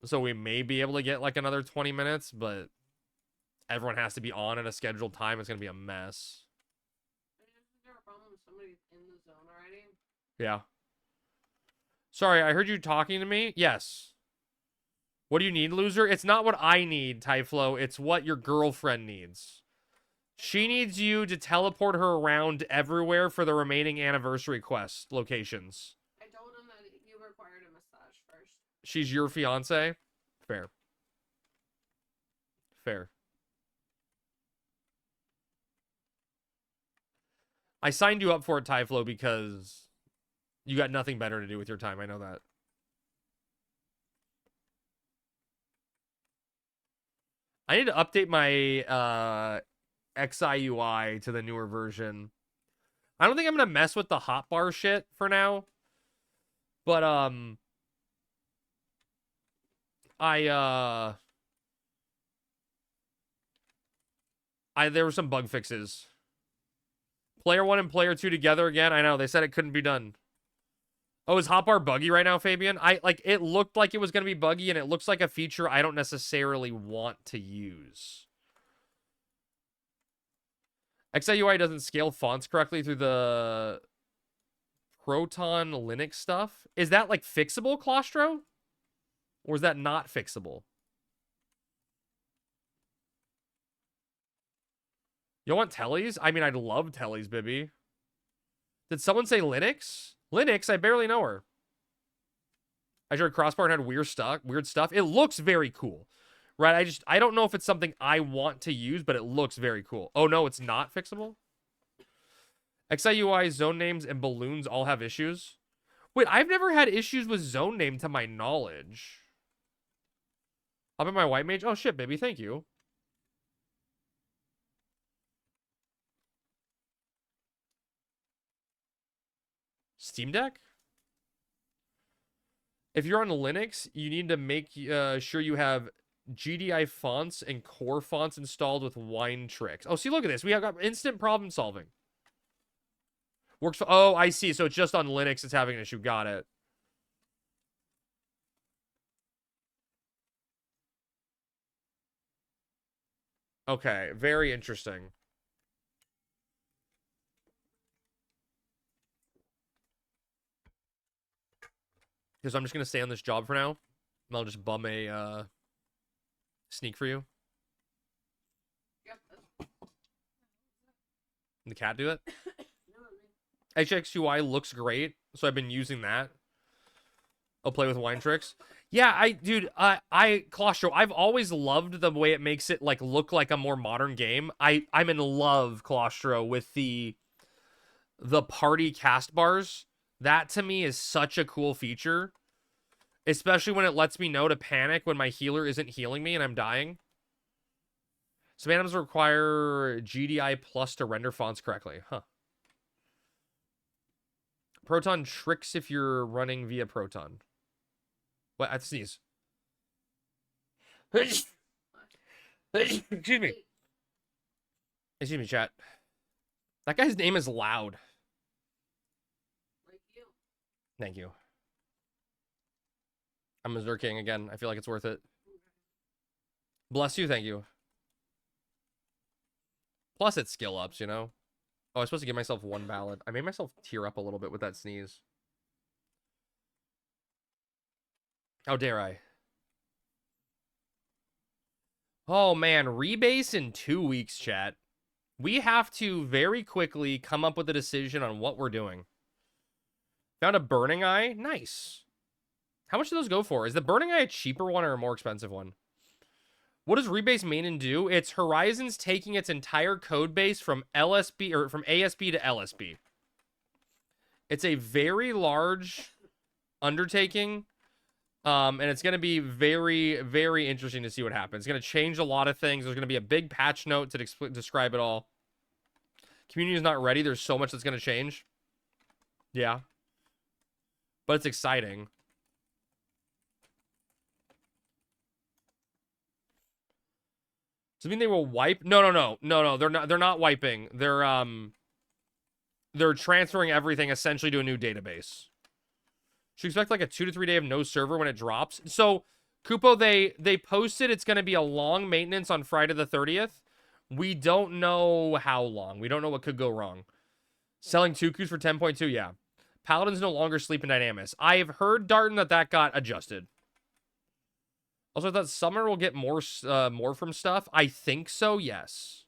So we may be able to get like another 20 minutes, but everyone has to be on at a scheduled time. It's gonna be a mess. Is there a problem with somebody in the zone already? Yeah. Sorry, I heard you talking to me. Yes. What do you need, loser? It's not what I need, Typhlo. It's what your girlfriend needs. She needs you to teleport her around everywhere for the remaining anniversary quest locations. I told him that you required a massage first. She's your fiance? Fair. Fair. I signed you up for it, Typhlo, because you got nothing better to do with your time. I know that. I need to update my XIUI to the newer version. I don't think I'm going to mess with the hotbar shit for now. But, there were some bug fixes. Player 1 and Player 2 together again. I know, they said it couldn't be done. Oh, is hotbar buggy right now, Fabian? It looked like it was going to be buggy, and it looks like a feature I don't necessarily want to use. XIUI doesn't scale fonts correctly through the Proton Linux stuff. Is that, like, fixable, Claustro? Or is that not fixable? You want tellies? I mean, I'd love tellies, Bibby. Did someone say Linux? Linux? I barely know her. I tried crossbar and had weird stuff. It looks very cool. Right? I don't know if it's something I want to use, but it looks very cool. Oh, no, it's not fixable? XIUI, zone names, and balloons all have issues? Wait, I've never had issues with zone name to my knowledge. Up in my white mage? Oh, shit, baby. Thank you. Steam Deck? If you're on Linux, you need to make sure you have GDI fonts and core fonts installed with wine tricks. Oh, see, look at this. We have got instant problem solving. Works for... Oh, I see. So it's just on Linux it's having an issue. Got it. Okay, very interesting. Because I'm just going to stay on this job for now. And I'll just bum a sneak for you. Yep. The cat do it? No, I mean, HXUI looks great, so I've been using that. I'll play with wine tricks. Yeah, dude, Claustro, I've always loved the way it makes it like look like a more modern game. I'm in love, Claustro, with the party cast bars. That to me is such a cool feature, especially when it lets me know to panic when my healer isn't healing me and I'm dying. Some items require GDI plus to render fonts correctly. Huh. Proton tricks if you're running via Proton. What? I have to sneeze. Excuse me. Excuse me, chat. That guy's name is Loud. like you. Thank you. I'm Berserking again. I feel like it's worth it. Bless you, thank you. Plus, it's skill ups, you know? Oh, I was supposed to give myself 1 ballad. I made myself tear up a little bit with that sneeze. How dare I? Oh, man. Rebase in 2 weeks, chat. We have to very quickly come up with a decision on what we're doing. Found a Burning Eye. Nice. How much do those go for? Is the Burning Eye a cheaper one or a more expensive one? What does Rebase Main do? It's Horizon's taking its entire code base from LSB or from ASB to LSB. It's a very large undertaking. And it's going to be very, very interesting to see what happens. It's going to change a lot of things. There's going to be a big patch note to describe it all. Community is not ready. There's so much that's going to change. Yeah. But it's exciting. Does it mean they will wipe? No. They're not wiping. They're transferring everything essentially to a new database. Should expect like a 2 to 3 day of no server when it drops. So, Kupo, they posted it's going to be a long maintenance on Friday the 30th. We don't know how long. We don't know what could go wrong. Selling Tukus for 10.2, yeah. Paladins no longer sleep in Dynamis. I've heard, Darton, that got adjusted. Also, I thought Summer will get more from stuff. I think so, yes.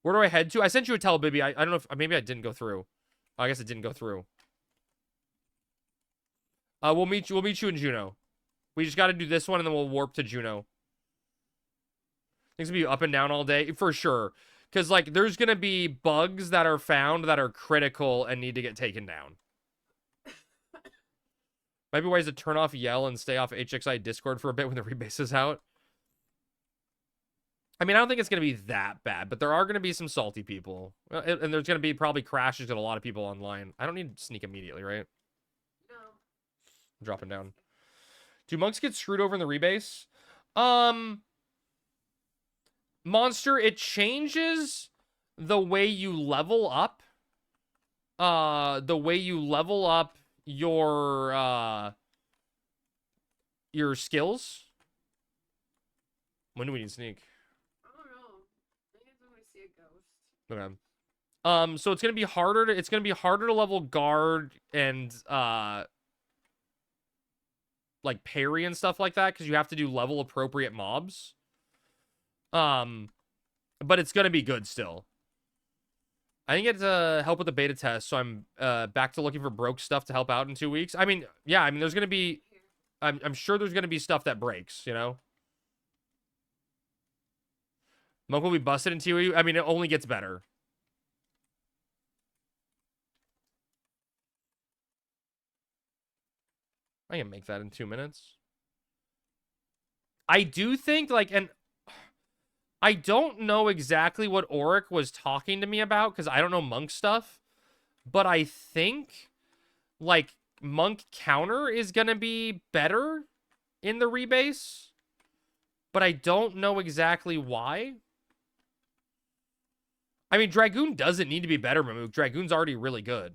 Where do I head to? I sent you a tell, Bibby. I don't know if maybe I didn't go through. Oh, I guess it didn't go through. We'll meet you in Juneau. We just got to do this one, and then we'll warp to Juneau. Things will be up and down all day, for sure. Because, like, there's going to be bugs that are found that are critical and need to get taken down. Might be ways to turn off Yell and stay off HXI Discord for a bit when the rebase is out. I mean, I don't think it's going to be that bad, but there are going to be some salty people. And there's going to be probably crashes with a lot of people online. I don't need to sneak immediately, right? No. I'm dropping down. Do monks get screwed over in the rebase? Monster, it changes the way you level up. The way you level up your skills. When do we need sneak? I don't know. I think it's when we see a ghost. Okay. So it's gonna be harder to level guard and like parry and stuff like that because you have to do level appropriate mobs. But it's gonna be good still. I didn't get to help with the beta test, so I'm back to looking for broke stuff to help out in 2 weeks. I mean, yeah, I mean, there's gonna be, I'm sure there's gonna be stuff that breaks, you know. Monk will be busted in TOE. I mean, it only gets better. I can make that in 2 minutes. I do think, like, and I don't know exactly what Auric was talking to me about because I don't know Monk stuff. But I think, like, Monk counter is going to be better in the rebase. But I don't know exactly why. I mean, Dragoon doesn't need to be better, Mamook. Dragoon's already really good.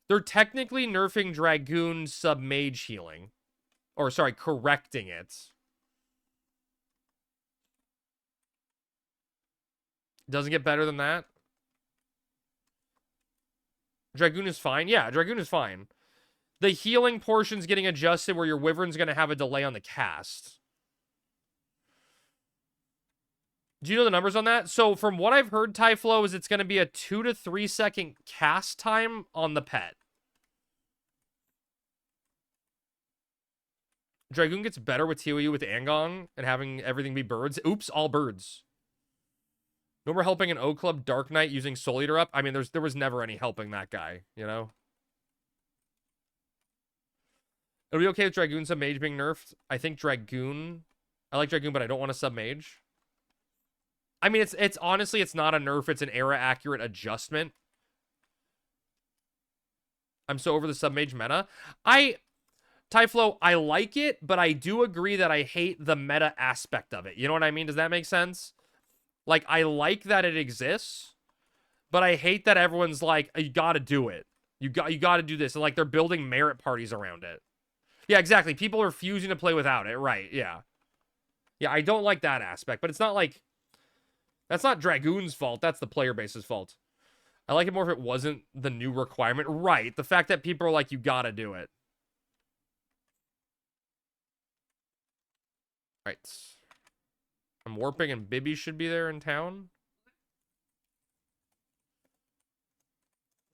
They're technically nerfing Dragoon sub-mage healing. Or, sorry, correcting it. Doesn't get better than that. Dragoon is fine. Yeah, Dragoon is fine. The healing portion's getting adjusted where your Wyvern's going to have a delay on the cast. Do you know the numbers on that? So from what I've heard, Tyflow, is it's going to be a 2 to 3 second cast time on the pet. Dragoon gets better with TOU with Angong and having everything be birds. Oops, all birds. No more helping an O Club Dark Knight using Soul Eater up. I mean, there was never any helping that guy, you know? It'll be okay with Dragoon sub-mage being nerfed. I think Dragoon... I like Dragoon, but I don't want a sub-mage. I mean, it's honestly, it's not a nerf. It's an era-accurate adjustment. I'm so over the sub-mage meta. Tyflow, I like it, but I do agree that I hate the meta aspect of it. You know what I mean? Does that make sense? Like, I like that it exists, but I hate that everyone's like, you gotta do it. You got to do this. And like they're building merit parties around it. Yeah, exactly. People are refusing to play without it. Right. Yeah. Yeah, I don't like that aspect, but it's not like that's not Dragoon's fault. That's the player base's fault. I like it more if it wasn't the new requirement. Right. The fact that people are like, you got to do it. Right. I'm warping and Bibby should be there in town.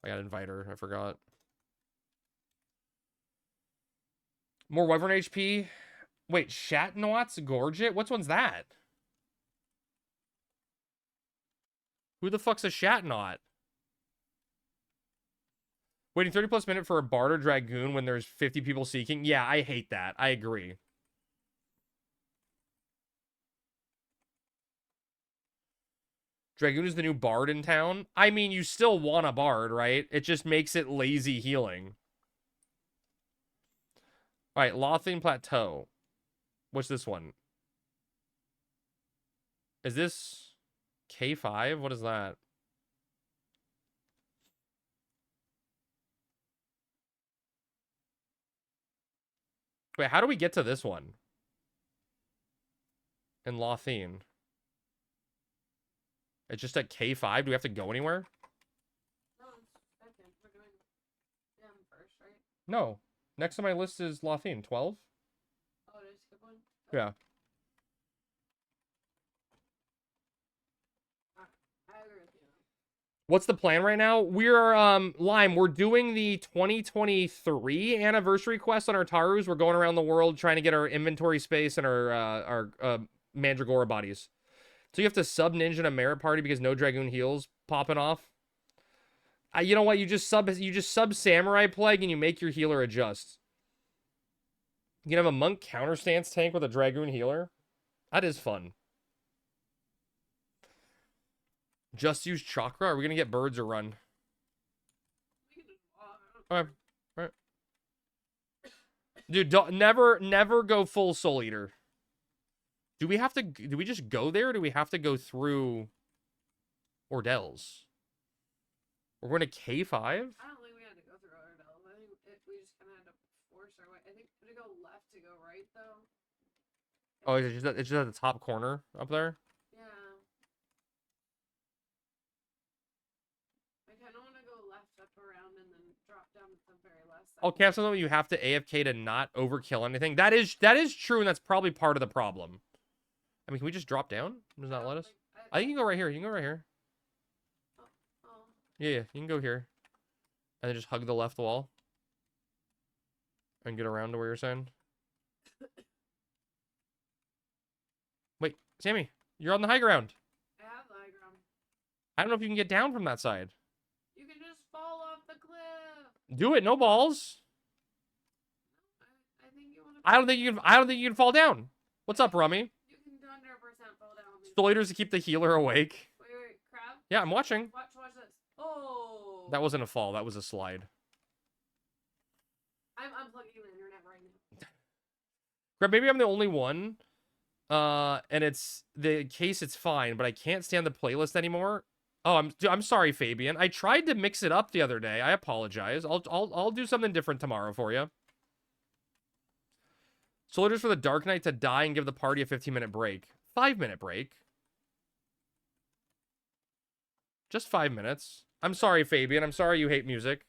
I gotta invite her. I forgot. More Wyvern HP. Wait, Shatnot's Gorget? Which one's that? Who the fuck's a Shatnot? Waiting 30 plus minute for a Barter Dragoon when there's 50 people seeking? Yeah, I hate that. I agree. Dragoon is the new bard in town. I mean, you still want a bard, right? It just makes it lazy healing. All right, Lothian Plateau. What's this one? Is this K5? What is that? Wait, how do we get to this one? In Lothian. It's just at K5. Do we have to go anywhere? No, it's second. We're doing them first, right? No. Next on my list is Lothian. 12? Oh, did I skip one? Yeah. I agree with you. What's the plan right now? We're, Lime, we're doing the 2023 anniversary quest on our Tarus. We're going around the world trying to get our inventory space and our Mandragora bodies. So you have to sub ninja in a merit party because no Dragoon heals popping off. You know what? You just sub Samurai Plague and you make your healer adjust. You can have a monk counter stance tank with a Dragoon healer. That is fun. Just use chakra. Are we gonna get birds or run? All right. Dude, never go full Soul Eater. Do we just go there, or do we have to go through Ordell's? We're going to K5? I don't think we had to go through Ordell's. I think we just kind of had to force our way. I think to go left to go right, though. Oh, it's just at the top corner up there? Yeah. I kind of want to go left up around and then drop down at the very last second. I'll cancel them. You have to AFK to not overkill anything. That is true, and that's probably part of the problem. I mean, can we just drop down? Does not let us? I think you can go right here. You can go right here. Oh. Yeah, you can go here. And then just hug the left wall. And get around to where you're saying. Wait, Sammy, you're on the high ground. I have the high ground. I don't know if you can get down from that side. You can just fall off the cliff. Do it, no balls. I think you want to. I don't think you can fall down. What's up, Rummy? You can 100% fall down. Soul Eaters to keep the healer awake. Wait, crab? Yeah, I'm watching. Watch this. Oh. That wasn't a fall, that was a slide. I'm unplugging the internet right now. Grab, maybe I'm the only one. And it's the case it's fine, but I can't stand the playlist anymore. Oh, I'm sorry, Fabian. I tried to mix it up the other day. I apologize. I'll do something different tomorrow for you. Soldiers for the Dark Knight to die and give the party a 15-minute break. 5-minute break. Just 5 minutes. I'm sorry, Fabian. I'm sorry you hate music.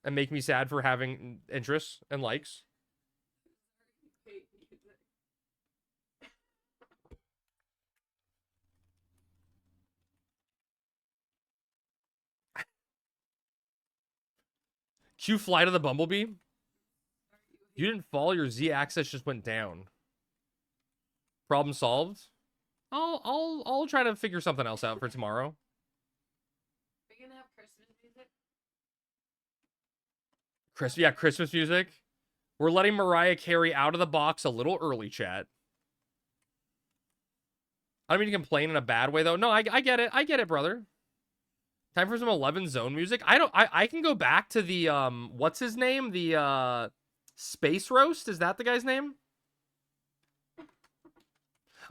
And make me sad for having interests and likes. Q fly to the bumblebee. You didn't fall. Your Z-axis just went down. Problem solved. I'll try to figure something else out for tomorrow. Are you gonna have Christmas music? Christmas music. We're letting Mariah Carey out of the box a little early, chat. I don't mean to complain in a bad way though. No, I get it. I get it, brother. Time for some 11 zone music. I can go back to the what's his name? The Space Roast, is that the guy's name?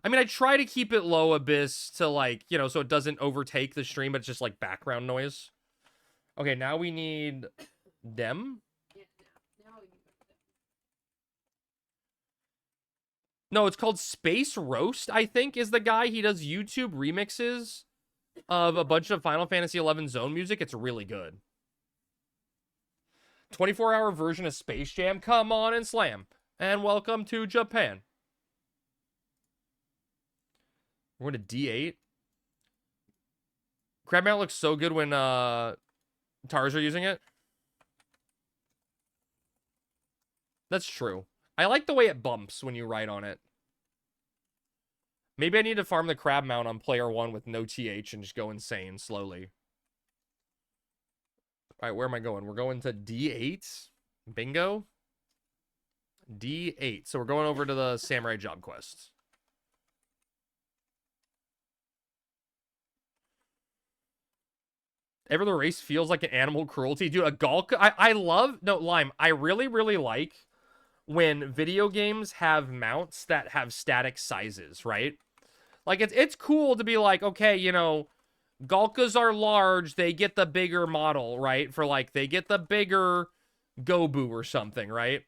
I mean, I try to keep it low, Abyss, to like, you know, so it doesn't overtake the stream, but it's just like background noise. Okay, now we need them. Yeah, now we can go to them. No, it's called Space Roast, I think, is the guy. He does YouTube remixes of a bunch of Final Fantasy XI Zone music. It's really good. 24-hour version of Space Jam. Come on and slam. And welcome to Japan. We're going to D8. Crab Mount looks so good when Tars are using it. That's true. I like the way it bumps when you write on it. Maybe I need to farm the Crab Mount on player 1 with no TH and just go insane slowly. All right, where am I going? We're going to D8. Bingo. D8. So we're going over to the Samurai Job Quest. Ever the race feels like an animal cruelty. Dude, a Galka... I love... No, Lime. I really, really like when video games have mounts that have static sizes, right? Like, it's cool to be like, okay, you know, Galkas are large, they get the bigger model, right? For, like, they get the bigger Gobu or something, right?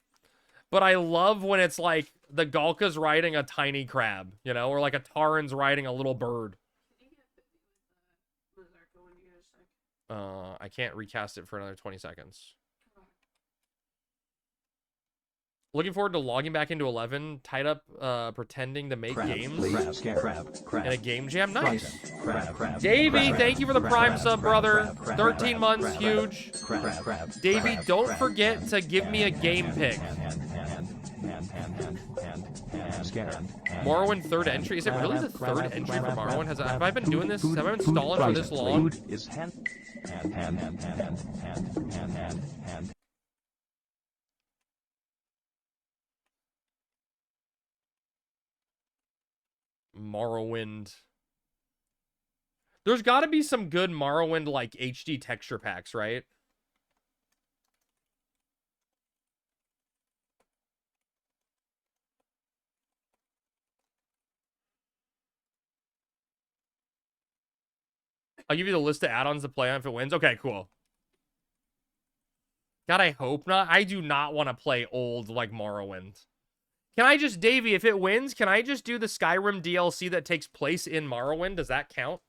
But I love when it's like the Galka's riding a tiny crab, you know? Or like a Taran's riding a little bird. Can you get 50 with Berserker when you get a sec? I can't recast it for another 20 seconds. Looking forward to logging back into 11, tied up pretending to make games in a game jam. Nice. Davey, thank you for the Prime sub, brother. 13 months, huge. Davey, don't forget to give me a game pick. Morrowind third entry. Is it really the third entry for Morrowind? Have I been doing this? Have I been stalling for this long? Morrowind. There's got to be some good Morrowind like HD texture packs, right? I'll give you the list of add-ons to play on if it wins. Okay, cool. God, I hope not. I do not want to play old like Morrowind. Can I just, Davey, if it wins, can I just do the Skyrim DLC that takes place in Morrowind? Does that count?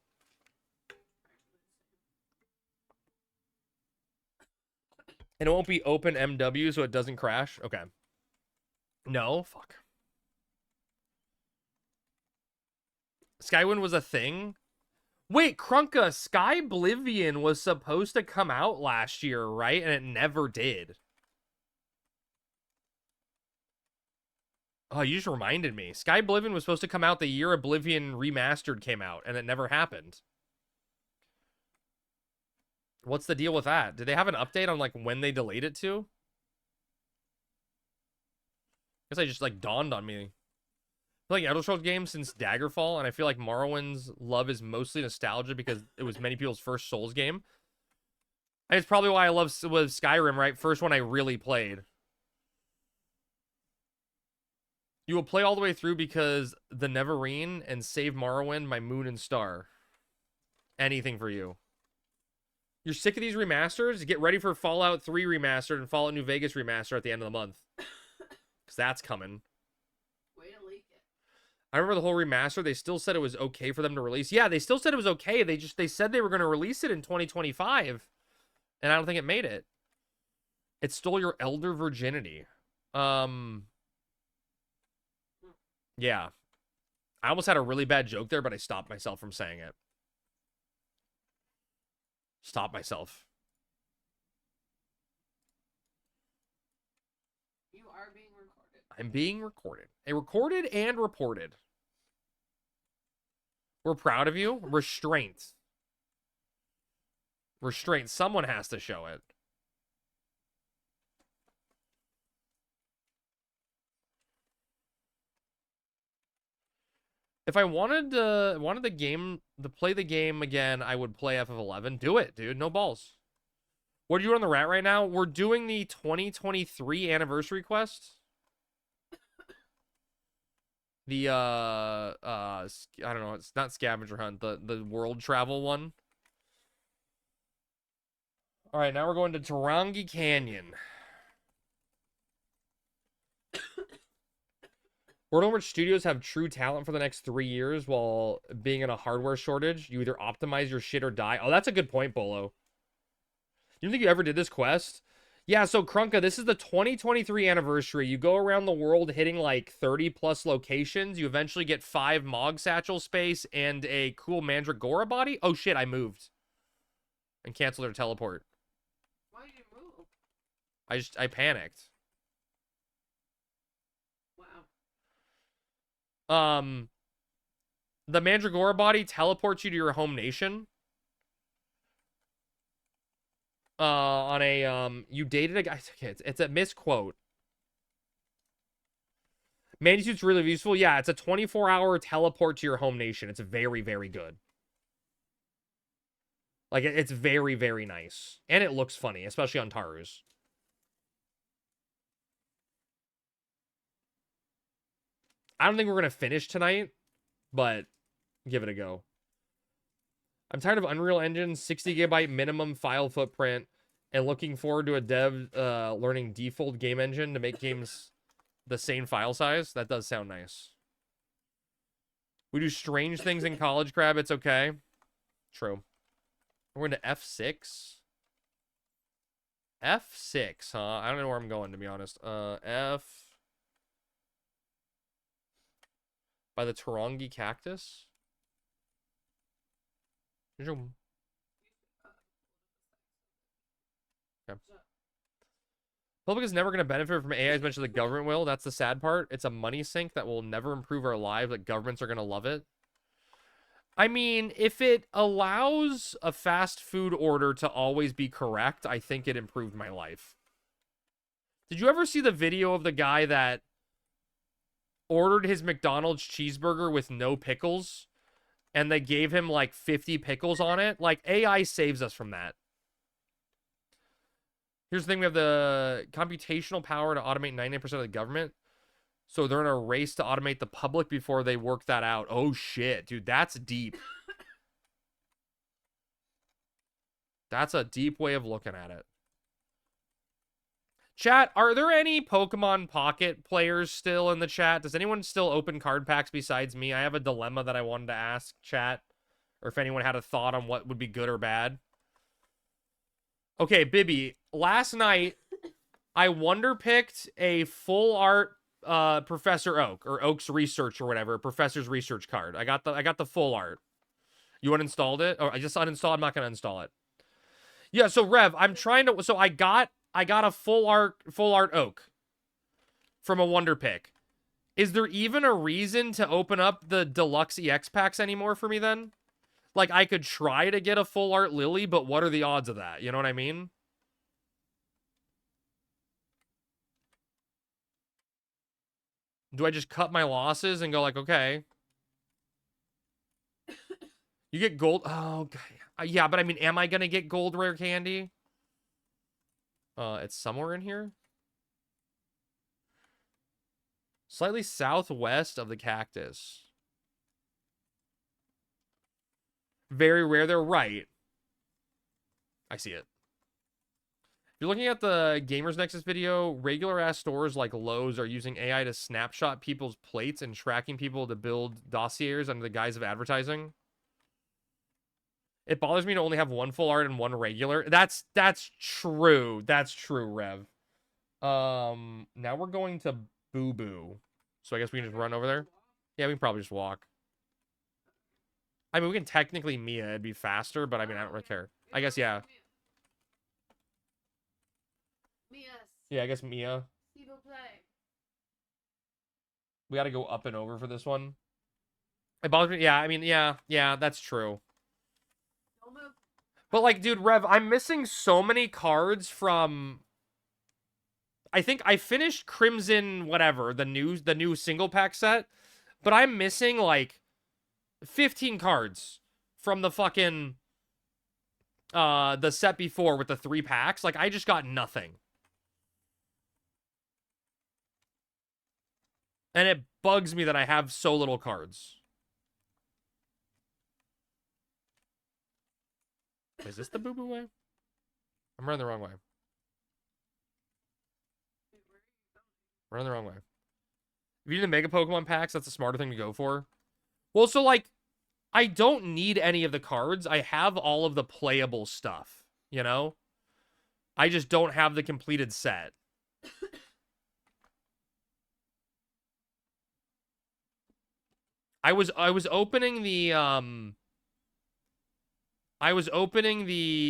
And it won't be open MW so it doesn't crash? Okay. No? Fuck. Skywind was a thing? Wait, Krunka, Sky Oblivion was supposed to come out last year, right? And it never did. Oh, you just reminded me. Sky Oblivion was supposed to come out the year Oblivion Remastered came out, and it never happened. What's the deal with that? Did they have an update on, like, when they delayed it to? I guess I just, like, dawned on me. I feel like Elder Scrolls games since Daggerfall, and I feel like Morrowind's love is mostly nostalgia because it was many people's first Souls game. And it's probably why I love Skyrim, right? First one I really played. You will play all the way through because the Neverine and save Morrowind, my moon and star. Anything for you. You're sick of these remasters? Get ready for Fallout 3 Remastered and Fallout New Vegas Remaster at the end of the month. Because that's coming. Way to leak it. I remember the whole remaster. They still said it was okay for them to release. Yeah, they still said it was okay. They said they were going to release it in 2025. And I don't think it made it. It stole your elder virginity. Yeah. I almost had a really bad joke there, but I stopped myself from saying it. Stop myself. You are being recorded. I'm being recorded. Recorded and reported. We're proud of you. Restraint. Restraint. Someone has to show it. If I wanted the game to play the game again, I would play FF11. Do it, dude. No balls. What are you on the rat right now? We're doing the 2023 anniversary quest. The I don't know, it's not scavenger hunt, the world travel one. All right, now we're going to Tarongi Canyon. World Orange Studios have true talent for the next 3 years while being in a hardware shortage. You either optimize your shit or die. Oh, that's a good point, Bolo. You don't think you ever did this quest? Yeah, so Krunka, this is the 2023 anniversary. You go around the world hitting like 30 plus locations. You eventually get 5 Mog Satchel space and a cool Mandragora body. Oh shit, I moved. And canceled their teleport. Why did you move? I panicked. Wow. The Mandragora body teleports you to your home nation. On a, you dated a guy. Okay, it's a misquote. Manisuit's really useful. Yeah, it's a 24-hour teleport to your home nation. It's very, very good. Like, it's very, very nice. And it looks funny, especially on Taru's. I don't think we're going to finish tonight, but give it a go. I'm tired of Unreal Engine's 60 gigabyte minimum file footprint and looking forward to a dev learning default game engine to make games the same file size. That does sound nice. We do strange things in college, Crab. It's okay. True. We're going to F6. F6, huh? I don't know where I'm going, to be honest. F... By the Tarongi Cactus? Okay. Public is never going to benefit from AI as much as the government will. That's the sad part. It's a money sink that will never improve our lives. Like, governments are going to love it. I mean, if it allows a fast food order to always be correct, I think it improved my life. Did you ever see the video of the guy that ordered his McDonald's cheeseburger with no pickles, and they gave him like 50 pickles on it? Like, AI saves us from that. Here's the thing. We have the computational power to automate 99% of the government. So they're in a race to automate the public before they work that out. Oh, shit. Dude, that's deep. That's a deep way of looking at it. Chat, are there any Pokemon Pocket players still in the chat? Does anyone still open card packs besides me? I have a dilemma that I wanted to ask chat. Or if anyone had a thought on what would be good or bad. Okay, Bibby. Last night, I wonder-picked a full art Professor Oak. Or Oak's Research or whatever. Professor's Research card. I got the full art. You uninstalled it? Or I just uninstalled. I'm not going to install it. Yeah, so Rev, I'm trying to... So I got a full art Oak from a Wonder Pick. Is there even a reason to open up the Deluxe EX packs anymore for me then? Like, I could try to get a full art Lily, but what are the odds of that? You know what I mean? Do I just cut my losses and go like, okay. You get gold. Oh, God. Yeah, but I mean, am I going to get gold rare candy? It's somewhere in here. Slightly southwest of the cactus. Very rare. They're right. I see it. If you're looking at the Gamers Nexus video, regular ass stores like Lowe's are using AI to snapshot people's plates and tracking people to build dossiers under the guise of advertising. It bothers me to only have one full art and one regular. That's true. That's true, Rev. Now we're going to Boo Boo. So I guess we can just run over there. Yeah, we can probably just walk. I mean, we can technically Mia. It'd be faster, but I mean, I don't really care. I guess, yeah. Yeah, I guess Mia. We got to go up and over for this one. It bothers me. Yeah, I mean, yeah, that's true. But like, dude, Rev, I'm missing so many cards from... I think I finished Crimson, whatever, the new single pack set. But I'm missing like 15 cards from the fucking the set before with the 3 packs. Like, I just got nothing. And it bugs me that I have so little cards. Is this the Boo Boo way? I'm running the wrong way. Running the wrong way. If you need the Mega Pokemon packs, that's a smarter thing to go for. Well, so, like, I don't need any of the cards. I have all of the playable stuff, you know? I just don't have the completed set. I was opening the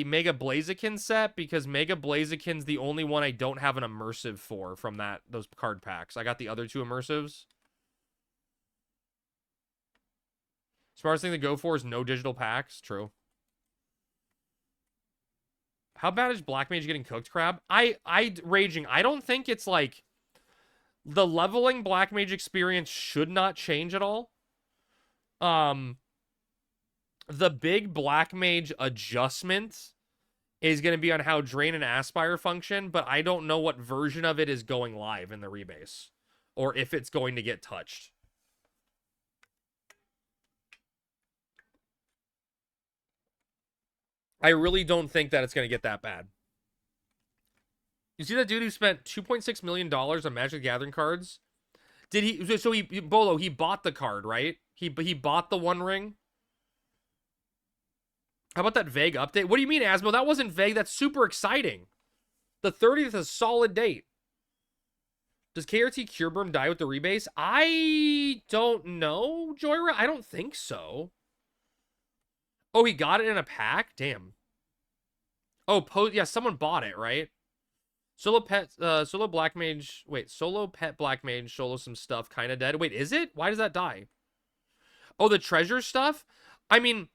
Mega Blaziken set because Mega Blaziken's the only one I don't have an immersive for from those card packs. I got the other two immersives. Smartest thing to go for is no digital packs. True. How bad is Black Mage getting cooked, Crab? Raging. I don't think it's like the leveling Black Mage experience should not change at all. The big Black Mage adjustment is going to be on how Drain and Aspire function, but I don't know what version of it is going live in the rebase or if it's going to get touched. I really don't think that it's going to get that bad. You see that dude who spent $2.6 million on Magic the Gathering cards? Did he? So Bolo, he bought the card, right? He bought the One Ring. How about that vague update? What do you mean, Asmo? That wasn't vague. That's super exciting. The 30th is a solid date. Does KRT Cureburn die with the rebase? I don't know, Joyra. I don't think so. Oh, he got it in a pack? Damn. Oh, yeah, someone bought it, right? Solo Black Mage. Wait, Solo Pet Black Mage, solo some stuff, kind of dead. Wait, is it? Why does that die? Oh, the treasure stuff? I mean,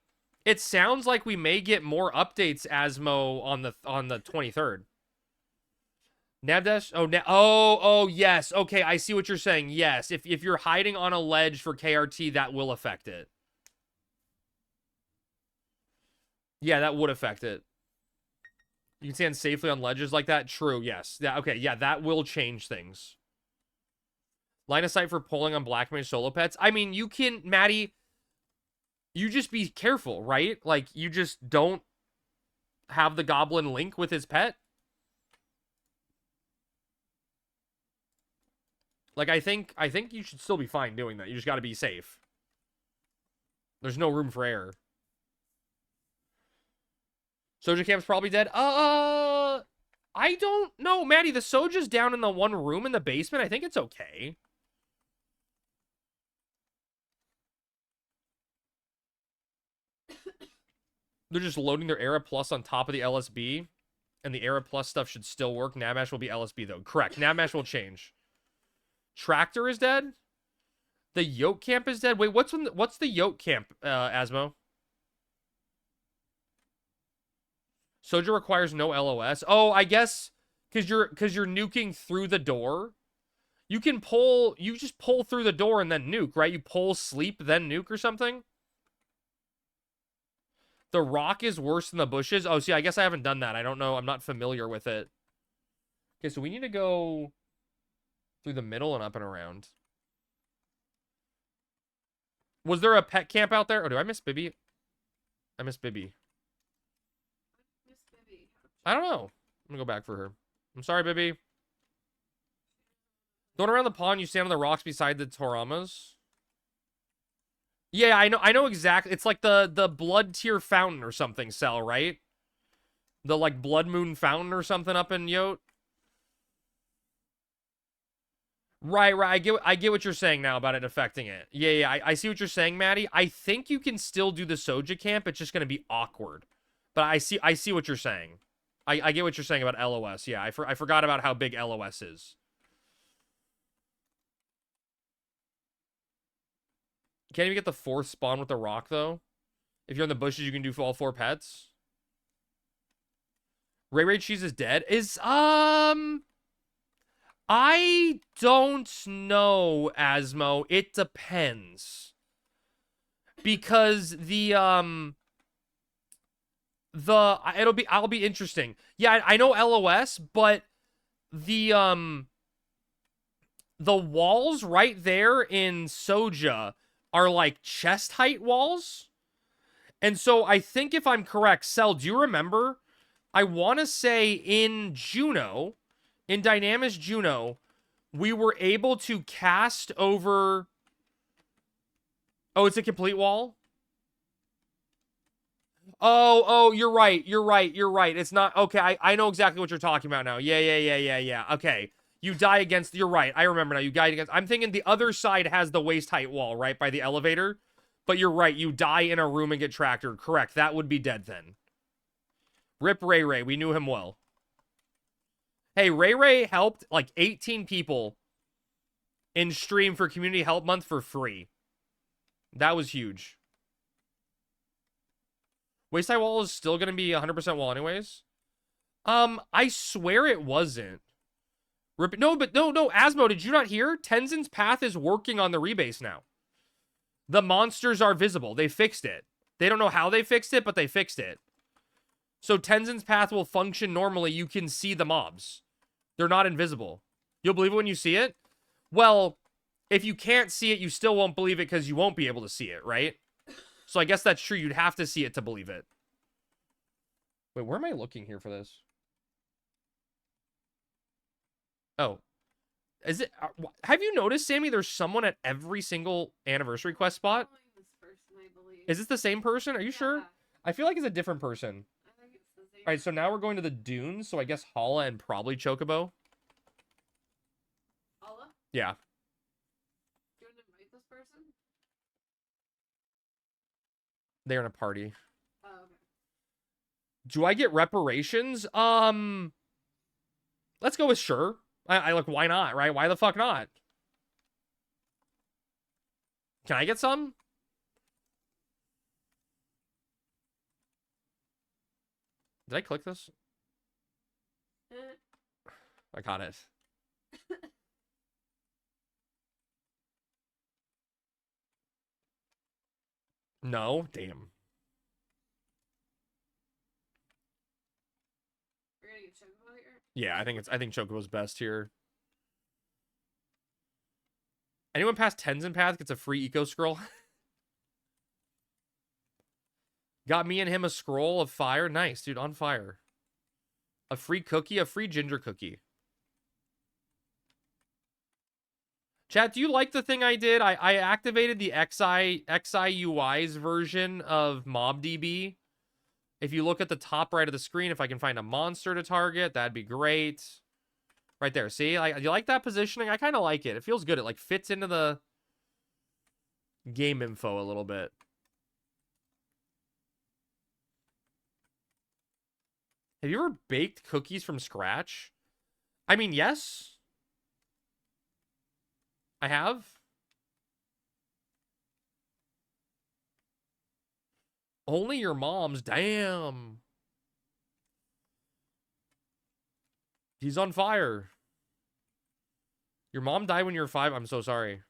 it sounds like we may get more updates, Asmo, on the 23rd. Nabdash? Oh, yes. Okay, I see what you're saying. Yes, if you're hiding on a ledge for KRT, that will affect it. Yeah, that would affect it. You can stand safely on ledges like that? True, yes. Yeah, okay, yeah, that will change things. Line of sight for pulling on Black Mage solo pets? I mean, you can, Maddie, you just be careful, right? Like, you just don't have the Goblin link with his pet. Like, I think you should still be fine doing that. You just gotta be safe. There's no room for error. Soja Camp's probably dead. I don't know, Maddie. The Soja's down in the one room in the basement. I think it's okay. They're just loading their Era Plus on top of the LSB, and the Era Plus stuff should still work. Nabmash will be LSB though. Correct. Nabmash will change. Tractor is dead. The Yoke Camp is dead. Wait, what's the Yoke Camp, Asmo? Soja requires no LOS. Oh, I guess because you're nuking through the door. You just pull through the door and then nuke, right? You pull, sleep, then nuke or something. The rock is worse than the bushes. Oh, see, I guess I haven't done that. I don't know. I'm not familiar with it. Okay, so we need to go through the middle and up and around. Was there a pet camp out there? Oh, do I miss Bibby? I miss Bibby. I don't know. I'm gonna go back for her. I'm sorry, Bibby. Going around the pond, you stand on the rocks beside the Toramas. Yeah, I know exactly. It's like the Blood Tear Fountain or something, Cell, right? The, like, Blood Moon Fountain or something up in Yote. Right. I get what you're saying now about it affecting it. Yeah, I see what you're saying, Maddie. I think you can still do the Soja camp. It's just going to be awkward. But I see what you're saying. I get what you're saying about LOS. Yeah, I forgot about how big LOS is. Can't even get the 4th spawn with the rock, though. If you're in the bushes, you can do all 4 pets. Ray Cheese is dead. I don't know, Asmo. It depends. Because I'll be interesting. Yeah, I know LOS, but the walls right there in Soja are like chest height walls. And so I think if I'm correct, Cell, do you remember I want to say in Juno, in Dynamis Juno, we were able to cast over... Oh, it's a complete wall? Oh, you're right. It's not... Okay, I know exactly what you're talking about now. Yeah. Okay. You die against... You're right. I remember now. You die against... I'm thinking the other side has the waist-height wall, right? By the elevator. But you're right. You die in a room and get tractored. Correct. That would be dead then. Rip Ray Ray. We knew him well. Hey, Ray Ray helped like 18 people in stream for Community Help Month for free. That was huge. Waist-height wall is still going to be 100% wall anyways. I swear it wasn't. No, Asmo, did you not hear? Tenzin's Path is working on the rebase now. The monsters are visible. They fixed it. They don't know how they fixed it, but they fixed it. So Tenzin's Path will function normally. You can see the mobs. They're not invisible. You'll believe it when you see it? Well, if you can't see it, you still won't believe it because you won't be able to see it, right? So I guess that's true. You'd have to see it to believe it. Wait, where am I looking here for this? Oh. Is it... have you noticed, Sammy, there's someone at every single anniversary quest spot? This person, I believe. Is this the same person? Are you sure? I feel like it's a different person. I think it's the same. All right, so now we're going to the dunes, so I guess Hala and probably Chocobo. Hala? Yeah. Do you want to invite this person? They're in a party. Oh, okay. Do I get reparations? Let's go with sure. I like, why not, right? Why the fuck not? Can I get some? Did I click this? I got it. No? Damn. We're gonna get Chocobo here? Yeah, I think Chocobo's best here. Anyone past Tenzin Path gets a free eco scroll. Got me and him a scroll of fire. Nice, dude, on fire. A free cookie, a free ginger cookie. Chat, do you like the thing I did? I activated the XIUI's version of MobDB. If you look at the top right of the screen, if I can find a monster to target, that'd be great. Right there. See? Do you like that positioning? I kind of like it. It feels good. It like fits into the game info a little bit. Have you ever baked cookies from scratch? I mean, yes. I have. Only your mom's. Damn. He's on fire. Your mom died when you were 5. I'm so sorry.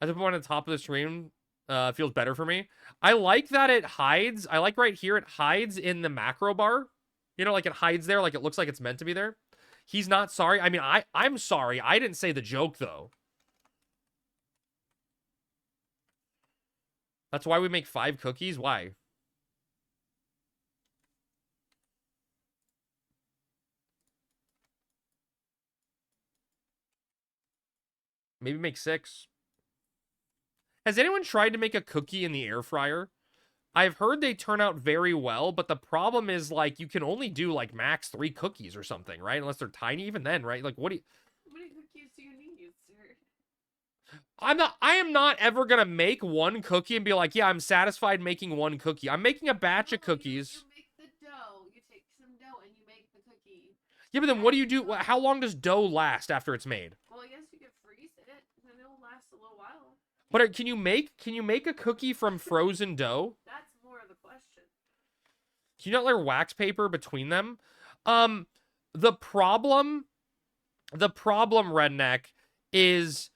At the point on the top of the stream, feels better for me. I like that it hides. I like right here, it hides in the macro bar. You know, like it hides there, like it looks like it's meant to be there. He's not sorry. I mean, I'm sorry. I didn't say the joke, though. That's why we make 5 cookies? Why? Maybe make 6. Has anyone tried to make a cookie in the air fryer? I've heard they turn out very well, but the problem is, like, you can only do, like, max 3 cookies or something, right? Unless they're tiny, even then, right? Like, what do you... How many cookies do you need, sir? I am not ever gonna make 1 cookie and be like, yeah, I'm satisfied making 1 cookie. I'm making a batch of cookies. You make the dough. You take some dough and you make the cookie. Yeah, but then what do you do? How long does dough last after it's made? Well, I guess you could freeze it, and then it'll last a little while. But can you make a cookie from frozen dough? That's more of the question. Can you not layer wax paper between them? The problem, Redneck, is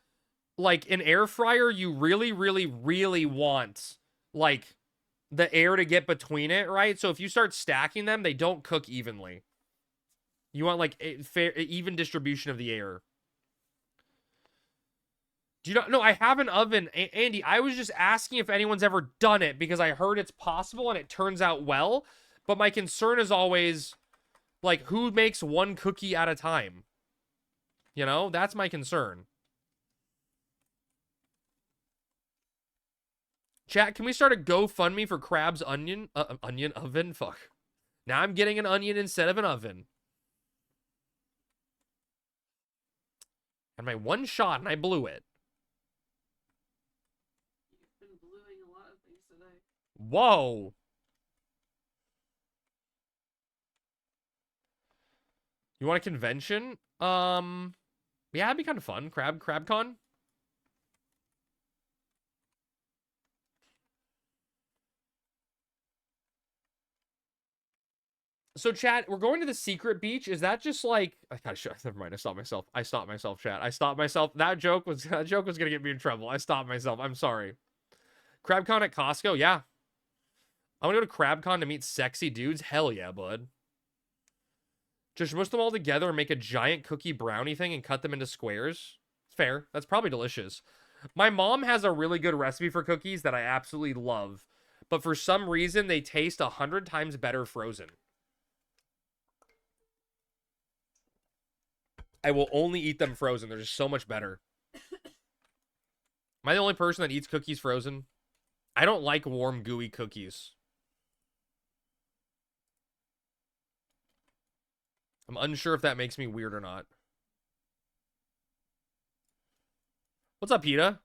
like an air fryer, you really, really, really want like the air to get between it, right? So if you start stacking them, they don't cook evenly. You want like a fair, even distribution of the air. Do you not? No, I have an oven. Andy, I was just asking if anyone's ever done it because I heard it's possible and it turns out well. But my concern is always, like, who makes one cookie at a time? You know, that's my concern. Chat, can we start a GoFundMe for Crab's onion oven? Fuck. Now I'm getting an onion instead of an oven. And my one shot and I blew it. You've been bluing a lot of things today. Whoa. You want a convention? Yeah, it'd be kind of fun. CrabCon. So, chat, we're going to the secret beach. Is that just like... I gotta show... Never mind. I stopped myself, chat. I stopped myself. That joke was gonna get me in trouble. I stopped myself. I'm sorry. CrabCon at Costco? Yeah. I want to go to CrabCon to meet sexy dudes? Hell yeah, bud. Just mush them all together and make a giant cookie brownie thing and cut them into squares. It's fair. That's probably delicious. My mom has a really good recipe for cookies that I absolutely love. But for some reason, they taste 100 times better frozen. I will only eat them frozen. They're just so much better. Am I the only person that eats cookies frozen? I don't like warm, gooey cookies. I'm unsure if that makes me weird or not. What's up, Peta?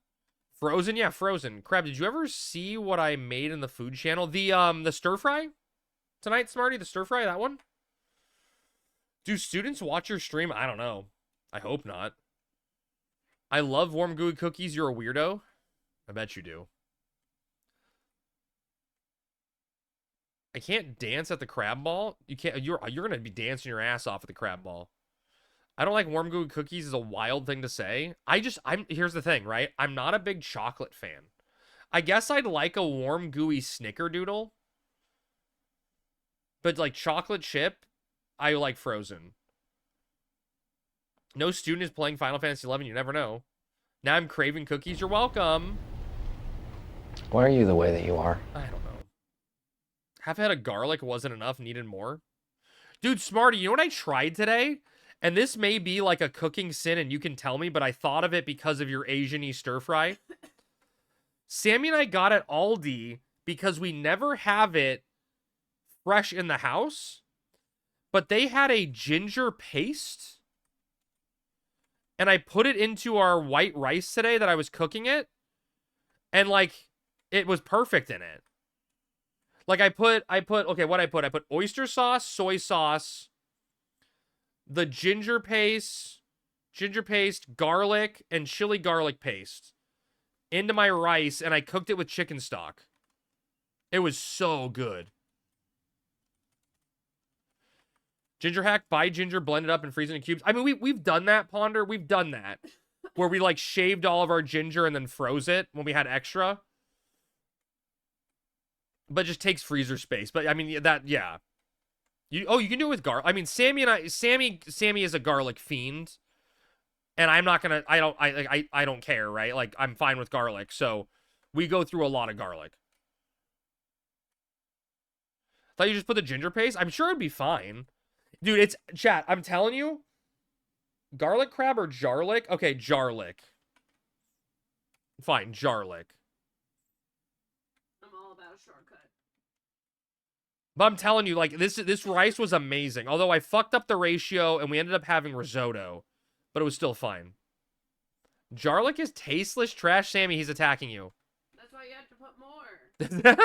Frozen? Yeah, frozen. Crab, did you ever see what I made in the food channel? The stir fry? Tonight, Smarty? The stir fry? That one? Do students watch your stream? I don't know. I hope not. I love warm gooey cookies. You're a weirdo. I bet you do. I can't dance at the crab ball. You can't. You're gonna be dancing your ass off at the crab ball. I don't like warm gooey cookies is a wild thing to say. Here's the thing, right? I'm not a big chocolate fan. I guess I'd like a warm gooey snickerdoodle. But like chocolate chip, I like frozen. No student is playing Final Fantasy 11. You never know. Now I'm craving cookies. You're welcome. Why are you the way that you are? I don't know. Half a head of garlic wasn't enough. Needed more. Dude, Smarty, you know what I tried today? And this may be like a cooking sin and you can tell me, but I thought of it because of your Asian-y stir fry. Sammy and I got at Aldi because we never have it fresh in the house. But they had a ginger paste. And I put it into our white rice today that I was cooking it. And like, it was perfect in it. Like okay, what I put oyster sauce, soy sauce, the ginger paste, garlic, and chili garlic paste into my rice, and I cooked it with chicken stock. It was so good. Ginger hack, buy ginger, blend it up, and freeze it in cubes. I mean, we've done that, Ponder. We've done that. Where we, like, shaved all of our ginger and then froze it when we had extra. But it just takes freezer space. But, I mean, yeah. You can do it with garlic. I mean, Sammy is a garlic fiend. And I'm not gonna, I don't care, right? Like, I'm fine with garlic. So, we go through a lot of garlic. Thought you just put the ginger paste? I'm sure it'd be fine. Dude, it's... Chat, I'm telling you. Garlic crab or jarlic? Okay, jarlic. Fine, jarlic. I'm all about a shortcut. But I'm telling you, like, this rice was amazing. Although I fucked up the ratio and we ended up having risotto. But it was still fine. Jarlic is tasteless trash. Sammy, he's attacking you. That's why you have to put more.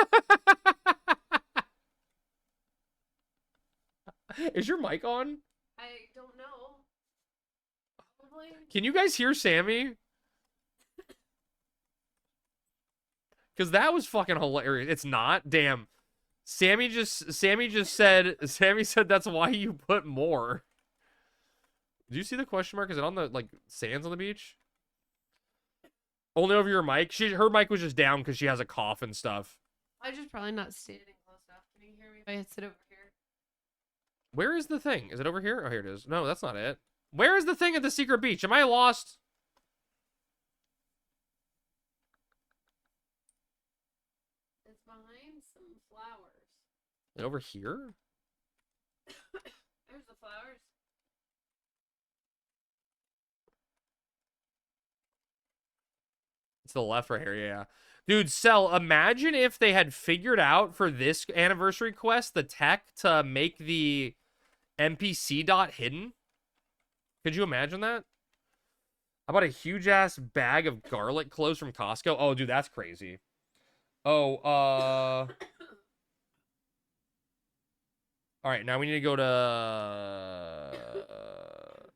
Is your mic on? I don't know. Probably. Can you guys hear Sammy? Because that was fucking hilarious. It's not. Damn. Sammy said that's why you put more. Do you see the question mark? Is it on the, like, sands on the beach? Only over your mic? Her mic was just down because she has a cough and stuff. I'm just probably not standing close enough. Can you hear me if I sit over here? Where is the thing? Is it over here? Oh, here it is. No, that's not it. Where is the thing at the secret beach? Am I lost? It's behind some flowers. Over here? There's the flowers. It's the left right here, yeah. Dude, Cell, imagine if they had figured out for this anniversary quest the tech to make the NPC dot hidden. Could you imagine that? How about a huge ass bag of garlic cloves from Costco? Oh, dude, that's crazy. Oh, all right, now we need to go to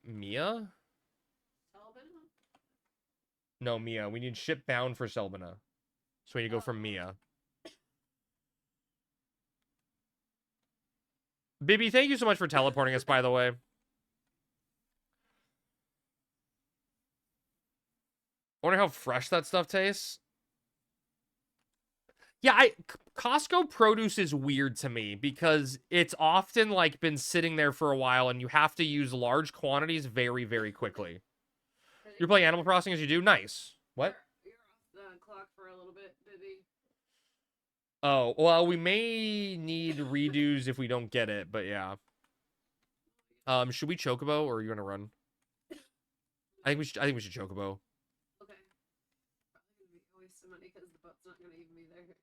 Mia? Albin? No, Mia. We need ship bound for Selbina. So we need to go from Mia. Bibby, thank you so much for teleporting us, by the way. I wonder how fresh that stuff tastes. Yeah, Costco produce is weird to me because it's often like been sitting there for a while and you have to use large quantities very, very quickly. You're playing Animal Crossing as you do? Nice. What? You're off the clock for a little bit, Bibby. Oh, well, we may need redos if we don't get it, but yeah. Should we Chocobo or are you gonna run? I think we should Chocobo. Okay. Probably gonna be a waste of money because the boat's not gonna even be there.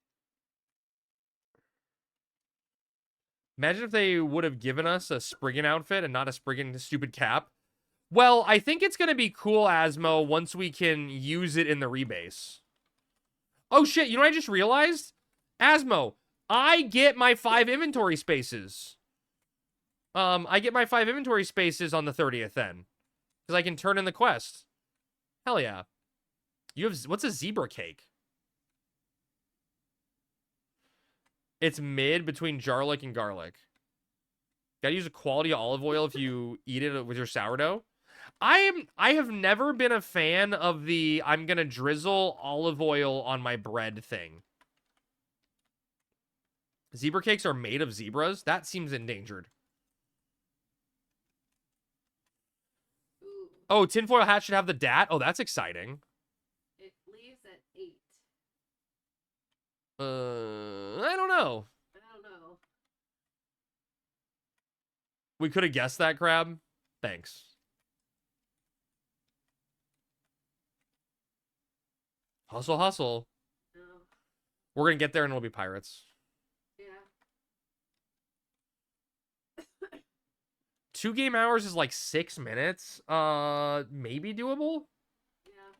Imagine if they would have given us a Spriggan outfit and not a Spriggan stupid cap. Well, I think it's going to be cool, Asmo, once we can use it in the rebase. Oh, shit. You know what I just realized? Asmo, I get my 5 inventory spaces. I get my 5 inventory spaces on the 30th then. Because I can turn in the quest. Hell yeah. You have... What's a zebra cake? It's mid between jarlic and garlic. Gotta use a quality olive oil if you eat it with your sourdough. I have never been a fan of the I'm gonna drizzle olive oil on my bread thing. Zebra cakes are made of zebras? That seems endangered. Ooh, Oh, tinfoil hat should have the dat? Oh, that's exciting. it leaves at 8. I don't know. I don't know. We could have guessed that, Crab. Thanks. Hustle, hustle. No. We're gonna get there and it'll be pirates. Yeah. 2 game hours is like 6 minutes. Maybe doable? Yeah.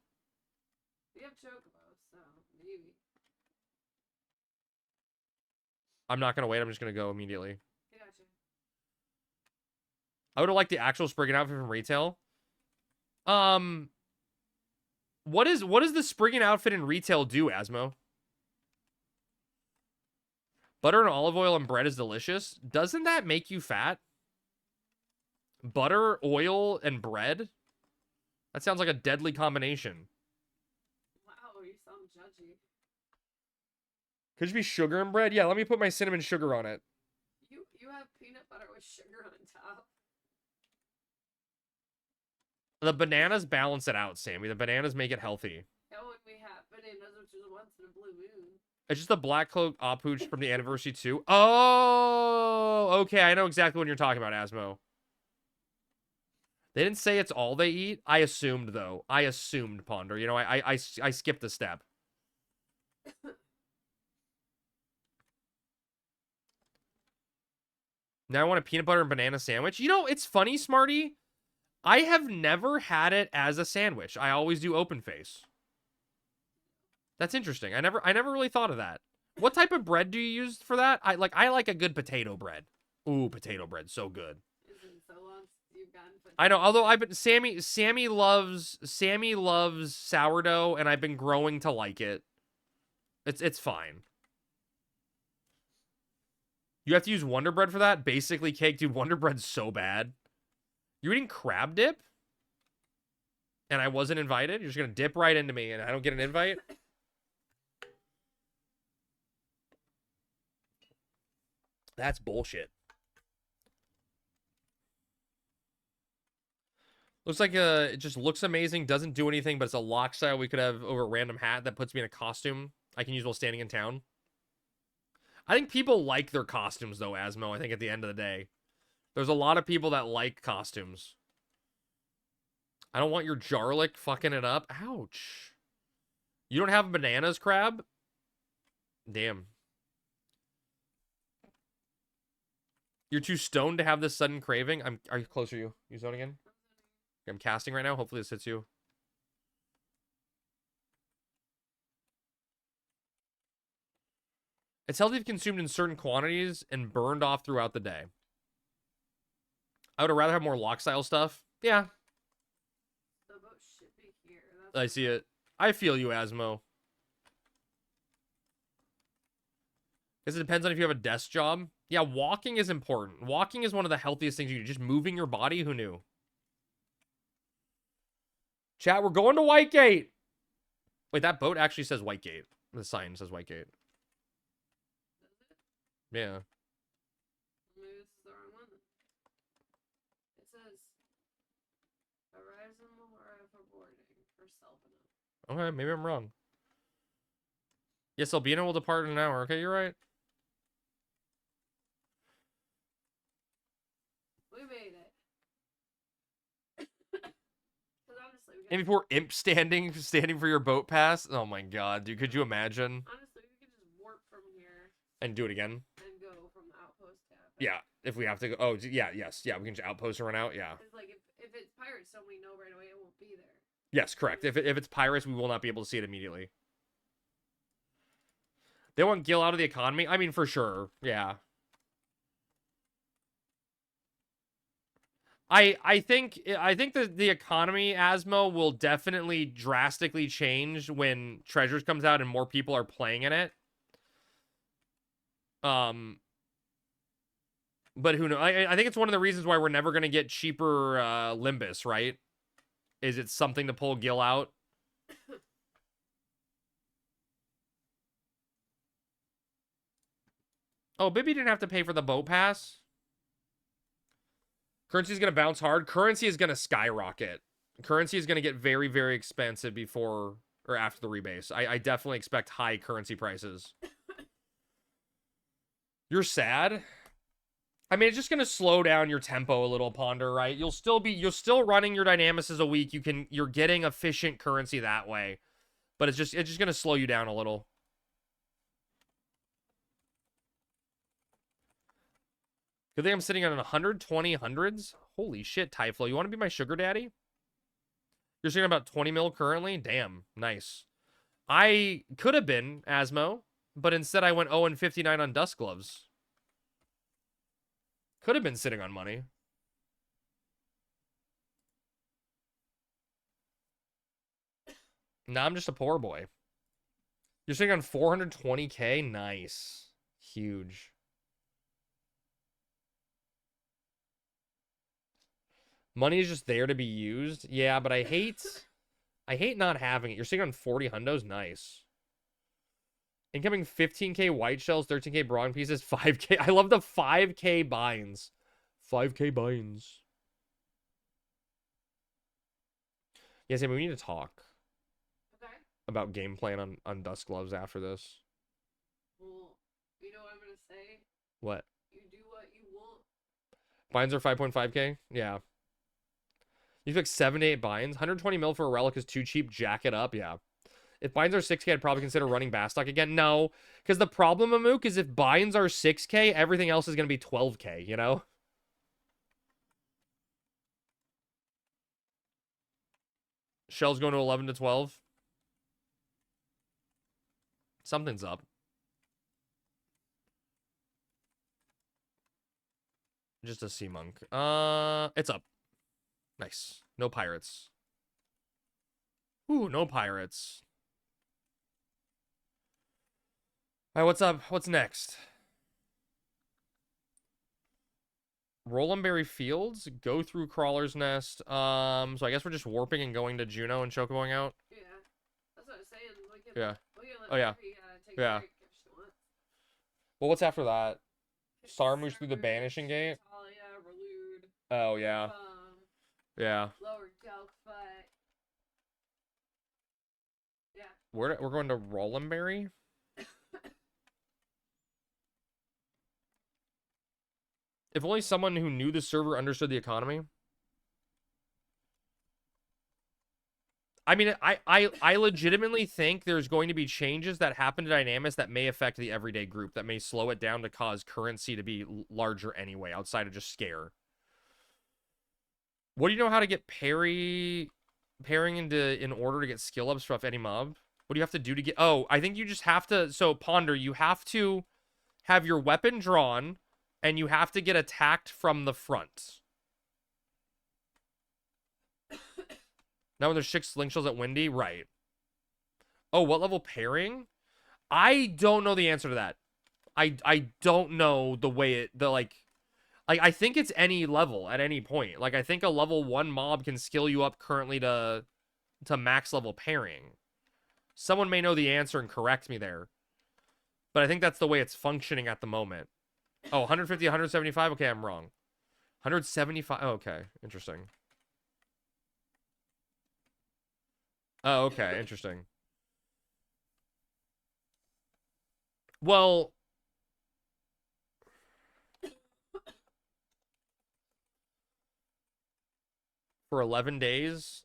We have Chocobo, so maybe. I'm not gonna wait. I'm just gonna go immediately. I gotcha. I would have liked the actual Spriggan outfit from retail. What does the Spriggan outfit in retail do, Asmo? Butter and olive oil and bread is delicious. Doesn't that make you fat? Butter, oil, and bread? That sounds like a deadly combination. Wow, you sound judgy. Could you be sugar and bread? Yeah, let me put my cinnamon sugar on it. You have peanut butter with sugar on top. The bananas balance it out, Sammy. The bananas make it healthy. Oh, and we have bananas, which is once in a blue moon. It's just the black cloak opooch from the anniversary too. Oh, okay. I know exactly what you're talking about, Asmo. They didn't say it's all they eat. I assumed, though. I assumed, Ponder. You know, I skipped a step. Now I want a peanut butter and banana sandwich. You know, it's funny, Smarty. I have never had it as a sandwich. I always do open face. That's interesting. I never really thought of that. What type of bread do you use for that? I like a good potato bread. Ooh, potato bread, so good. It's been so long since you've gotten I know, although Sammy loves sourdough, and I've been growing to like it. It's fine. You have to use Wonder Bread for that? Basically cake, dude. Wonder Bread's so bad. You're eating crab dip? And I wasn't invited? You're just gonna dip right into me and I don't get an invite? That's bullshit. Looks like it just looks amazing, doesn't do anything, but it's a lock style we could have over a random hat that puts me in a costume I can use while standing in town. I think people like their costumes, though, Asmo, I think at the end of the day. There's a lot of people that like costumes. I don't want your Jarlick fucking it up. Ouch. You don't have bananas, Crab? Damn. You're too stoned to have this sudden craving? Are you closer? You zoning in? I'm casting right now. Hopefully this hits you. It's healthy if consumed in certain quantities and burned off throughout the day. I would rather have more lock style stuff. Yeah. The boat should be here. I see it. I feel you, Asmo. Because it depends on if you have a desk job. Yeah, walking is important. Walking is one of the healthiest things you do. Just moving your body. Who knew? Chat, we're going to Whitegate. Wait, that boat actually says Whitegate. The sign says Whitegate. Yeah. Maybe this is the wrong one. It says, Horizon will arrive for boarding for Selvina. Okay, maybe I'm wrong. Yes, Albina will depart in an hour. Okay, you're right. We made it. Because honestly, we And before imp standing for your boat pass. Oh my god, dude, could you imagine? honestly, we could just warp from here And do it again? and go from the outpost tab. Yeah, if we have to go. Oh, yeah, yes, yeah, we can just outpost and run out. Yeah. It's like if it's Pirates, don't we know right away it won't be there. Yes, correct. If it's pirates, we will not be able to see it immediately. They want Gil out of the economy. I mean, for sure. Yeah. I think that the economy, Asmo, will definitely drastically change when Treasures comes out and more people are playing in it. But who knows? I think it's one of the reasons why we're never going to get cheaper Limbus, right? Is it something to pull Gil out? Oh, Bibby didn't have to pay for the boat pass. Currency is going to bounce hard. Currency is going to skyrocket. Currency is going to get very, very expensive before or after the rebase. I definitely expect high currency prices. You're sad? I mean, it's just going to slow down your tempo a little, Ponder, right? You're still running your Dynamis a week. You're getting efficient currency that way. But it's just going to slow you down a little. Good thing I'm sitting on 120 hundreds. Holy shit, Tyflo. You want to be my sugar daddy? You're sitting on about 20 mil currently? Damn, nice. I could have been Asmo, but instead I went 0-59 on Dust Gloves. Could have been sitting on money. Nah, I'm just a poor boy. You're sitting on 420k? Nice. Huge. Money is just there to be used. Yeah, but I hate not having it. You're sitting on 40 hundos? Nice. Incoming 15k white shells, 13k bronze pieces, 5k. I love the 5k binds. 5k binds. Yes, I mean, we need to talk about game plan on Dust Gloves after this. Well, you know what I'm going to say? What? You do what you want. Binds are 5.5k? Yeah. You took 7 to 8 binds. 120 mil for a relic is too cheap. Jack it up. Yeah. If binds are 6k, I'd probably consider running Bastock again. No. Because the problem, Amook, is if binds are 6k, everything else is going to be 12k, you know? Shell's going to 11 to 12. Something's up. Just a sea monk. It's up. Nice. No pirates. Ooh, no pirates. All right, what's up? What's next? Rolandberry Fields, go through Crawler's Nest. So I guess we're just warping and going to Juno and chocoboing out. Yeah, that's what I was saying. Yeah. Oh yeah. Take Yeah. a break if she wants. Well, what's after that? Sarmouche through the Banishing Gate? Talia, Relude, Oh, yeah. Yeah. Lower Delphi. Yeah. We're going to Rolandberry? If only someone who knew the server understood the economy. I mean, I legitimately think there's going to be changes that happen to Dynamis that may affect the everyday group, that may slow it down to cause currency to be larger anyway, outside of just scare. What do you know how to get pairing in order to get skill ups for any mob? What do you have to do to get... Oh, I think you just have to... So, Ponder, you have to have your weapon drawn, and you have to get attacked from the front. Now when there's 6 slingshots at Windy? Right. Oh, what level pairing? I don't know the answer to that. I don't know the way it... I think it's any level at any point. Like, I think a level 1 mob can skill you up currently to max level pairing. Someone may know the answer and correct me there. But I think that's the way it's functioning at the moment. Oh, 150, 175? Okay, I'm wrong. 175? Oh, okay. Interesting. Oh, okay. Interesting. Well... For 11 days?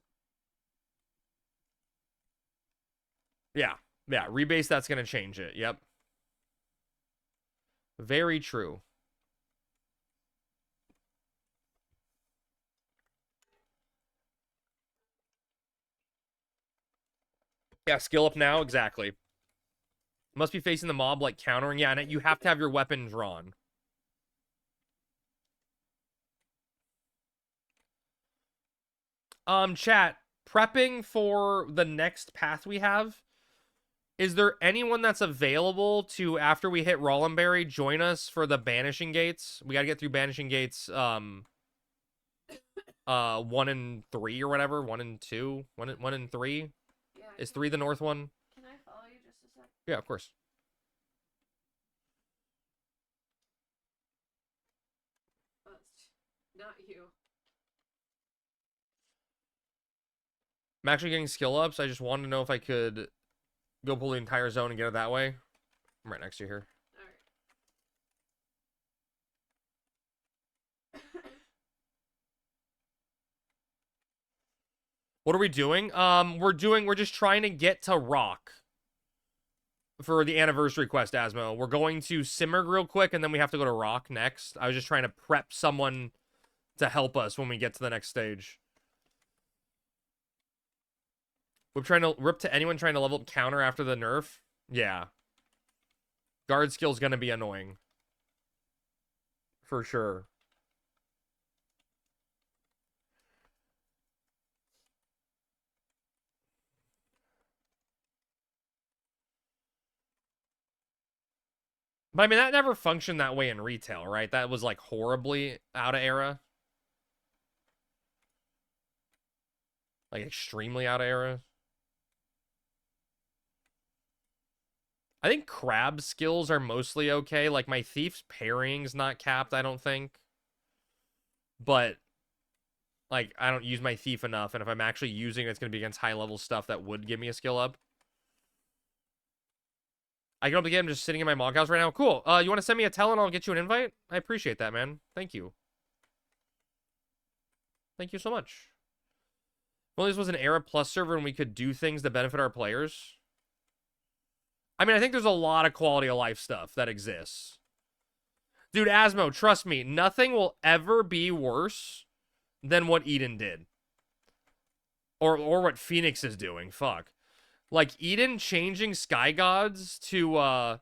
Yeah. Yeah, rebase, that's going to change it. Yep. Very true. Yeah, skill up now, exactly. Must be facing the mob like countering. Yeah, and you have to have your weapon drawn. Chat, prepping for the next path we have, is there anyone that's available to, after we hit Rollenberry, join us for the Banishing Gates? We gotta get through Banishing Gates, 1 and 3 or whatever. 1 and 2? 1 and 3? Yeah, Is 3 the north one? Can I follow you just a sec? Yeah, of course. That's not you. I'm actually getting skill ups. I just wanted to know if I could go pull the entire zone and get it that way. I'm right next to you here. What are we doing? We're just trying to get to Rock for the anniversary quest, Asmo. We're going to Simmerg real quick, and then we have to go to Rock next. I was just trying to prep someone to help us when we get to the next stage. We're trying to rip to anyone trying to level up counter after the nerf. Yeah. Guard skill's gonna be annoying. For sure. But I mean, that never functioned that way in retail, right? That was like horribly out of era. Like extremely out of era. I think crab skills are mostly okay. Like my thief's pairing's not capped, I don't think. But like I don't use my thief enough, and if I'm actually using it, it's gonna be against high level stuff that would give me a skill up. I can get him just sitting in my mock house right now. Cool. You want to send me a tell and I'll get you an invite? I appreciate that, man. Thank you. Thank you so much. Well, this was an Era Plus server and we could do things to benefit our players. I mean, I think there's a lot of quality of life stuff that exists. Dude, Asmo, trust me, nothing will ever be worse than what Eden did. Or what Phoenix is doing. Fuck. Like, Eden changing Sky Gods to,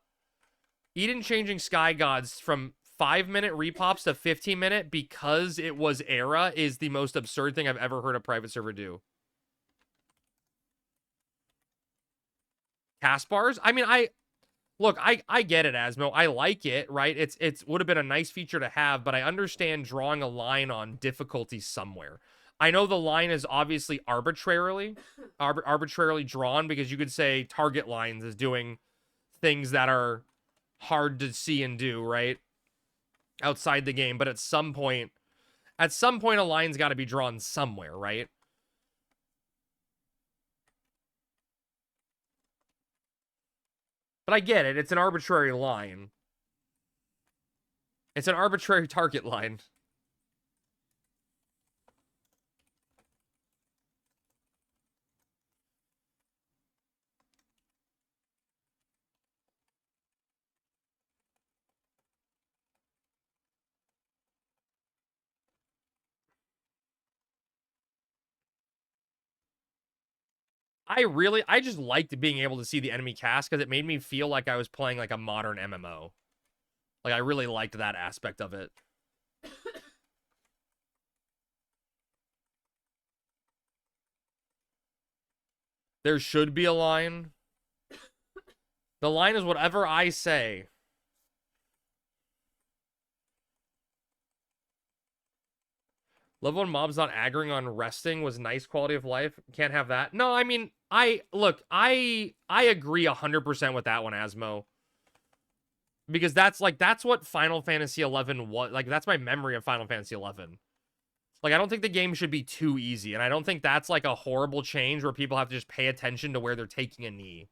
Eden changing Sky Gods from 5-minute repops to 15-minute because it was Era is the most absurd thing I've ever heard a private server do. Cast bars? I mean, look, I get it, Asmo. I like it, right? It's would have been a nice feature to have, but I understand drawing a line on difficulty somewhere. I know the line is obviously arbitrarily drawn because you could say target lines is doing things that are hard to see and do, right? Outside the game, but at some point a line's got to be drawn somewhere, right? But I get it. It's an arbitrary line. It's an arbitrary target line. I just liked being able to see the enemy cast because it made me feel like I was playing like a modern MMO. Like, I really liked that aspect of it. There should be a line. The line is whatever I say. Level 1 mobs not aggroing on resting was nice quality of life. Can't have that. No, I mean, I agree 100% with that one, Asmo. Because that's what Final Fantasy 11 was. Like, that's my memory of Final Fantasy 11. Like, I don't think the game should be too easy, and I don't think that's like a horrible change where people have to just pay attention to where they're taking a knee.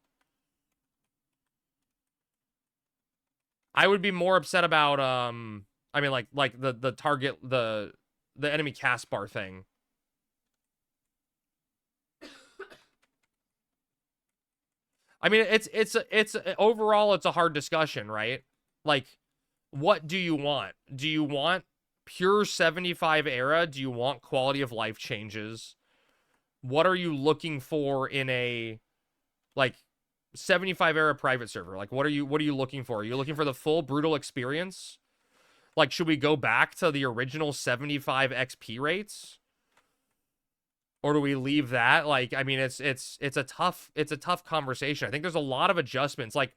I would be more upset about I mean, like the target, the enemy cast bar thing. I mean, it's overall it's a hard discussion, right? Like, what do you want? Do you want pure 75 era? Do you want quality of life changes? What are you looking for in a like 75 era private server? Like, what are you looking for? Are you looking for the full brutal experience? Like, should we go back to the original 75 XP rates? Or do we leave that? Like, I mean, it's a tough conversation. I think there's a lot of adjustments. Like,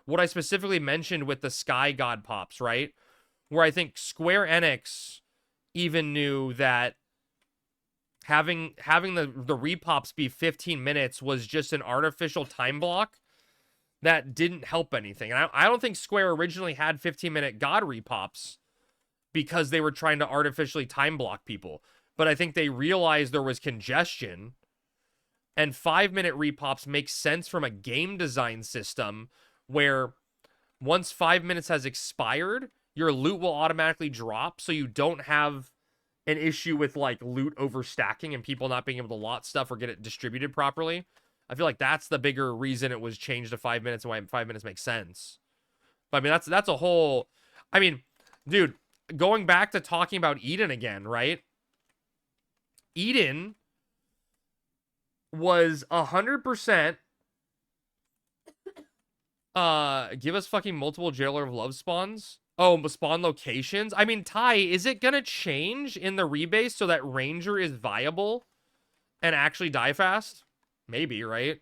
what I specifically mentioned with the Sky God pops, right? Where I think Square Enix even knew that having the repops be 15 minutes was just an artificial time block that didn't help anything. And I don't think Square originally had 15-minute God repops because they were trying to artificially time block people. But I think they realized there was congestion, and 5-minute repops make sense from a game design system where once 5 minutes has expired, your loot will automatically drop, so you don't have an issue with like loot overstacking and people not being able to lot stuff or get it distributed properly. I feel like that's the bigger reason it was changed to 5 minutes and why 5 minutes makes sense. But I mean, that's a whole... I mean, dude, going back to talking about Eden again, right? Eden was 100% give us fucking multiple Jailer of Love spawns. Oh, spawn locations. I mean, Ty, is it gonna change in the rebase so that Ranger is viable and actually die fast? Maybe, right?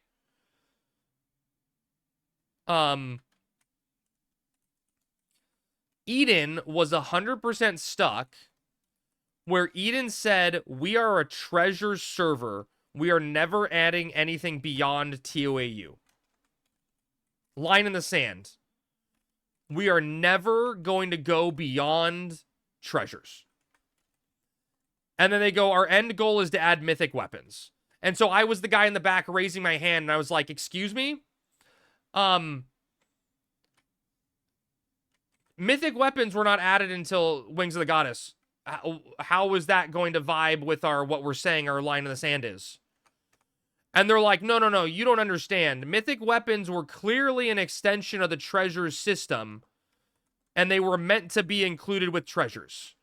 Eden was 100% stuck where Eden said, we are a treasure server. We are never adding anything beyond TOAU. Line in the sand. We are never going to go beyond treasures. And then they go, our end goal is to add mythic weapons. And so I was the guy in the back raising my hand, and I was like, excuse me? Mythic weapons were not added until Wings of the Goddess. How is that going to vibe with what we're saying our line in the sand is? And they're like, no, you don't understand. Mythic weapons were clearly an extension of the treasures system, and they were meant to be included with treasures.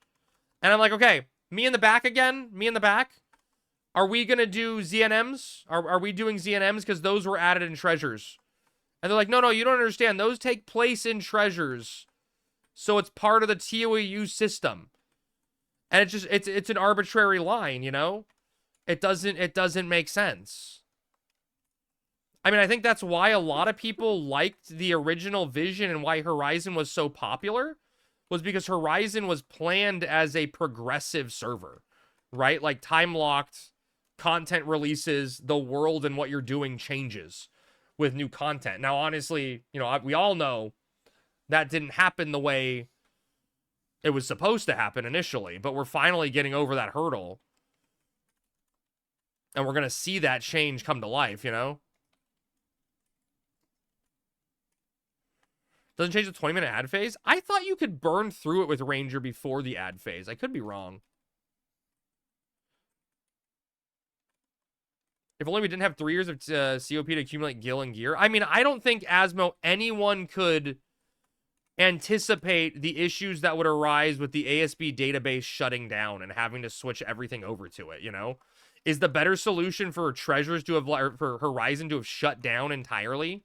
And I'm like, okay, me in the back again? Me in the back? Are we going to do ZNMs? Are we doing ZNMs? Because those were added in treasures. And they're like, no, you don't understand. Those take place in treasures. So it's part of the TOAU system. And it's just, it's an arbitrary line, you know? It doesn't make sense. I mean, I think that's why a lot of people liked the original vision and why Horizon was so popular was because Horizon was planned as a progressive server, right? Like time-locked content releases, the world and what you're doing changes with new content. Now, honestly, you know, we all know that didn't happen the way it was supposed to happen initially, but we're finally getting over that hurdle. And we're going to see that change come to life, you know? Doesn't change the 20-minute ad phase? I thought you could burn through it with Ranger before the ad phase. I could be wrong. If only we didn't have 3 years of COP to accumulate gil and gear. I mean, I don't think, Asmo, anyone could anticipate the issues that would arise with the ASB database shutting down and having to switch everything over to it, you know? Is the better solution for Treasures to have, for Horizon to have shut down entirely?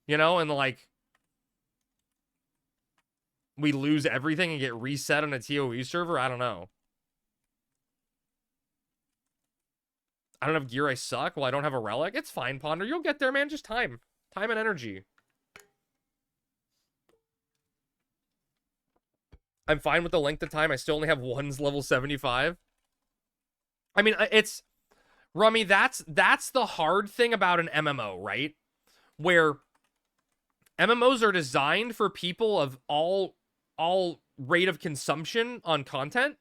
You know, and like, we lose everything and get reset on a TOE server? I don't know. I don't have gear, I suck. Well, I don't have a relic. It's fine, Ponder. You'll get there, man. Just time. Time and energy. I'm fine with the length of time. I still only have one's level 75. I mean, it's... Rummy, that's the hard thing about an MMO, right? Where MMOs are designed for people of all rate of consumption on content.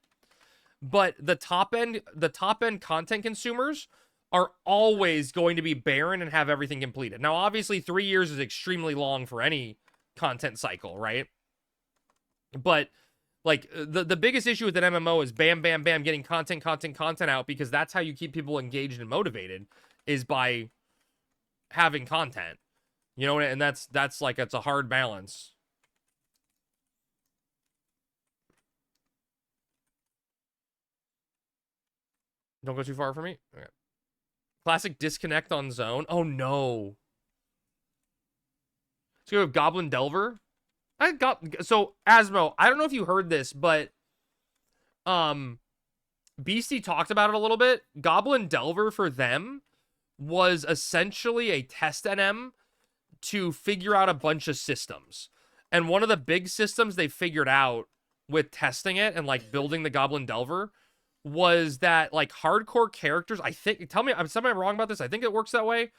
But the top end content consumers are always going to be barren and have everything completed. Now, obviously, 3 years is extremely long for any content cycle, right? But like the biggest issue with an MMO is bam, bam, bam, getting content out, because that's how you keep people engaged and motivated, is by having content. You know, and that's like, it's a hard balance. Don't go too far for me. Okay. Classic disconnect on zone. Oh no. So we have Goblin Delver. So Asmo, I don't know if you heard this, but Beastie talked about it a little bit. Goblin Delver for them was essentially a test NM to figure out a bunch of systems. And one of the big systems they figured out with testing it and like building the Goblin Delver was that like hardcore characters, I think, tell me am I wrong about this? I think it works that way.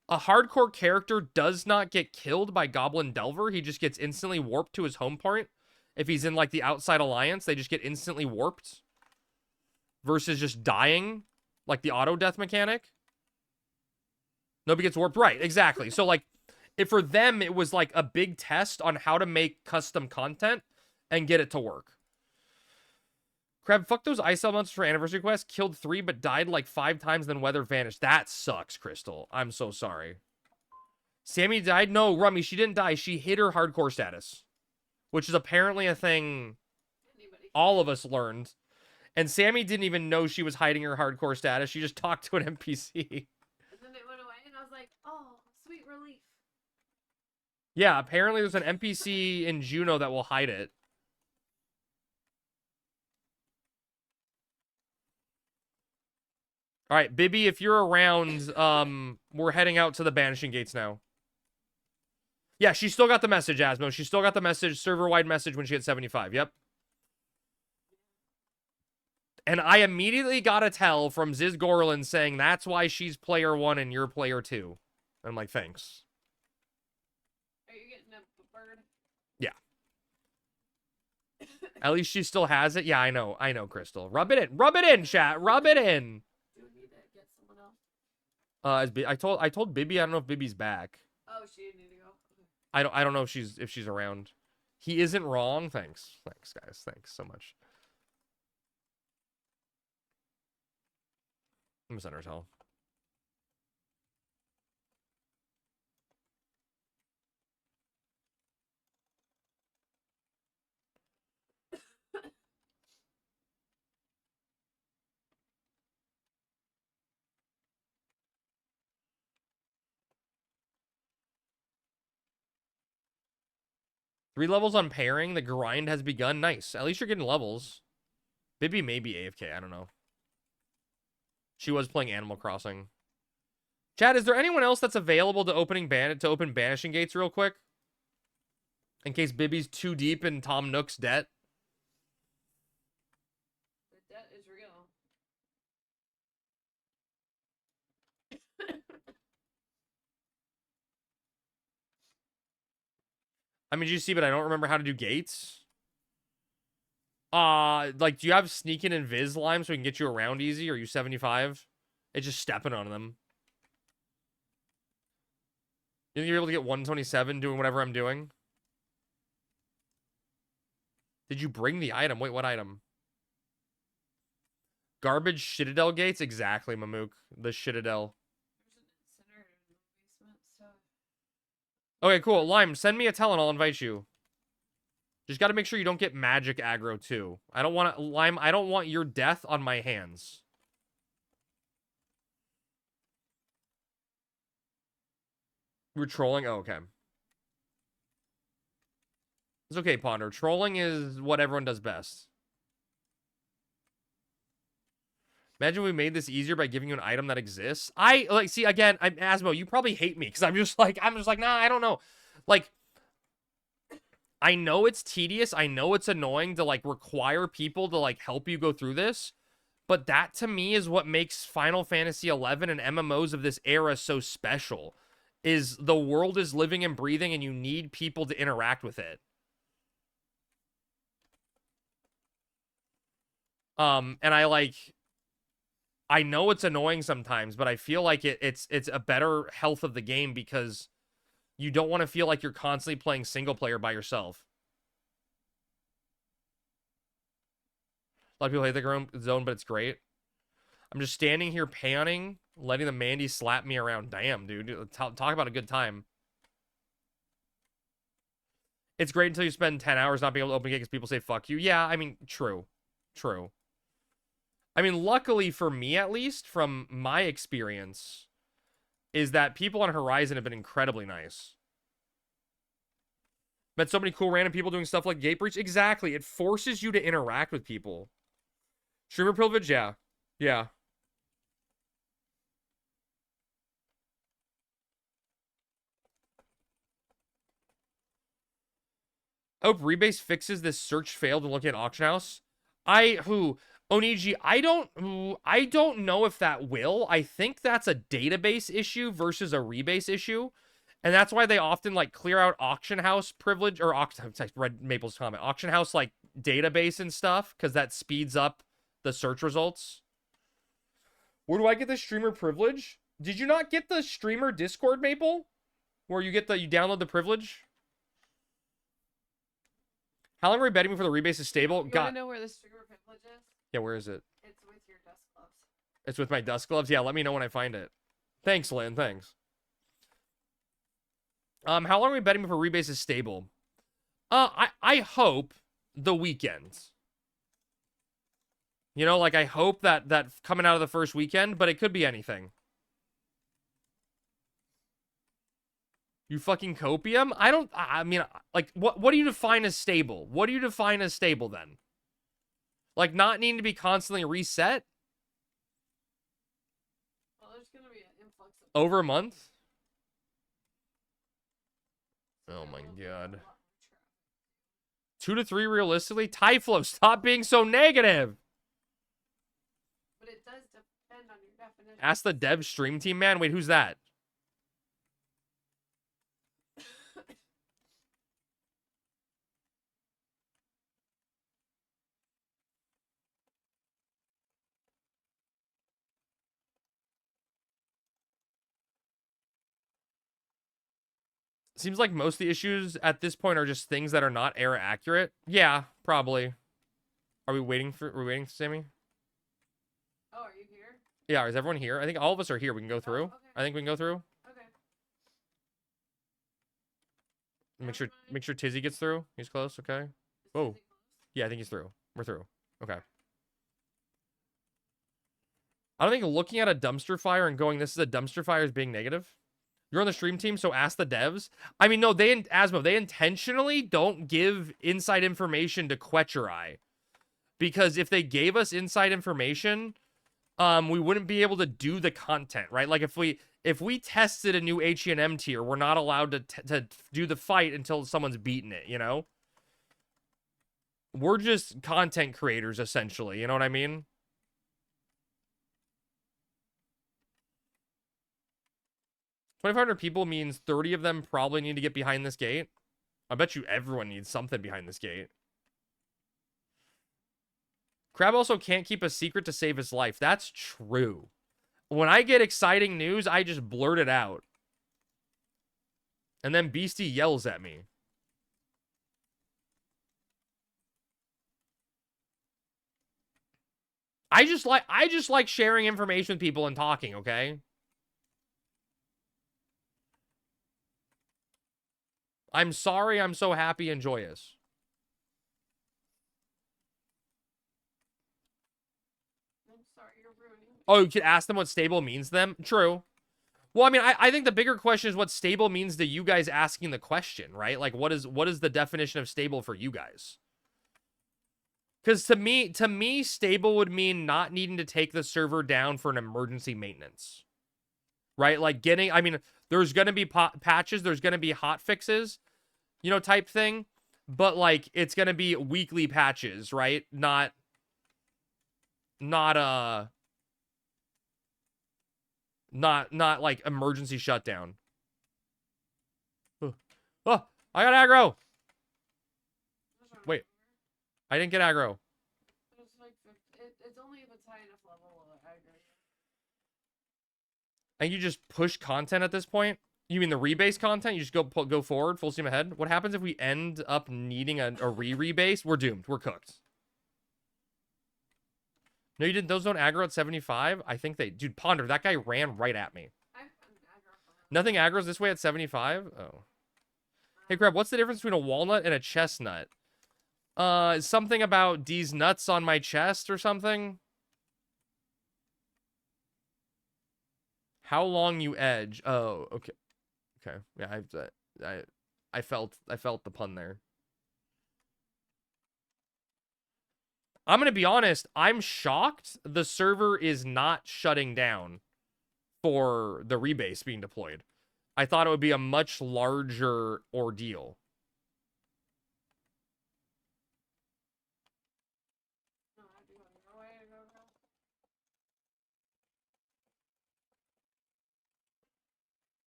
A hardcore character does not get killed by Goblin Delver. He just gets instantly warped to his home point. If he's in like the outside alliance, they just get instantly warped versus just dying, like the auto death mechanic. Nobody gets warped. Right, exactly. So like, if for them, it was like a big test on how to make custom content and get it to work. Crab, fuck those ISL monsters for anniversary quest. Killed 3, but died like 5 times, then weather vanished. That sucks, Crystal. I'm so sorry. Sammy died? No, Rummy, she didn't die. She hid her hardcore status, which is apparently a thing all of us learned. And Sammy didn't even know she was hiding her hardcore status. She just talked to an NPC. And then it went away, and I was like, oh, sweet relief. Yeah, apparently there's an NPC in Juno that will hide it. All right, Bibby, if you're around, we're heading out to the Banishing Gates now. Yeah, she still got the message, Asmo. She still got the message, server-wide message when she hit 75. Yep. And I immediately got a tell from Ziz Gorlin saying that's why she's player 1 and you're player 2. I'm like, thanks. Are you getting a bird? Yeah. At least she still has it. Yeah, I know, Crystal. Rub it in, chat. Rub it in. Do we need to get someone else? I told Bibby. I don't know if Bibby's back. Oh, she didn't need to go. Okay. I don't know if she's around. He isn't wrong. Thanks, guys. Thanks so much. I'm gonna send her a tell. Three levels on pairing. The grind has begun. Nice. At least you're getting levels. Bibby may be AFK. I don't know. She was playing Animal Crossing. Chad, is there anyone else that's available to open Banishing Gates real quick? In case Bibby's too deep in Tom Nook's debt. The debt is real. I mean, did you see, but I don't remember how to do gates. Like, do you have sneaking and Viz Lime so we can get you around easy? Or are you 75? It's just stepping on them. You think you're able to get 127 doing whatever I'm doing? Did you bring the item? Wait, what item? Garbage Citadel gates? Exactly, Mamook. The Citadel. There's an incinerator in the basement, so. Okay, cool. Lime, send me a tell and I'll invite you. Just got to make sure you don't get magic aggro too. I don't want to, Lime, I don't want your death on my hands. We're trolling? Oh, okay. It's okay, Ponder. Trolling is what everyone does best. Imagine we made this easier by giving you an item that exists. See, again, Asmo, you probably hate me because I'm just like, nah, I don't know. Like, I know it's tedious. I know it's annoying to, like, require people to, like, help you go through this. But that, to me, is what makes Final Fantasy XI and MMOs of this era so special. Is the world is living and breathing and you need people to interact with it. And I know it's annoying sometimes, but I feel like it's a better health of the game because you don't want to feel like you're constantly playing single player by yourself. A lot of people hate the zone, but it's great. I'm just standing here panning, letting the Mandy slap me around. Damn, dude. Talk about a good time. It's great until you spend 10 hours not being able to open gate because people say fuck you. Yeah, I mean, true. True. I mean, luckily for me, at least, from my experience, is that people on Horizon have been incredibly nice. Met so many cool random people doing stuff like Gate Breach. Exactly. It forces you to interact with people. Streamer privilege? Yeah. Yeah. I hope Rebase fixes this search failed when looking at Auction House. Oniji, I don't know if that will. I think that's a database issue versus a rebase issue. And that's why they often, like, clear out Auction House privilege, or Red Maple's comment, Auction House, like, database and stuff, because that speeds up the search results. Where do I get the streamer privilege? Did you not get the streamer Discord, Maple? Where you download the privilege? How long are we betting for the rebase is stable? You want to know where the streamer privilege is? Yeah, where is it? It's with your dust gloves. It's with my dust gloves? Yeah, let me know when I find it. Thanks, Lynn. Thanks. How long are we betting before rebase is stable? I hope the weekend. You know, like, I hope that coming out of the first weekend, but it could be anything. You fucking copium? I mean, like, what do you define as stable? What do you define as stable, then? Like, not needing to be constantly reset? Well, there's going to be an influx of... Over a month? Oh my god. 2 to 3 realistically? Tyflo, stop being so negative! But it does depend on your definition. Ask the dev stream team, man. Wait, who's that? Seems like most of the issues at this point are just things that are not era accurate. Yeah, probably. Are we waiting for Sammy? Oh, are you here? Yeah, is everyone here? I think all of us are here. We can go through. Okay. I think we can go through. Okay. Make sure Tizzy gets through. He's close, okay? Oh. Yeah, I think he's through. We're through. Okay. I don't think looking at a dumpster fire and going, this is a dumpster fire, is being negative. You're on the stream team, so ask the devs. I mean, no, they intentionally don't give inside information to Quetcherai. Because if they gave us inside information, we wouldn't be able to do the content, right? Like, if we tested a new H&M tier, we're not allowed to do the fight until someone's beaten it, you know? We're just content creators, essentially, you know what I mean? $2,500 people means 30 of them probably need to get behind this gate. I bet you everyone needs something behind this gate. Crab also can't keep a secret to save his life. That's true. When I get exciting news, I just blurt it out. And then Beastie yells at me. I just like sharing information with people and talking, okay? I'm sorry, I'm so happy and joyous. I'm sorry, you're ruining. Oh, you could ask them what stable means to them? True. Well, I mean, I think the bigger question is what stable means to you guys asking the question, right? Like, what is the definition of stable for you guys? Because to me, stable would mean not needing to take the server down for an emergency maintenance, right? Like I mean, there's going to be patches, there's going to be hot fixes, you know, type thing. But, like, it's going to be weekly patches, right? Not like emergency shutdown. Oh, I got aggro. Wait, I didn't get aggro. It's like it's only if it's high enough level of aggro. And you just push content at this point? You mean the rebase content? You just go forward, full steam ahead? What happens if we end up needing a rebase? We're doomed. We're cooked. No, you didn't. Those don't aggro at 75? I think they... Dude, Ponder, that guy ran right at me. I'm aggro. Nothing aggro's this way at 75? Oh. Hey, Crab, what's the difference between a walnut and a chestnut? Something about these nuts on my chest or something? How long you edge? Oh, okay. Okay. Yeah, I felt the pun there. I'm going to be honest, I'm shocked the server is not shutting down for the rebase being deployed. I thought it would be a much larger ordeal.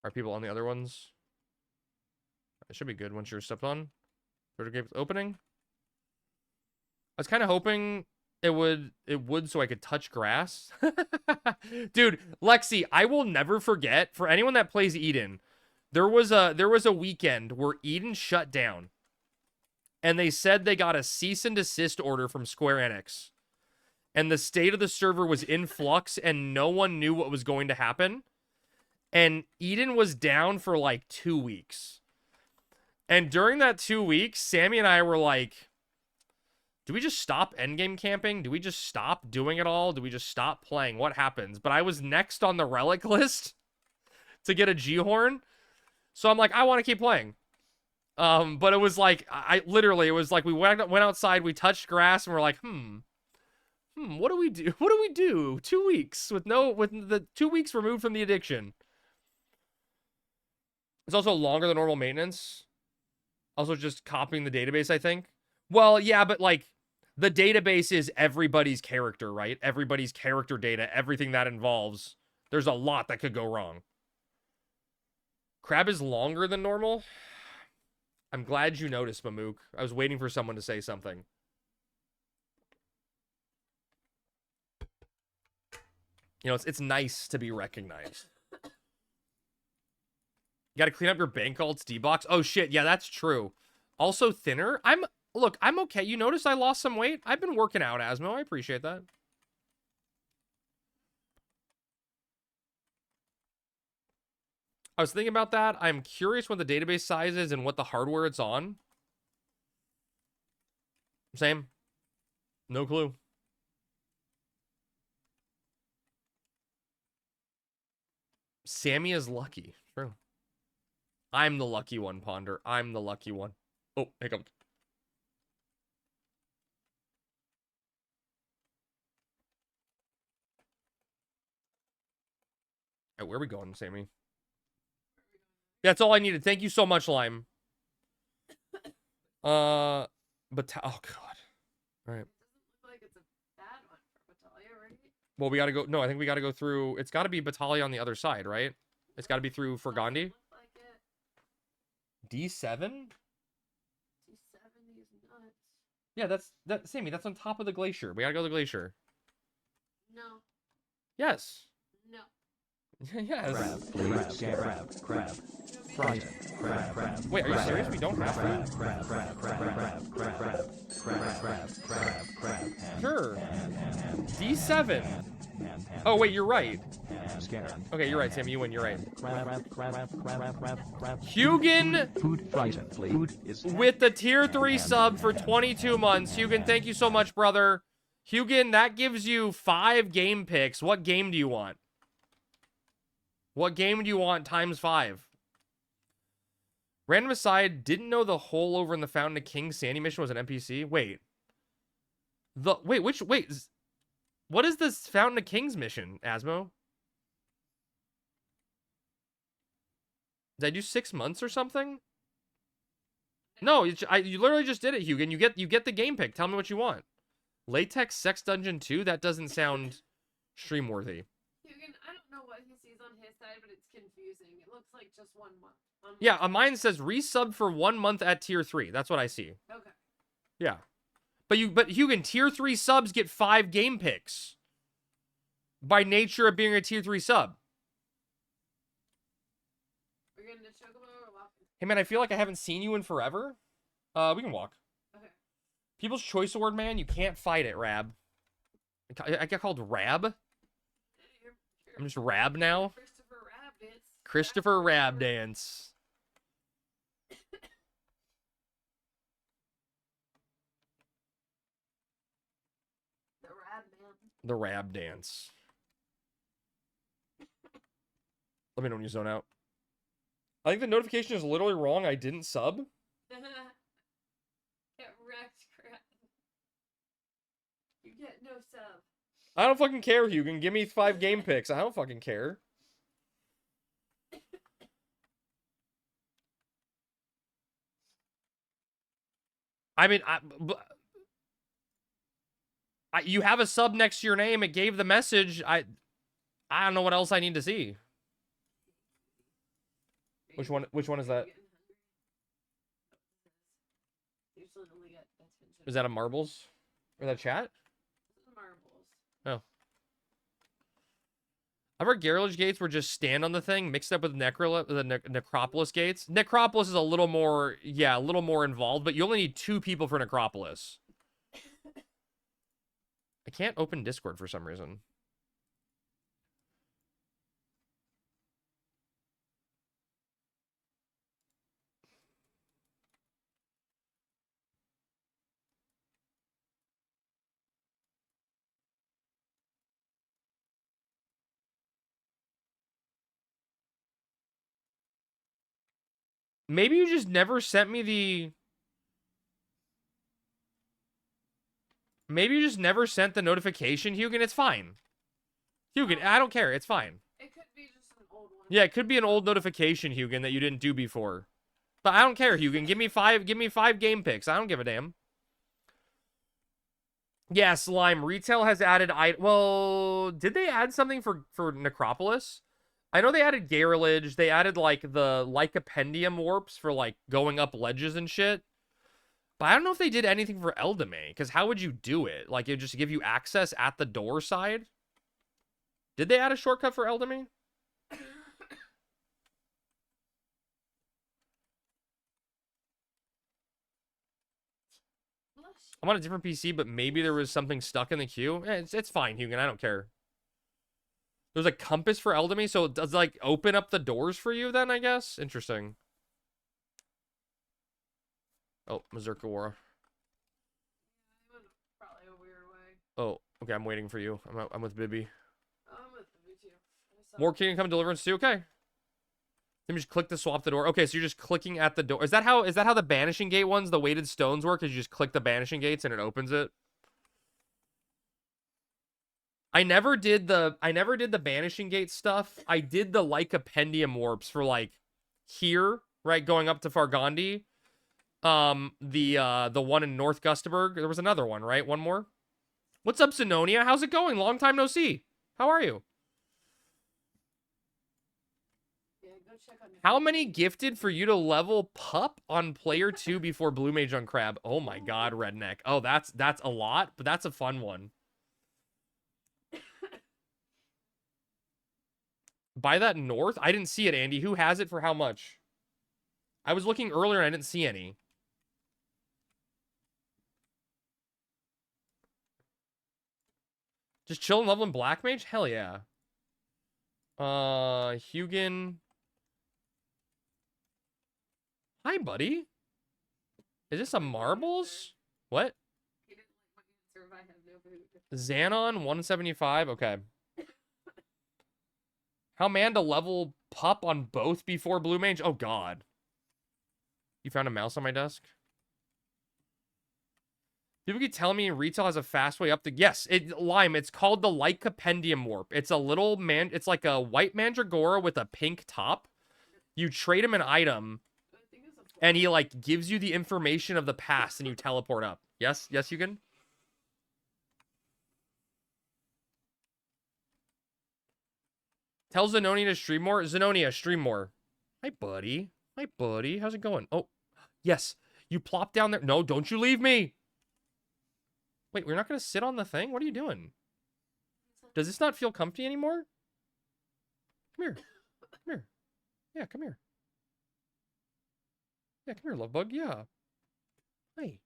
Are people on the other ones? It should be good once you're stepped on. Third game's opening. I was kind of hoping it would so I could touch grass. Dude, Lexi, I will never forget, for anyone that plays Eden, there was a weekend where Eden shut down. And they said they got a cease and desist order from Square Enix. And the state of the server was in flux and no one knew what was going to happen. And Eden was down for like 2 weeks. And during that 2 weeks, Sammy and I were like, do we just stop endgame camping? Do we just stop doing it all? Do we just stop playing? What happens? But I was next on the relic list to get a G-Horn. So I'm like, I want to keep playing. But it was like, it was like we went outside, we touched grass, and we're like, what do we do? What do we do? 2 weeks with the 2 weeks removed from the addiction. It's also longer than normal maintenance. Also just copying the database, I think. Well, yeah, but like the database is everybody's character, right? Everybody's character data, everything that involves. There's a lot that could go wrong. Crab is longer than normal. I'm glad you noticed, Mamook. I was waiting for someone to say something. You know, it's nice to be recognized. You got to clean up your bank alts D-box. Oh, shit. Yeah, that's true. Also thinner. Look, I'm okay. You notice I lost some weight? I've been working out, Asmo. I appreciate that. I was thinking about that. I'm curious what the database size is and what the hardware it's on. Same. No clue. Sammy is lucky. True. I'm the lucky one, Ponder. I'm the lucky one. Oh, hiccup. Hey, where are we going, Sammy? That's all I needed. Thank you so much, Lime. But oh god. All right. It doesn't look like it's a bad one for Battaglia, right? Well, we got to go. No, I think we got to go through. It's got to be Battaglia on the other side, right? It's got to be through Fergandi. Like D7? D7 is nuts. Yeah, that Sammy, that's on top of the glacier. We got to go to the glacier. No. Yes. No. Yes. Crab. Friday. Crab. Wait, are you serious? We don't have to? Crab. Sure. D7 7. Oh, wait, you're right. Scan. Okay, you're right, Sam. You win. You're right. Crab. Hugin Food frozen. Food is with the tier 3 sub for 22 months. Hugin, thank you so much, brother. Hugin, that gives you 5 game picks. What game do you want? What game do you want times 5? Random aside, didn't know the hole over in the Fountain of Kings Sandy mission was an NPC. Wait. What is this Fountain of Kings mission, Asmo? Did I do 6 months or something? No, you literally just did it, Hugin. You get the game pick. Tell me what you want. Latex Sex Dungeon 2? That doesn't sound stream worthy. Hugin, I don't know what he sees on his side, but it's confusing. It looks like just 1 month. Yeah, mine says resub for 1 month at tier 3. That's what I see. Okay. Yeah. But Hugin, tier 3 subs get 5 game picks. By nature of being a tier 3 sub. We're getting to Chocobo or walking? Hey man, I feel like I haven't seen you in forever. We can walk. Okay. People's Choice Award, man, you can't fight it, Rab. I get called Rab? I'm just Rab now? Christopher Rab Dance. The Rab Dance. Let me know when you zone out. I think the notification is literally wrong. I didn't sub. Get wrecked, crap. You get no sub. I don't fucking care, Hugin. Give me 5 game picks. I don't fucking care. I mean, you have a sub next to your name. It gave the message. I don't know what else I need to see. Which one is that? Is that a marbles? Or that chat? Oh. I've heard Garage gates were just stand on the thing, mixed up with Necropolis gates. Necropolis is a little more, yeah, a little more involved, but you only need 2 people for Necropolis. I can't open Discord for some reason. Maybe you just never sent me the... Maybe you just never sent the notification, Hugin. It's fine. Hugin, I don't care. It's fine. It could be just an old one. Yeah, it could be an old notification, Hugin, that you didn't do before. But I don't care, Hugin. Give me 5 game picks. I don't give a damn. Yeah, Slime. Retail has added... Well, did they add something for Necropolis? I know they added Garrelage. They added, like, the Lycopendium warps for, like, going up ledges and shit. But I don't know if they did anything for Eldame, because how would you do it? Like, it just give you access at the door side? Did they add a shortcut for Eldame? I'm on a different PC, but maybe there was something stuck in the queue. Yeah, it's fine, Hugin. I don't care. There's a compass for Eldame, so it does, like, open up the doors for you then, I guess? Interesting. Oh, Mazurka Wara. Probably a weird way. Oh, okay, I'm waiting for you. I'm with Bibby. I'm with Bibby too. More Kingdom Come Deliverance 2? Okay. Then you just click to swap the door. Okay, so you're just clicking at the door. Is that how the Banishing Gate ones, the weighted stones work? Is you just click the Banishing Gates and it opens it? I never did the Banishing Gate stuff. I did the Lycopendium warps for, like, here, right, going up to Fargandi. The one in North Gustaberg. There was another one, right? One more. What's up, Zenonia? How's it going? Long time no see. How are you? Yeah, go check on How many gifted for you to level pup on player 2 before Blue Mage on Crab? Oh my god, Redneck. Oh, that's a lot, but that's a fun one. Buy that North? I didn't see it, Andy. Who has it for how much? I was looking earlier and I didn't see any. Just chilling leveling Black Mage? Hell yeah. Hugin. Hi, buddy. Is this a marbles? What? He didn't like my answer if I have no food. Xanon 175. Okay. How man to level pup on both before Blue Mage? Oh god. You found a mouse on my desk? People keep telling me retail has a fast way up the... Yes, Lime, it's called the Light Compendium Warp. It's a little man... It's like a white Mandragora with a pink top. You trade him an item, and he, like, gives you the information of the past, and you teleport up. Yes? Yes, you can? Tell Zenonia to stream more. Zenonia, stream more. Hi, buddy. Hi, buddy. How's it going? Oh, yes. You plop down there. No, don't you leave me. Wait, we're not going to sit on the thing? What are you doing? Does this not feel comfy anymore? Come here. Come here. Yeah, come here. Yeah, come here, love bug. Yeah. Hi.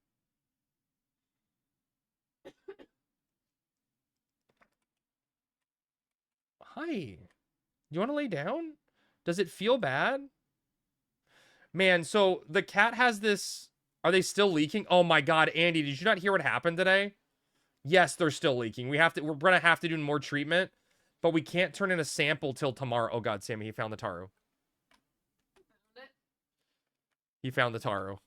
Hi. You want to lay down? Does it feel bad? Man, so the cat has this... Are they still leaking? Oh my god, Andy, did you not hear what happened today? Yes, they're still leaking. We're gonna have to do more treatment, but we can't turn in a sample till tomorrow. Oh god, Sammy, he found the Taru. He found the Taru.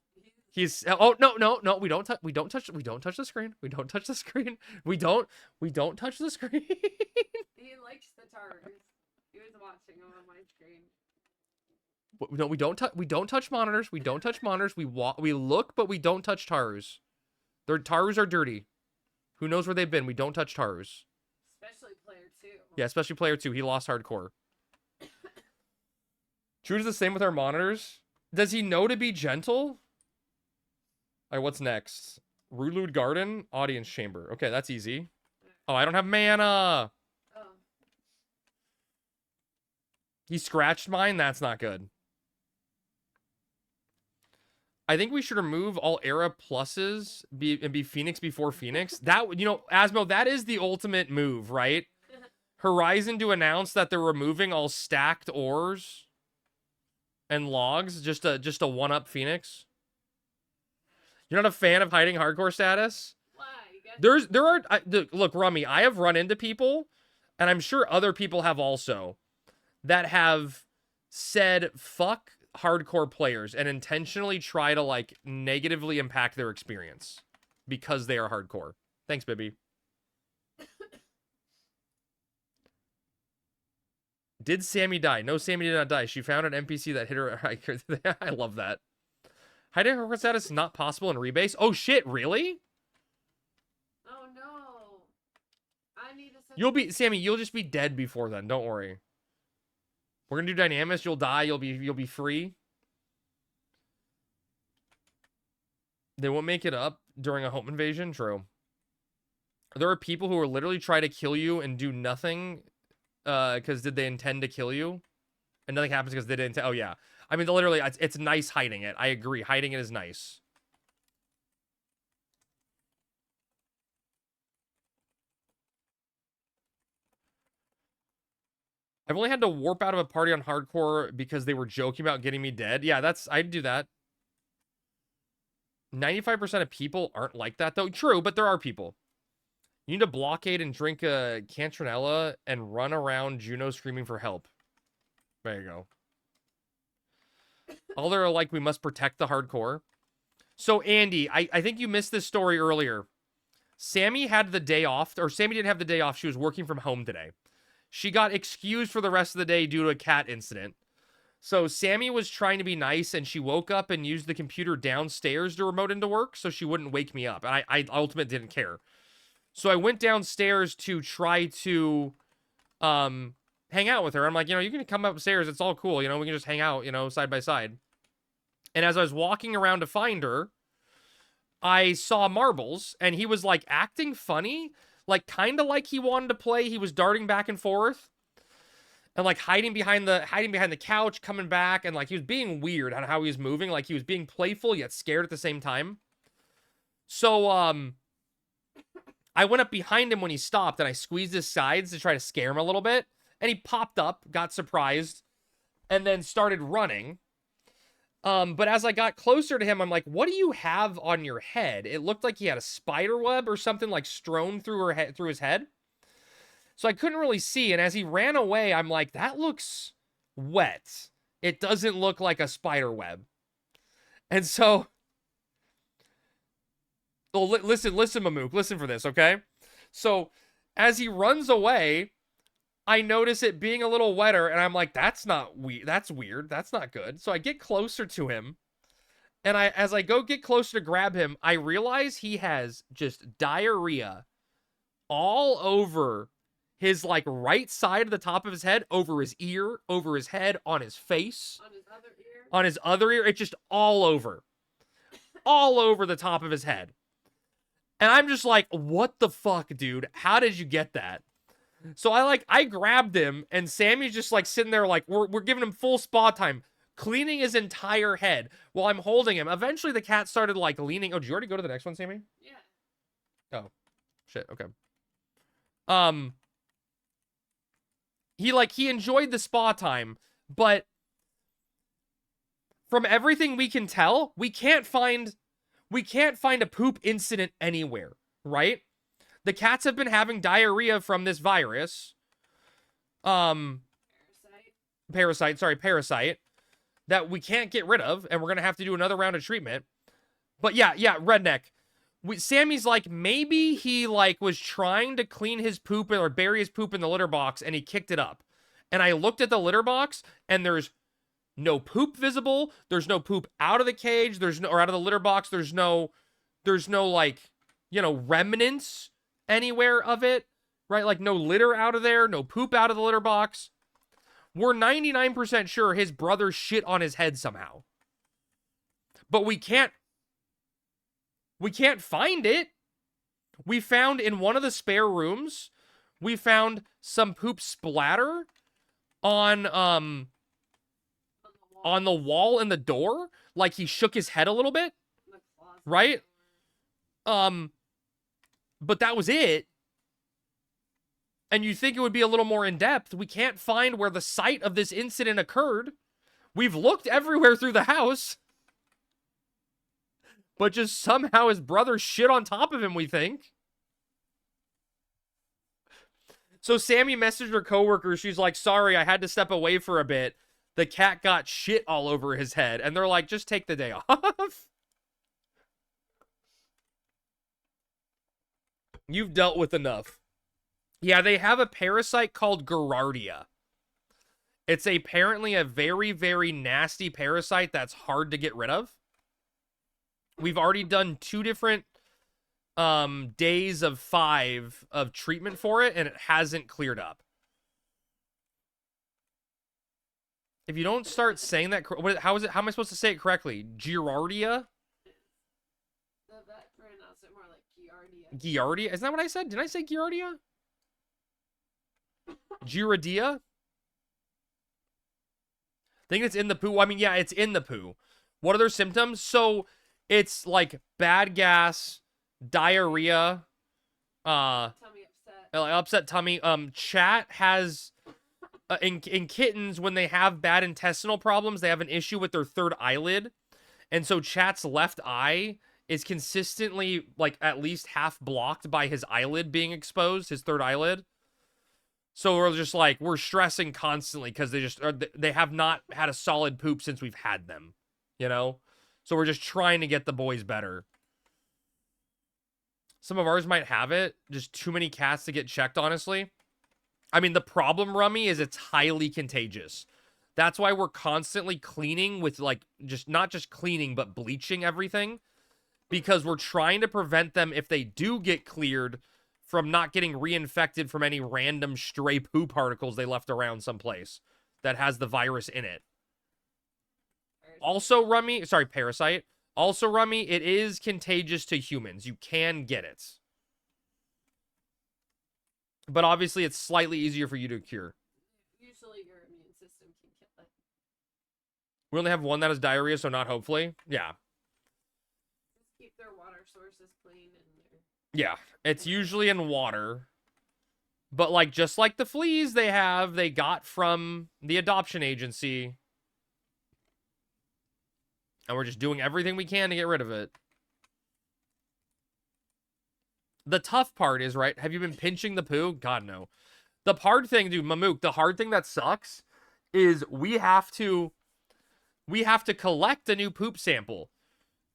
He's... Oh, no, we don't touch the screen. We don't touch the screen. We don't touch the screen. He likes the Taurus. He was watching him on my screen. No, we don't touch monitors. We don't touch monitors. We look, but we don't touch Tarus. Their Tarus are dirty. Who knows where they've been? We don't touch Tarus. Especially player 2. Yeah, especially player 2. He lost hardcore. True is the same with our monitors. Does he know to be gentle? All right, what's next? Rulude Garden, Audience Chamber. Okay, that's easy. Oh, I don't have mana. Oh. He scratched mine? That's not good. I think we should remove all era pluses and be Phoenix before Phoenix. That, you know, Asmo, that is the ultimate move, right? Horizon to announce that they're removing all stacked ores and logs just to one-up Phoenix. You're not a fan of hiding hardcore status? Why? Look, Rummy, I have run into people, and I'm sure other people have also, that have said fuck hardcore players and intentionally try to, like, negatively impact their experience because they are hardcore. Thanks, Bibby. Did Sammy die? No, Sammy did not die. She found an NPC that hit her. I love that. Hiding hardcore status is not possible in Rebase. Oh shit, really? Oh no. I need to send Sammy, you'll just be dead before then. Don't worry. We're gonna do Dynamis. You'll die. You'll be free. They won't make it up during a home invasion. True. There are people who will literally try to kill you and do nothing, because did they intend to kill you, and nothing happens because they didn't. Oh yeah. I mean, literally, it's nice hiding it. I agree. Hiding it is nice. I've only had to warp out of a party on hardcore because they were joking about getting me dead. Yeah, I'd do that. 95% of people aren't like that, though. True, but there are people. You need to blockade and drink a Cantronella and run around Juno screaming for help. There you go. All they're like, we must protect the hardcore. So, Andy, I think you missed this story earlier. Sammy had the day off, or Sammy didn't have the day off. She was working from home today. She got excused for the rest of the day due to a cat incident. So Sammy was trying to be nice, and she woke up and used the computer downstairs to remote into work so she wouldn't wake me up. And I ultimately didn't care. So I went downstairs to try to hang out with her. I'm like, you know, you can come upstairs. It's all cool. You know, we can just hang out, you know, side by side. And as I was walking around to find her, I saw Marbles, and he was, like, acting funny. Like, kind of like he wanted to play. He was darting back and forth. And, like, hiding behind the couch, coming back. And, like, he was being weird on how he was moving. Like, he was being playful, yet scared at the same time. So, I I went up behind him when he stopped, and I squeezed his sides to try to scare him a little bit. And he popped up, got surprised, and then started running. But as I got closer to him, I'm like, what do you have on your head? It looked like he had a spider web or something like strewn through his head. So I couldn't really see. And as he ran away, I'm like, that looks wet. It doesn't look like a spider web. And so, well, listen, Mamook, listen for this, okay? So as he runs away, I notice it being a little wetter, and I'm like, that's weird. That's not good. So I get closer to him, and as I go get closer to grab him, I realize he has just diarrhea all over his, like, right side of the top of his head, over his ear, over his head, on his face. On his other ear? On his other ear. It's just all over. All over the top of his head. And I'm just like, what the fuck, dude? How did you get that? So I grabbed him, and Sammy's just like sitting there like, we're giving him full spa time, cleaning his entire head while I'm holding him. Eventually the cat started like leaning. Oh, did you already go to the next one, Sammy? Yeah. Oh, shit. Okay. He enjoyed the spa time, but from everything we can tell, we can't find a poop incident anywhere, right? The cats have been having diarrhea from this virus. Parasite. That we can't get rid of, and we're going to have to do another round of treatment. But yeah, Redneck. Sammy's like, maybe he, like, was trying to clean his poop or bury his poop in the litter box, and he kicked it up. And I looked at the litter box, and there's no poop visible. There's no poop out of the cage. Or out of the litter box. There's no, like, you know, remnants anywhere of it, right? Like, no litter out of there, no poop out of the litter box. We're 99% sure his brother shit on his head somehow. But we can't find it. We found in one of the spare rooms, we found some poop splatter on the wall and the door, like he shook his head a little bit, right? But that was it. And you think it would be a little more in-depth. We can't find where the site of this incident occurred. We've looked everywhere through the house. But just somehow his brother shit on top of him, we think. So Sammy messaged her coworker. She's like, sorry, I had to step away for a bit. The cat got shit all over his head. And they're like, just take the day off. You've dealt with enough. Yeah, they have a parasite called Giardia. It's apparently a very, very nasty parasite that's hard to get rid of. We've already done 2 different days of 5 of treatment for it, and it hasn't cleared up. If you don't start saying that, how am I supposed to say it correctly? Giardia? The vet pronounced it more like Giardia. Giardia? Isn't that what I said? Did I say Giardia? Giardia? I think it's in the poo. I mean, yeah, it's in the poo. What are their symptoms? So it's like bad gas, diarrhea, Tummy upset. upset tummy. Chat has in kittens, when they have bad intestinal problems, they have an issue with their third eyelid, and so Chat's left eye is consistently like at least half blocked by his eyelid being exposed, his third eyelid. So we're just like, we're stressing constantly because they have not had a solid poop since we've had them, you know? So we're just trying to get the boys better. Some of ours might have it. Just too many cats to get checked, honestly. I mean, the problem, Rummy, is it's highly contagious. That's why we're constantly cleaning with, like, not just cleaning, but bleaching everything. Because we're trying to prevent them, if they do get cleared, from not getting reinfected from any random stray poo particles they left around someplace that has the virus in it. Also, Rummy, sorry, Parasite. Also, Rummy, it is contagious to humans. You can get it. But obviously, it's slightly easier for you to cure. Usually your immune system can kill it. We only have one that has diarrhea, so not hopefully. Yeah. Just keep their water source is clean in there. Yeah, it's usually in water. But, like, just like the fleas they got from the adoption agency. And we're just doing everything we can to get rid of it. The tough part is, right, have you been pinching the poo? God, no. The hard thing, dude, Mamook, the hard thing that sucks is we have to collect a new poop sample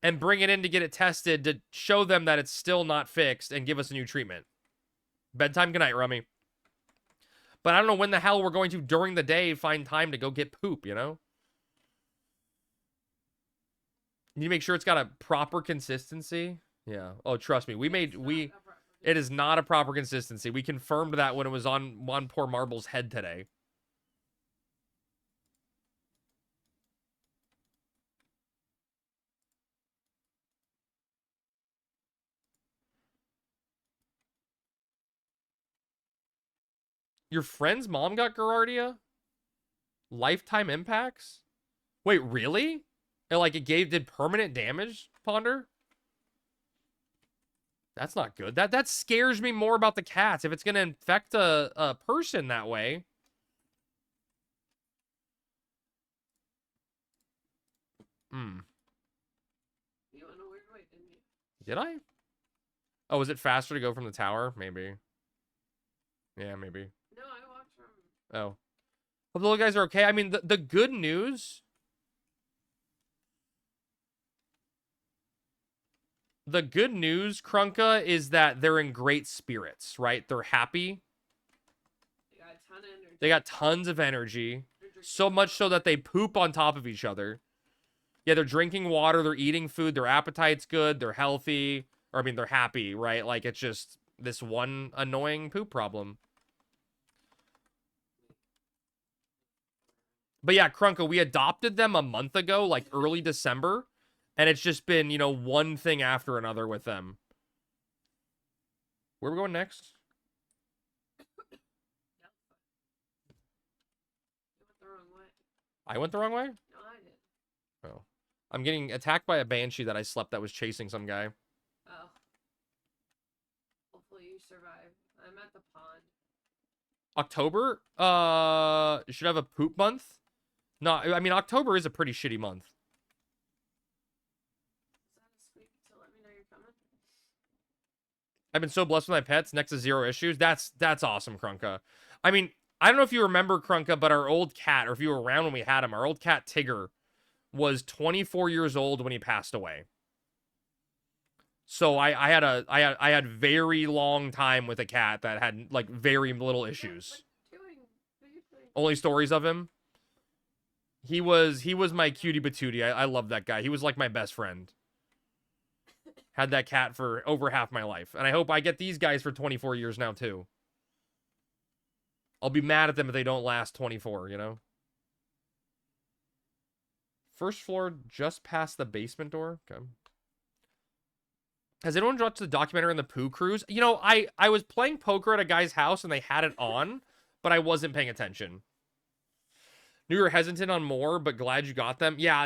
and bring it in to get it tested to show them that it's still not fixed and give us a new treatment. Bedtime, good night, Rummy. But I don't know when the hell we're going to, during the day, find time to go get poop, you know? You need to make sure it's got a proper consistency. Yeah. Oh, trust me. It is not a proper consistency. We confirmed that when it was on poor Marble's head today. Your friend's mom got Gerardia? Lifetime impacts? Wait, really? It did permanent damage, Ponder? That's not good. That scares me more about the cats. If it's going to infect a person that way. Hmm. You went a weird way, didn't you? Did I? Oh, is it faster to go from the tower? Maybe. Yeah, maybe. No, I walked from... Oh. Hope the little guys are okay. I mean, the good news... The good news, Krunka, is that they're in great spirits, right? They're happy. They got a ton of energy. They got tons of energy. So much so that they poop on top of each other. Yeah, they're drinking water. They're eating food. Their appetite's good. They're healthy. Or, I mean, they're happy, right? Like, it's just this one annoying poop problem. But yeah, Krunka, we adopted them a month ago, like early December. And it's just been, you know, one thing after another with them. Where are we going next? You went the wrong way. I went the wrong way? No, I did. Oh. I'm getting attacked by a banshee that I slept that was chasing some guy. Oh. Hopefully you survive. I'm at the pond. October? Should have a poop month? No, I mean, October is a pretty shitty month. Is that a squeak to let me know you're coming? I've been so blessed with my pets. Next to 0 issues. That's awesome, Krunka. I mean, I don't know if you remember, Krunka, but our old cat, or if you were around when we had him, our old cat, Tigger, was 24 years old when he passed away. So I had very long time with a cat that had, like, very little issues. What are you doing? Only stories of him? He was my cutie patootie. I love that guy. He was like my best friend. Had that cat for over half my life. And I hope I get these guys for 24 years now, too. I'll be mad at them if they don't last 24, you know? First floor just past the basement door. Okay. Has anyone watched the documentary on the Pooh Cruise? You know, I was playing poker at a guy's house and they had it on, but I wasn't paying attention. Knew you were hesitant on more, but glad you got them. Yeah,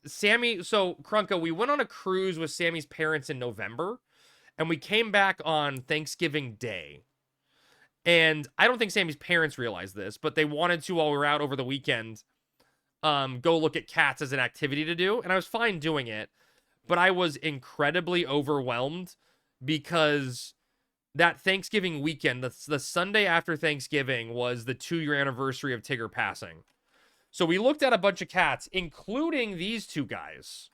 Sammy, so Krunka, we went on a cruise with Sammy's parents in November, and we came back on Thanksgiving Day. And I don't think Sammy's parents realized this, but they wanted to, while we were out over the weekend, go look at cats as an activity to do. And I was fine doing it, but I was incredibly overwhelmed because that Thanksgiving weekend, the Sunday after Thanksgiving, was the 2-year anniversary of Tigger passing. So we looked at a bunch of cats, including these two guys.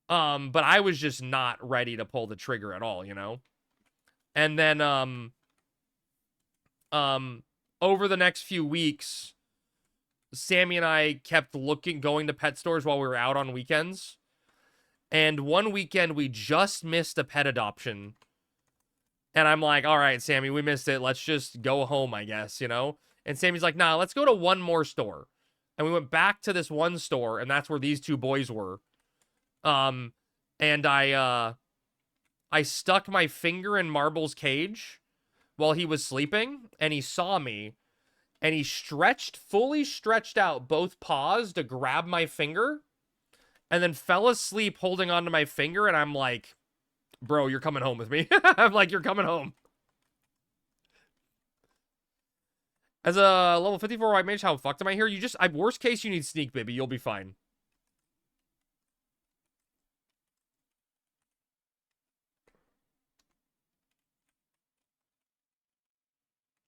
But I was just not ready to pull the trigger at all, you know? And then, over the next few weeks, Sammy and I kept going to pet stores while we were out on weekends. And one weekend, we just missed a pet adoption. And I'm like, all right, Sammy, we missed it. Let's just go home, I guess, you know? And Sammy's like, nah, let's go to one more store. And we went back to this one store, and that's where these two boys were. And I stuck my finger in Marble's cage while he was sleeping, and he saw me, and he fully stretched out both paws to grab my finger, and then fell asleep holding onto my finger, and I'm like, bro, you're coming home with me. I'm like, you're coming home. As a level 54 white mage, how fucked am I here? You just, worst case, you need sneak, baby. You'll be fine.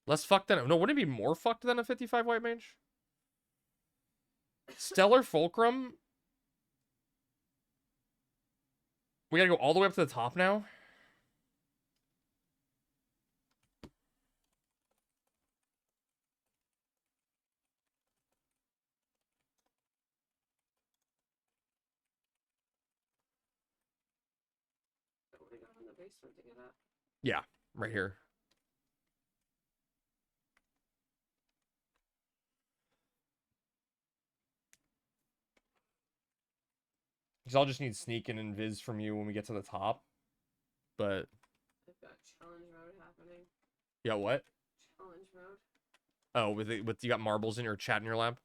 Less fucked than, no, wouldn't it be more fucked than a 55 white mage? Stellar Fulcrum? We gotta go all the way up to the top now? Yeah, right here. Because I'll just need sneak and invis from you when we get to the top. But I've got challenge mode happening. yeah, what? Challenge mode. Oh, with you got marbles in your chat in your lab?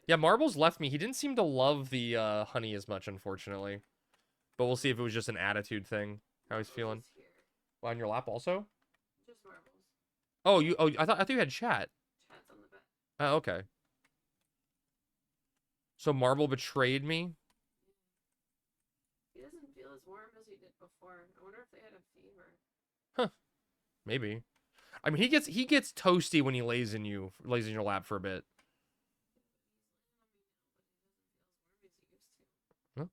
Yeah, marbles left me. He didn't seem to love the honey as much, unfortunately. But we'll see if it was just an attitude thing. How he's feeling. Well, on your lap also? Just marbles. Oh, I thought you had chat. Chat's on the back. Oh, okay. So Marble betrayed me? He doesn't feel as warm as he did before. I wonder if they had a fever. Huh. Maybe. I mean, he gets toasty when he lays in your lap for a bit. Huh?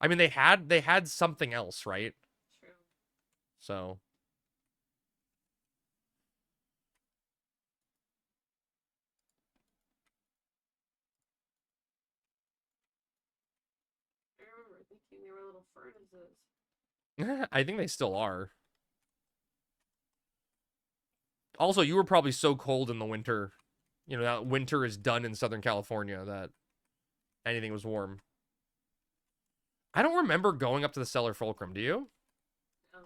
I mean, they had something else, right? True. So I remember thinking they were little furnaces. I think they still are. Also, you were probably so cold in the winter. You know, that winter is done in Southern California that anything was warm. I don't remember going up to the Stellar Fulcrum, do you? No.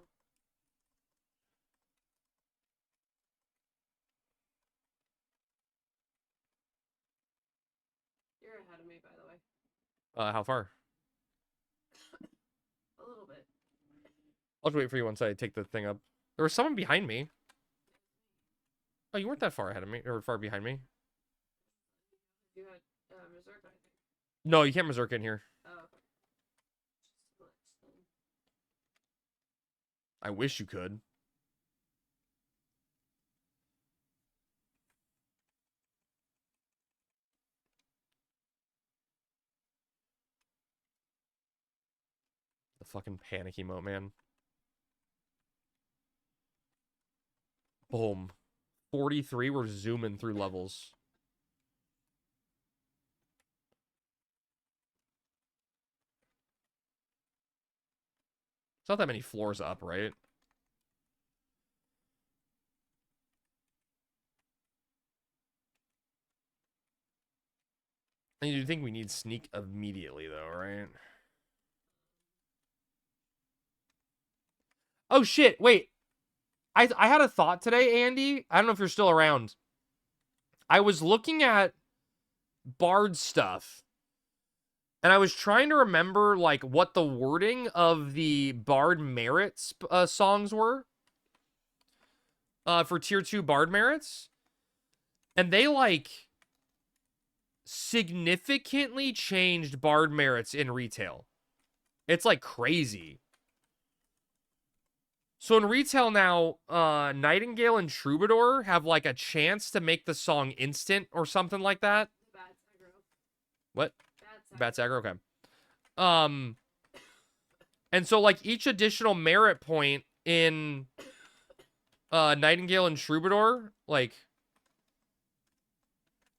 You're ahead of me, by the way. How far? A little bit. I'll just wait for you once I take the thing up. There was someone behind me. Oh, you weren't that far ahead of me, or far behind me. You had Berserk, I think. No, you can't Berserk in here. Oh, okay. Just glitched then. I wish you could. The fucking panic emote, man. Boom. 43, we're zooming through levels. It's not that many floors up, right? And you think we need sneak immediately, though, right? Oh, shit. Wait. I had a thought today, Andy. I don't know if you're still around. I was looking at Bard stuff. And I was trying to remember, like, what the wording of the Bard merits songs were. For tier 2 Bard merits. And they, like, significantly changed Bard merits in retail. It's, like, crazy. So in retail now, Nightingale and Troubadour have, like, a chance to make the song instant or something like that. Bad aggro. What? Bad Bats aggro, okay. And so, like, each additional merit point in Nightingale and Troubadour, like,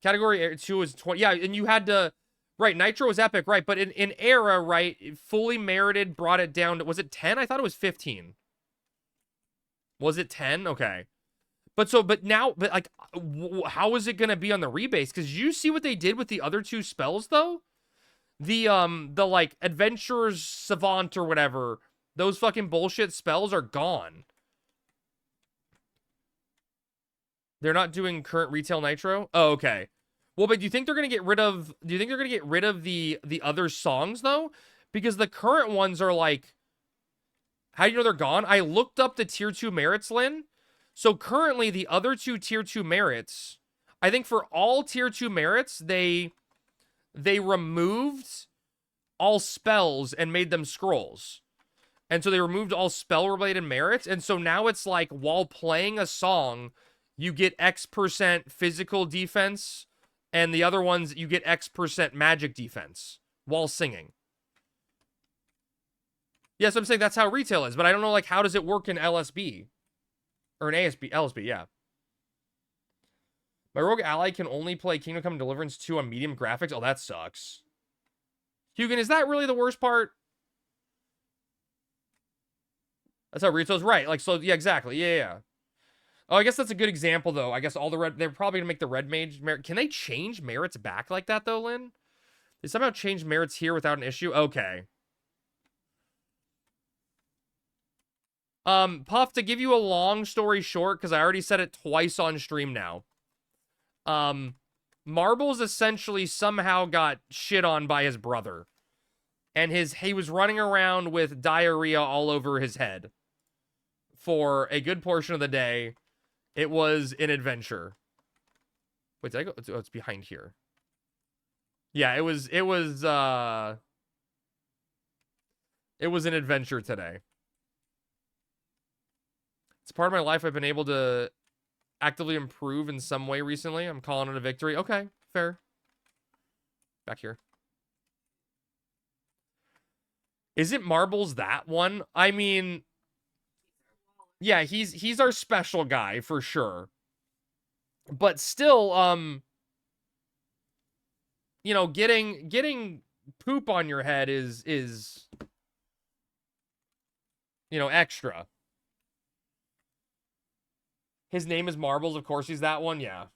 category 2 is 20. Yeah, and you had to, right, Nitro was epic, right, but in Era, right, fully merited brought it down to, was it 10? I thought it was 15. Was it 10? Okay. But like, how is it going to be on the rebase? Because you see what they did with the other two spells, though? The like, Adventurer's Savant or whatever, those fucking bullshit spells are gone. They're not doing current retail Nitro? Oh, okay. Well, but do you think they're going to get rid of, the other songs, though? Because the current ones are, like, How do you know they're gone? I looked up the tier 2 merits, Lynn. So currently the other two tier 2 merits, I think for all tier 2 merits, they removed all spells and made them scrolls. And so they removed all spell-related merits. And so now it's like, while playing a song, you get X% physical defense, and the other ones, you get X% magic defense while singing. Yeah, so I'm saying that's how retail is, but I don't know, like, how does it work in LSB? Or in ASB, LSB, yeah. My rogue ally can only play Kingdom Come Deliverance 2 on medium graphics. Oh, that sucks. Hugan, is that really the worst part? That's how retail's right. Like, so, yeah, exactly. Yeah. Oh, I guess that's a good example, though. I guess all the red... They're probably going to make the red mage... Can they change merits back like that, though, Lynn? They somehow change merits here without an issue? Okay. Puff, to give you a long story short, because I already said it twice on stream now. Marbles essentially somehow got shit on by his brother. And he was running around with diarrhea all over his head for a good portion of the day. It was an adventure. Wait, did I go? Oh, it's behind here. Yeah, it was an adventure today. It's part of my life I've been able to actively improve in some way recently. I'm calling it a victory. Okay, fair. Back here. Isn't Marbles that one? I mean, yeah, he's our special guy for sure. But still, you know, getting poop on your head is you know, extra. His name is Marbles. Of course he's that one. Yeah. All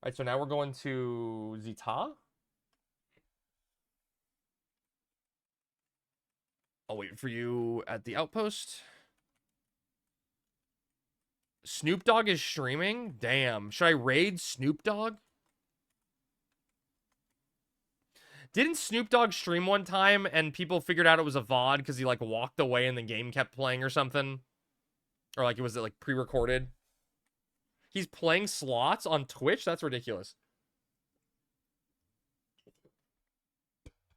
right, so now we're going to Zita. I'll wait for you at the outpost. Snoop Dogg is streaming? Damn. Should I raid Snoop Dogg? Didn't Snoop Dogg stream one time and people figured out it was a VOD because he, like, walked away and the game kept playing or something? Or, like, was it, like, pre-recorded? He's playing slots on Twitch? That's ridiculous.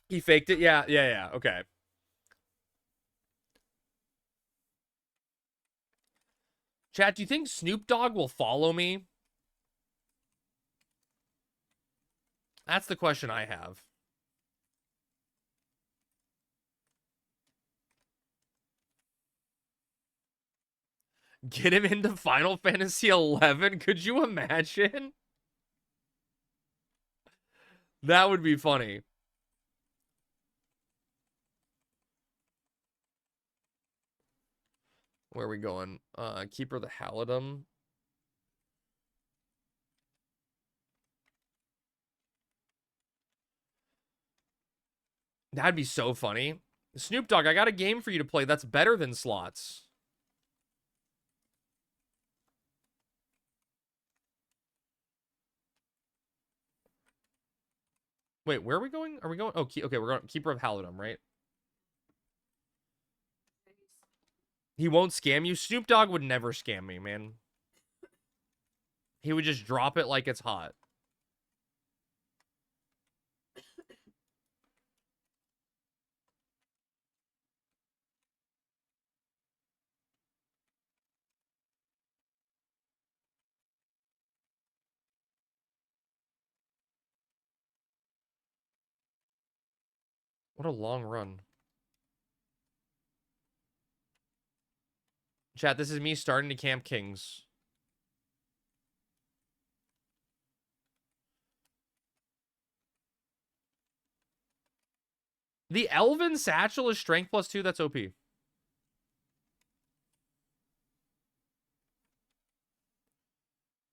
He faked it? Yeah. Okay. Chat, do you think Snoop Dogg will follow me? That's the question I have. Get him into Final Fantasy 11? Could you imagine? That would be funny. Where are we going? Keeper of the Halidom. That'd be so funny. Snoop Dogg, I got a game for you to play that's better than slots. Wait, where are we going? Are we going? Oh, okay, we're going Keeper of Halidom, right? He won't scam you? Snoop Dogg would never scam me, man. He would just drop it like it's hot. What a long run. Chat, this is me starting to camp kings. The Elven Satchel is strength +2. That's OP.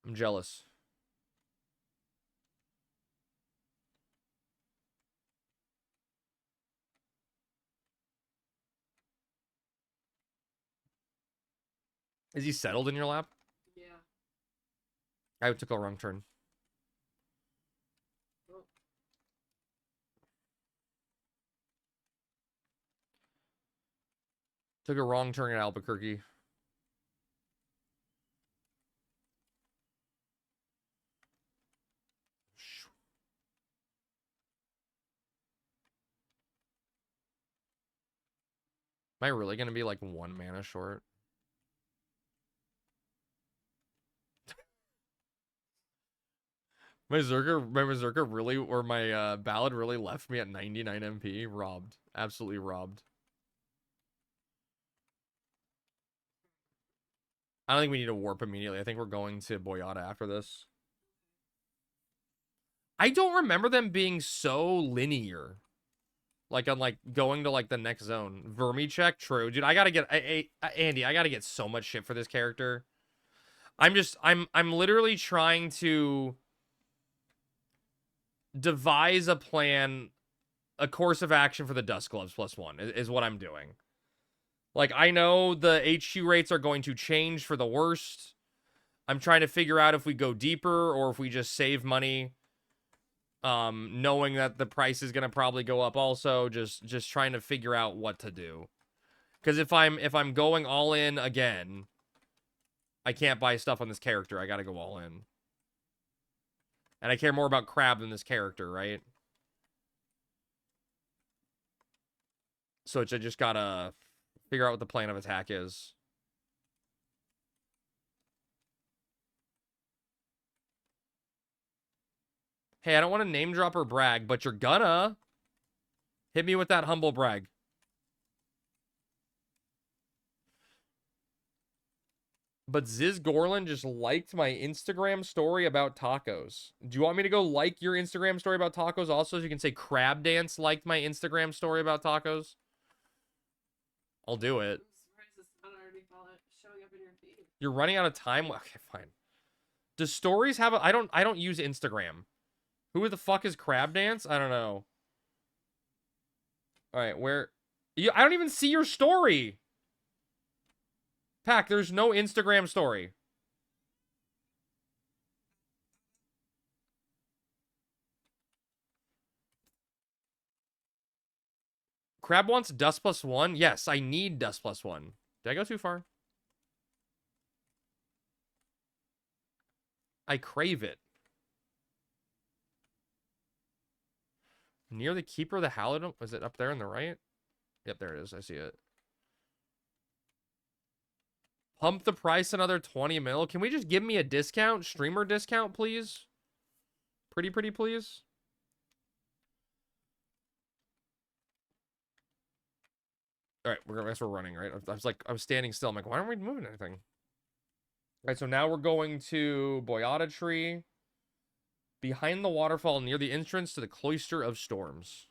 I'm jealous. Is he settled in your lap? Yeah. I took a wrong turn. Oh. Took a wrong turn in Albuquerque. Am I really gonna be like 1 mana short? My Berserker really, or my Ballad really left me at 99 MP. Robbed. Absolutely robbed. I don't think we need to warp immediately. I think we're going to Boyata after this. I don't remember them being so linear. Like, on, like, going to, like, the next zone. Vermicheck, true. Dude, I gotta get... Andy, I gotta get so much shit for this character. I'm literally trying to devise a plan, a course of action for the Dust Gloves +1 is what I'm doing. Like, I know the HQ rates are going to change for the worst. I'm trying to figure out if we go deeper or if we just save money. Knowing that the price is going to probably go up also. Just trying to figure out what to do. Because if I'm going all in again, I can't buy stuff on this character. I got to go all in. And I care more about Crab than this character, right? So I just gotta figure out what the plan of attack is. Hey, I don't want to name drop or brag, but you're gonna hit me with that humble brag. But Ziz Gorlin just liked my Instagram story about tacos. Do you want me to go like your Instagram story about tacos also, so you can say Crab Dance liked my Instagram story about tacos? I'll do it. I'm surprised it's not already showing up in your feed. You're running out of time? Okay, fine. Does stories have a... I don't use Instagram. Who the fuck is Crab Dance? I don't know. Alright, where... I don't even see your story! Pack, there's no Instagram story. Crab wants Dust +1? Yes, I need Dust +1. Did I go too far? I crave it. Near the Keeper of the Halidom? Was it up there on the right? Yep, there it is. I see it. Pump the price another 20 mil. Can we just give me a discount? Streamer discount, please? Pretty, please? All right, I guess we're running, right? I was standing still. I'm like, why aren't we moving anything? All right, so now we're going to Boyata Tree. Behind the waterfall near the entrance to the Cloister of Storms.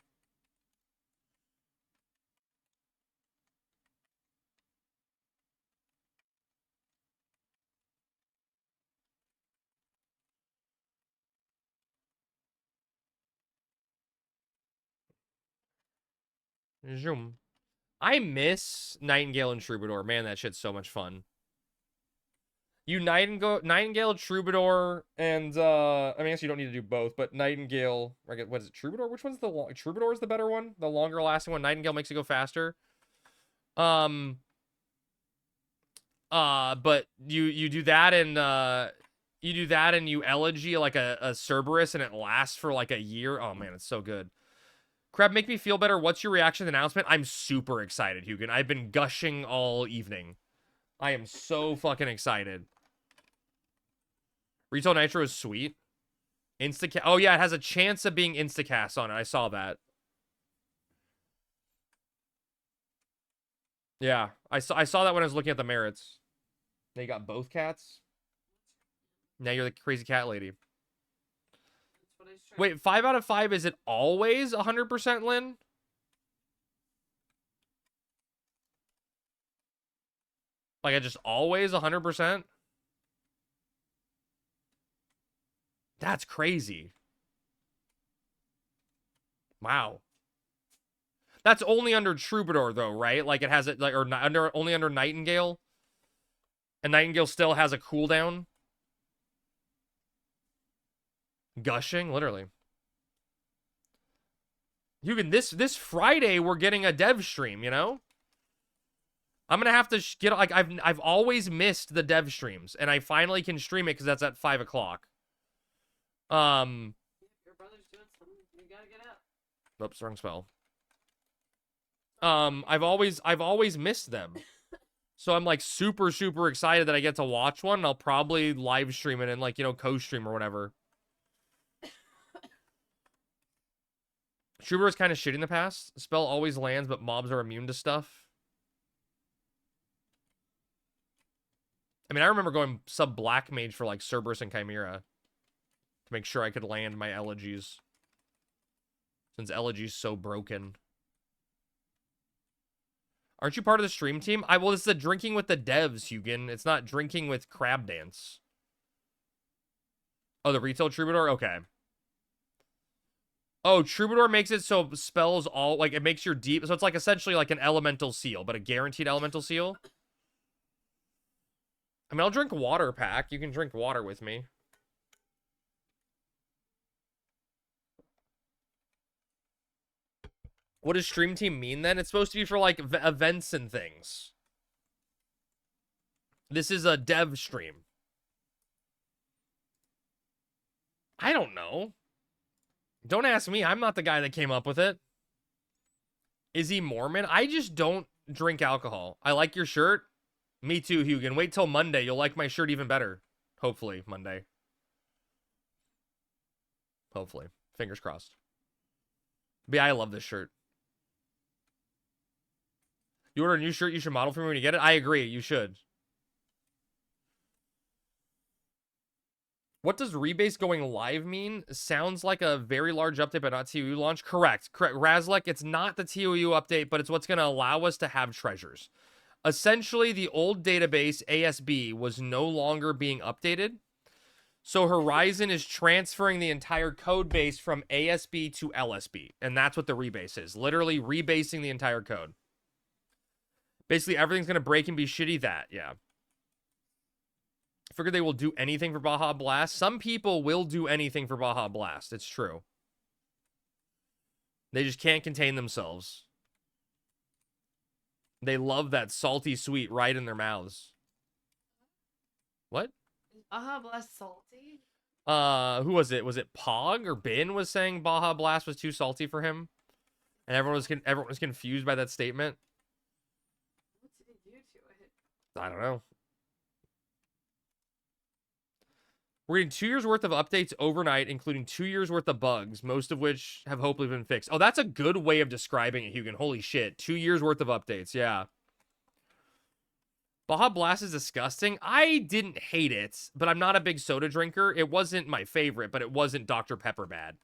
Zoom. I miss Nightingale and Troubadour. Man, that shit's so much fun. You Nightingale, Troubadour, and I mean, I guess you don't need to do both, but Nightingale, what is it, Troubadour? Which one's the long? Troubadour is the better one, the longer lasting one. Nightingale makes it go faster. But you do that and you elegy like a Cerberus and it lasts for like a year. Oh man, it's so good. Crab, make me feel better. What's your reaction to the announcement? I'm super excited, Hugin. I've been gushing all evening. I am so fucking excited. Retail Nitro is sweet. Instacast. Oh, yeah, it has a chance of being Instacast on it. I saw that. Yeah, I saw that when I was looking at the merits. Now you got both cats. Now you're the crazy cat lady. Wait, 5 out of 5, is it always 100% Lynn? Like, I just always 100%? That's crazy. Wow. That's only under Troubadour, though, right? Like, it has it, like, or only under Nightingale? And Nightingale still has a cooldown? Gushing, literally. Hugin, this Friday, we're getting a dev stream, you know? I'm gonna have to get like I've always missed the dev streams, and I finally can stream it because that's at 5 o'clock. Your brother's doing something. You gotta get out. Oops, wrong spell. I've always missed them. So I'm like super excited that I get to watch one. And I'll probably live stream it and like, you know, co-stream or whatever. Troubadour is kind of shitty in the past. Spell always lands, but mobs are immune to stuff. I mean, I remember going sub Black Mage for like Cerberus and Chimera to make sure I could land my elegies. Since elegy's so broken. Aren't you part of the stream team? Well, it's the drinking with the devs, Hugin. It's not drinking with Crab Dance. Oh, the retail Troubadour? Okay. Oh, Troubadour makes it so spells all, like, it makes your deep, so it's like essentially like an elemental seal, but a guaranteed elemental seal. I mean, I'll drink water, Pack. You can drink water with me. What does stream team mean then? It's supposed to be for like events and things. This is a dev stream. I don't know. Don't ask me. I'm not the guy that came up with it. Is he Mormon? I just don't drink alcohol. I like your shirt. Me too, Hugin. Wait till Monday. You'll like my shirt even better. Hopefully, Monday. Hopefully. Fingers crossed. But yeah, I love this shirt. You order a new shirt, you should model for me when you get it? I agree, you should. What does Rebase going live mean? Sounds like a very large update, but not TOU launch. Correct. Razlek, it's not the TOU update, but it's what's going to allow us to have treasures. Essentially, the old database, ASB, was no longer being updated. So Horizon is transferring the entire code base from ASB to LSB. And that's what the rebase is. Literally rebasing the entire code. Basically, everything's going to break and be shitty that, yeah. I figure they will do anything for Baja Blast. Some people will do anything for Baja Blast. It's true. They just can't contain themselves. They love that salty sweet right in their mouths. What? Is Baja Blast salty? Who was it? Was it Pog or Bin was saying Baja Blast was too salty for him? And everyone was confused by that statement. What did he do to it? I don't know. We're getting 2 years worth of updates overnight, including 2 years worth of bugs, most of which have hopefully been fixed. Oh, that's a good way of describing it, Hugin. Holy shit. 2 years worth of updates, yeah. Baja Blast is disgusting. I didn't hate it, but I'm not a big soda drinker. It wasn't my favorite, but it wasn't Dr. Pepper bad.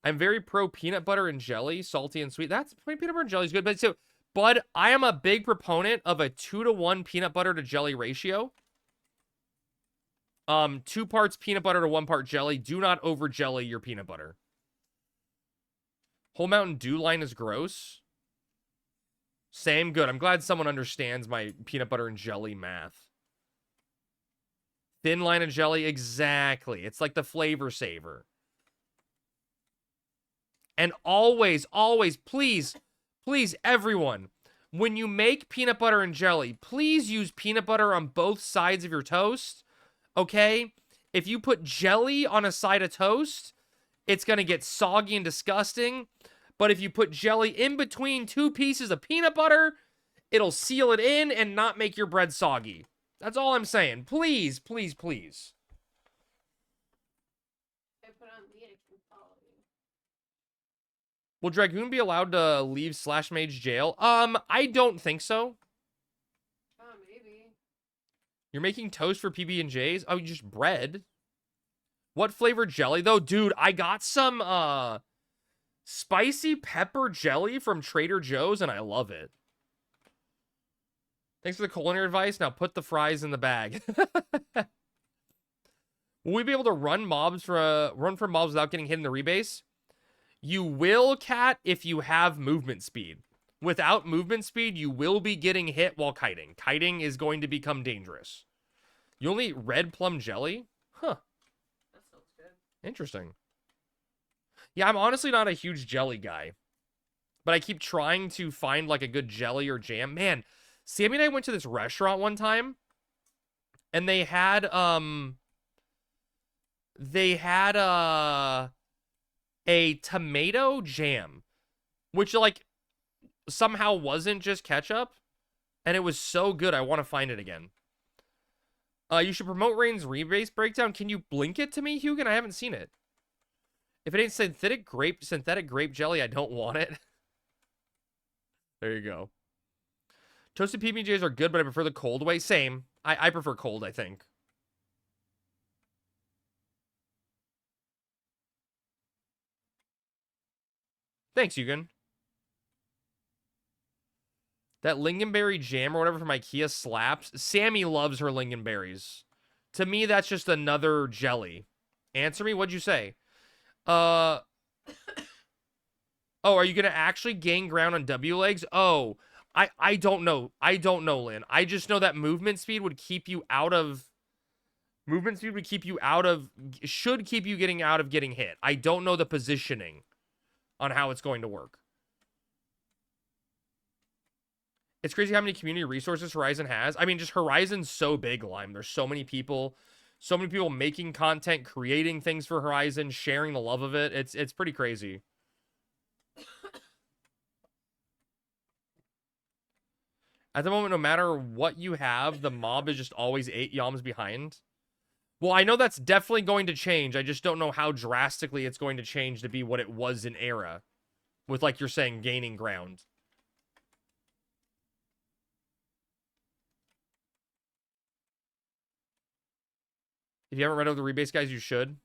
I'm very pro peanut butter and jelly, salty and sweet. Peanut butter and jelly is good, but I am a big proponent of a 2-to-1 peanut butter to jelly ratio. 2 parts peanut butter to 1 part jelly. Do not over jelly your peanut butter. Whole Mountain Dew line is gross. Same, good. I'm glad someone understands my peanut butter and jelly math. Thin line of jelly, exactly. It's like the flavor saver. And always, please, everyone, when you make peanut butter and jelly, please use peanut butter on both sides of your toast. Okay? If you put jelly on a side of toast, it's going to get soggy and disgusting. But if you put jelly in between 2 pieces of peanut butter, it'll seal it in and not make your bread soggy. That's all I'm saying. Please, please, please. I put on the I can follow you. Will Dragoon be allowed to leave /mage jail? I don't think so. Oh, maybe. You're making toast for PB&Js? Oh, just bread. What flavor jelly, though? Dude, I got some, spicy pepper jelly from Trader Joe's, and I love it. Thanks for the culinary advice. Now put the fries in the bag. Will we be able to run from mobs without getting hit in the rebase? You will, Cat, if you have movement speed. Without movement speed, you will be getting hit while kiting. Kiting is going to become dangerous. You only eat red plum jelly? Huh. That sounds good. Interesting. Yeah, I'm honestly not a huge jelly guy. But I keep trying to find like a good jelly or jam. Man, Sammy and I went to this restaurant one time, and they had a tomato jam, which like somehow wasn't just ketchup, and it was so good. I want to find it again. You should promote Rain's Rebase breakdown. Can you blink it to me, Hugin? I haven't seen it. If it ain't synthetic grape jelly, I don't want it. There you go. Toasted PBJs are good, but I prefer the cold way. Same. I prefer cold, I think. Thanks, Hugin. That lingonberry jam or whatever from IKEA slaps. Sammy loves her lingonberries. To me, that's just another jelly. Answer me, what'd you say? Oh, are you gonna actually gain ground on W legs? Oh, I don't know. I don't know, Lynn. I just know that movement speed would keep you out of... Movement speed would keep you out of... Should keep you getting out of getting hit. I don't know the positioning on how it's going to work. It's crazy how many community resources Horizon has. I mean, just Horizon's so big, Lime. There's so many people making content, creating things for Horizon, sharing the love of it. It's pretty crazy. At the moment, no matter what you have, the mob is just always 8 yalms behind. Well, I know that's definitely going to change. I just don't know how drastically it's going to change to be what it was in Era. With, like you're saying, gaining ground. If you haven't read over the Rebase guys, you should.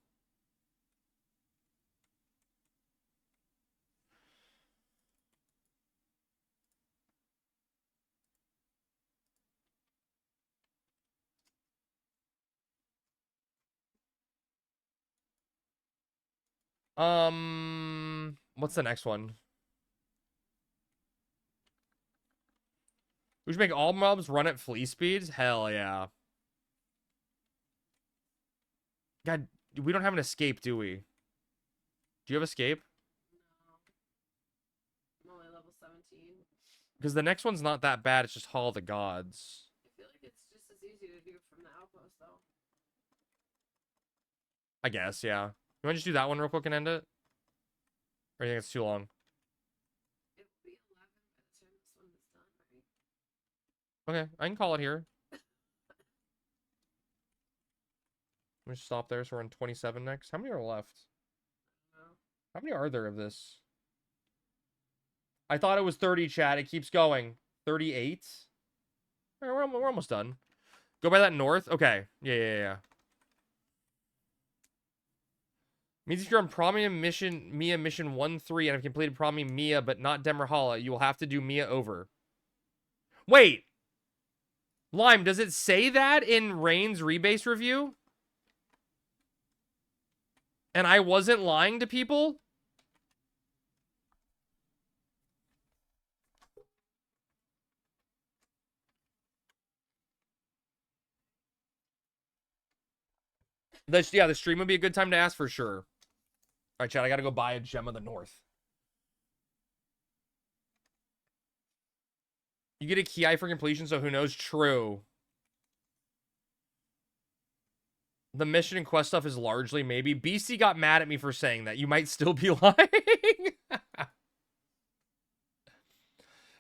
What's the next one? We should make all mobs run at flea speeds? Hell yeah. God, we don't have an escape, do we? Do you have escape? No. I'm only level 17. Because the next one's not that bad. It's just Hall of the Gods. I feel like it's just as easy to do from the outpost, though. I guess, yeah. You want to just do that one real quick and end it? Or you think it's too long? It will be 11 by the time this one is done, right? Okay, I can call it here. Let me just stop there, so we're on 27 next. How many are left? No. How many are there of this? I thought it was 30, chat. It keeps going. 38? Alright, we're almost done. Go by that north? Okay. Yeah. Means if you're on Promi mission, Mia mission 1-3 and have completed Promi Mia but not Demerhala, you will have to do Mia over. Wait! Lime, does it say that in Rain's Rebase review? And I wasn't lying to people? Yeah, the stream would be a good time to ask for sure. All right, chat, I gotta go buy a Gem of the North. You get a Ki for completion, so who knows? True. The mission and quest stuff is largely maybe. BC got mad at me for saying that. You might still be lying.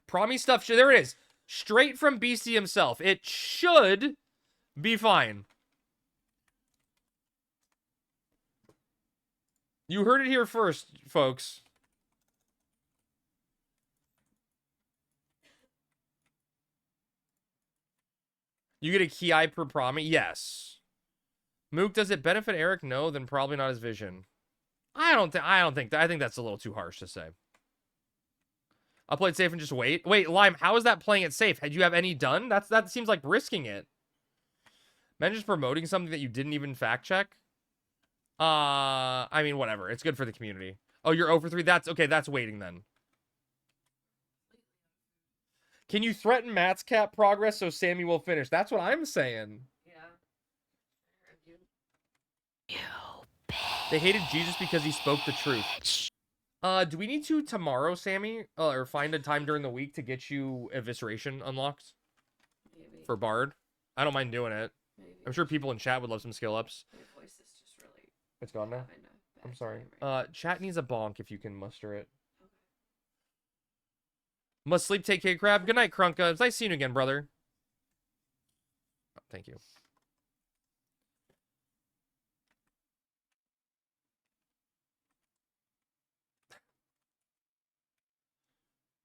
Promi stuff, there it is. Straight from BC himself. It should be fine. You heard it here first, folks. You get a Ki per Promi? Yes. Mook, does it benefit Eric? No, then probably not his vision. I don't think that. I think that's a little too harsh to say. I'll play it safe and just wait. Wait, Lime, how is that playing it safe? Had you have any done? That seems like risking it. Man, just promoting something that you didn't even fact check. I mean, whatever. It's good for the community. Oh, you're 0 for 3? That's okay. That's waiting then. Can you threaten Matt's cap progress so Sammy will finish? That's what I'm saying. Yeah. They hated Jesus because he spoke the truth. Do we need to tomorrow, Sammy? Or find a time during the week to get you Evisceration unlocked? Maybe. For Bard? I don't mind doing it. Maybe. I'm sure people in chat would love some skill ups. My voice is just really. It's gone now? having a bad I'm sorry. time right Chat needs a bonk if you can muster it. now. Okay. Must sleep, take care, crab. Good night, Krunka. It's nice seeing you again, brother. Oh, thank you.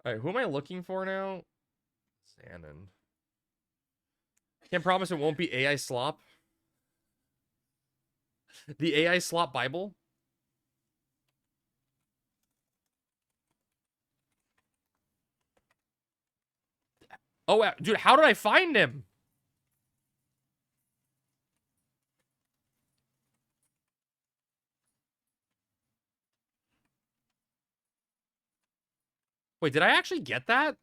Alright, who am I looking for now? Shannon. Can't promise it won't be AI slop. The AI slop Bible? Oh, dude, how did I find him? Wait, did I actually get that?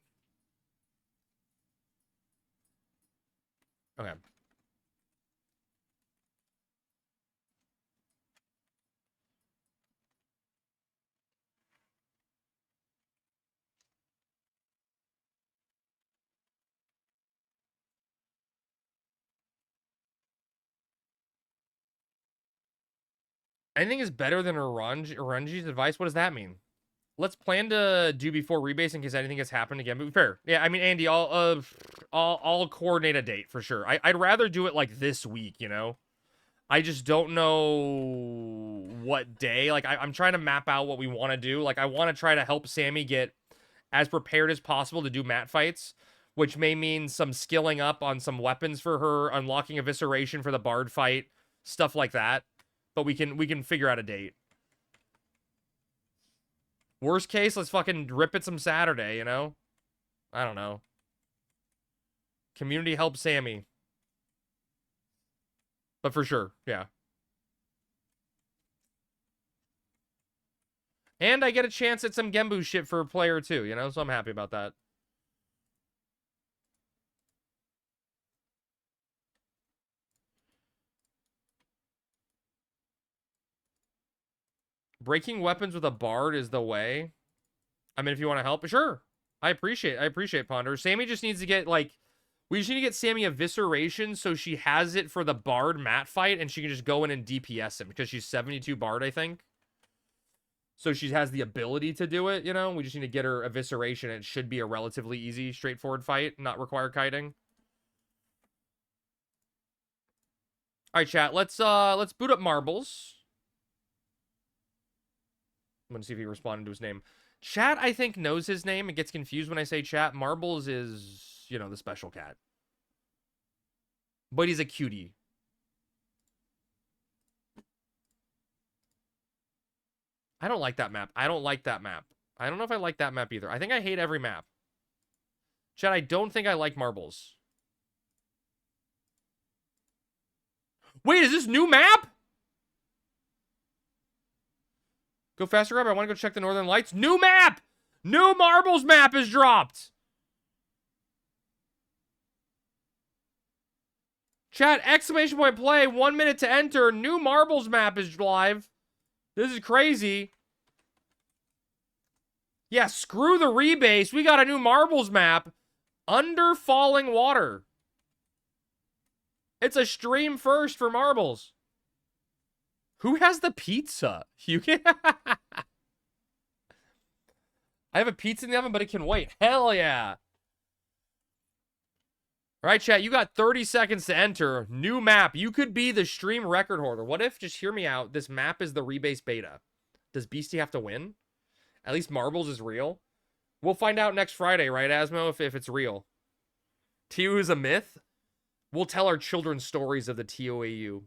Okay. Anything is better than Orunji's advice? What does that mean? Let's plan to do before rebase in case anything has happened again. But fair. Yeah, I mean, Andy, I'll coordinate a date for sure. I'd rather do it like this week, you know? I just don't know what day. Like, I'm trying to map out what we want to do. Like, I want to try to help Sammy get as prepared as possible to do mat fights, which may mean some skilling up on some weapons for her, unlocking Evisceration for the Bard fight, stuff like that. But we can figure out a date. Worst case, let's fucking rip it some Saturday, you know? I don't know. Community help Sammy. But for sure, yeah. And I get a chance at some Gembu shit for a player too, you know? So I'm happy about that. Breaking weapons with a Bard is the way. I mean, if you want to help, sure. I appreciate Ponder. Sammy just needs to get, like, we just need to get Sammy Evisceration so she has it for the Bard mat fight and she can just go in and DPS him because she's 72 Bard, I think. So she has the ability to do it, you know? We just need to get her Evisceration and it should be a relatively easy, straightforward fight, not require kiting. All right, chat. Let's boot up Marbles. I'm gonna see if he responded to his name. Chat, I think, knows his name. It gets confused when I say chat. Marbles is, you know, the special cat. But he's a cutie. I don't like that map. I don't like that map. I don't know if I like that map either. I think I hate every map. Chat, I don't think I like Marbles. Wait, is this new map? Go faster, Rob. I want to go check the Northern Lights. New map! New Marbles map is dropped! Chat, exclamation point play, 1 minute to enter. New Marbles map is live. This is crazy. Yeah, screw the rebase. We got a new Marbles map. Under Falling Water. It's a stream first for Marbles. Who has the pizza? You can. I have a pizza in the oven, but it can wait. Hell yeah. All right, chat, you got 30 seconds to enter. New map. You could be the stream record holder. What if, just hear me out, this map is the rebase beta? Does Beastie have to win? At least Marbles is real. We'll find out next Friday, right, Asmo, if it's real. TOU is a myth? We'll tell our children stories of the TOAU.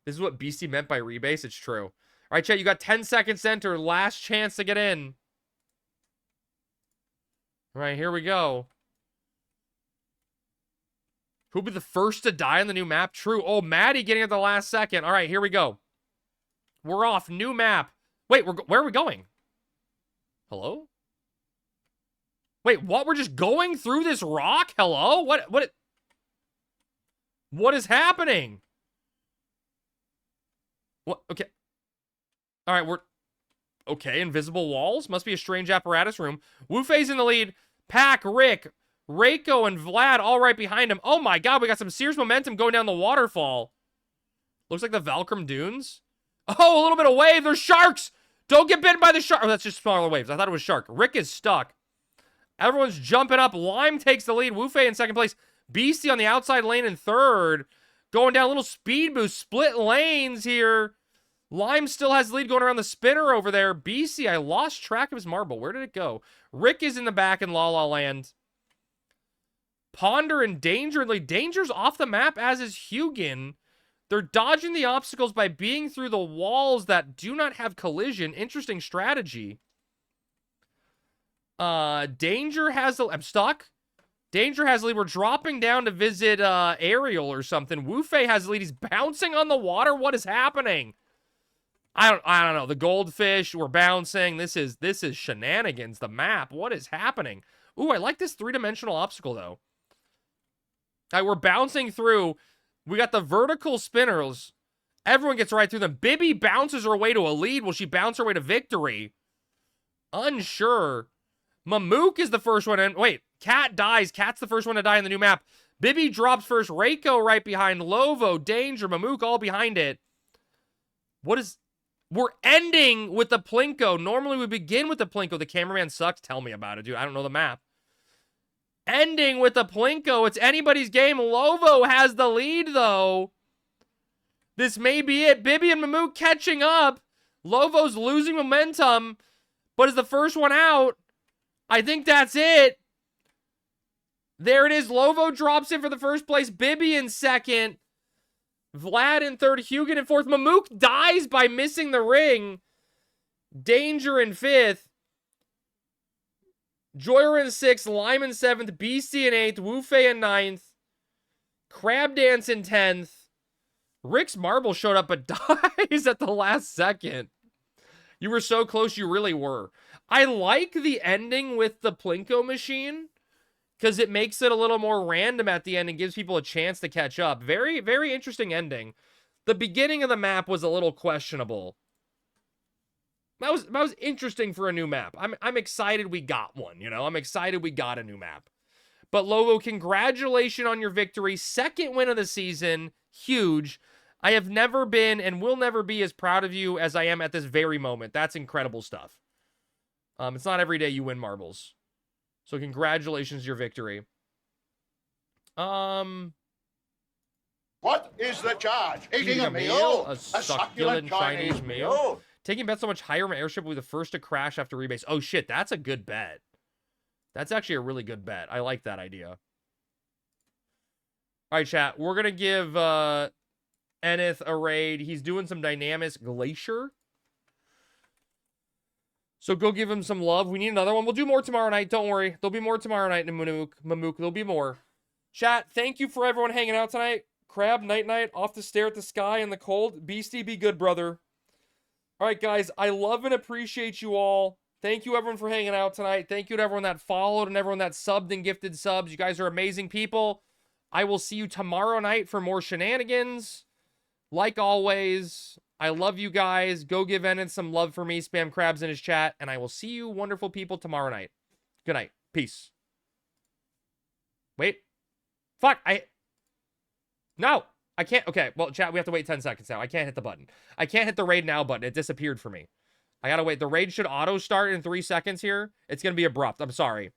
This is what Beastie meant by rebase. It's true. All right, chat, you got 10 seconds to enter. Last chance to get in. All right, here we go. Who'll be the first to die on the new map? True. Oh, Maddie getting at the last second. All right, here we go. We're off. New map. Wait, where are we going? Hello? Wait, what? We're just going through this rock? Hello? What is happening? What? Okay. All right, Okay, invisible walls. Must be a strange apparatus room. Wu Fei's in the lead. Pack, Rick, Reiko, and Vlad all right behind him. Oh my god, we got some serious momentum going down the waterfall. Looks like the Valkyrie Dunes. Oh, a little bit of wave. There's sharks. Don't get bitten by the shark. Oh, that's just smaller waves. I thought it was shark. Rick is stuck. Everyone's jumping up. Lime takes the lead. Wu Fei in second place. Beastie on the outside lane in third. Going down a little speed boost. Split lanes here. Lime still has the lead going around the spinner over there. Beastie, I lost track of his marble. Where did it go? Rick is in the back in La La Land. Ponder and Danger. Danger's off the map, as is Hugin. They're dodging the obstacles by being through the walls that do not have collision. Interesting strategy. Danger has the... I'm stuck. Danger has the lead. We're dropping down to visit Ariel or something. Wu Fei has the lead. He's bouncing on the water. What is happening? I don't know. The goldfish, we're bouncing. This is shenanigans. The map. What is happening? Ooh, I like this three-dimensional obstacle, though. All right, we're bouncing through. We got the vertical spinners. Everyone gets right through them. Bibby bounces her way to a lead. Will she bounce her way to victory? Unsure. Mamook is the first one in. Wait, Cat dies. Cat's the first one to die in the new map. Bibby drops first. Reiko right behind. Lovo, Danger, Mamook all behind it. What is... We're ending with the Plinko. Normally we begin with the Plinko. The cameraman sucks. Tell me about it, dude. I don't know the map. Ending with the Plinko. It's anybody's game. Lovo has the lead, though. This may be it. Bibby and Mamook catching up. Lovo's losing momentum, but is the first one out. I think that's it. There it is. Lovo drops in for the first place. Bibby in second. Vlad in third. Hugin in fourth. Mamook dies by missing the ring. Danger in fifth. Joyer in sixth. Lime in seventh. Beastie in eighth. Wu Fei in ninth. Crab Dance in 10th. Rick's marble showed up but dies at the last second. You were so close, you really were. I like the ending with the Plinko machine because it makes it a little more random at the end and gives people a chance to catch up. Very, very interesting ending. The beginning of the map was a little questionable. That was interesting for a new map. I'm excited we got one, you know? I'm excited we got a new map. But Lovo, congratulations on your victory. Second win of the season. Huge. I have never been and will never be as proud of you as I am at this very moment. That's incredible stuff. It's not every day you win marbles. So congratulations, your victory. What is the charge? Eating a meal? A succulent Chinese meal? Taking bets so much higher, my airship will be the first to crash after rebase. Oh shit, that's a good bet. That's actually a really good bet. I like that idea. All right, chat. We're going to give Enith a raid. He's doing some Dynamis Glacier. So go give him some love. We need another one. We'll do more tomorrow night. Don't worry. There'll be more tomorrow night in Mamook. There'll be more. Chat, thank you for everyone hanging out tonight. Crab, night, off to stare at the sky in the cold. Beastie, be good, brother. All right, guys. I love and appreciate you all. Thank you, everyone, for hanging out tonight. Thank you to everyone that followed and everyone that subbed and gifted subs. You guys are amazing people. I will see you tomorrow night for more shenanigans. Like always, I love you guys. Go give Enid some love for me. Spam crabs in his chat. And I will see you wonderful people tomorrow night. Good night. Peace. Wait. Fuck. No. I can't. Okay. Well, chat, we have to wait 10 seconds now. I can't hit the button. I can't hit the raid now button. It disappeared for me. I gotta wait. The raid should auto start in 3 seconds here. It's gonna be abrupt. I'm sorry.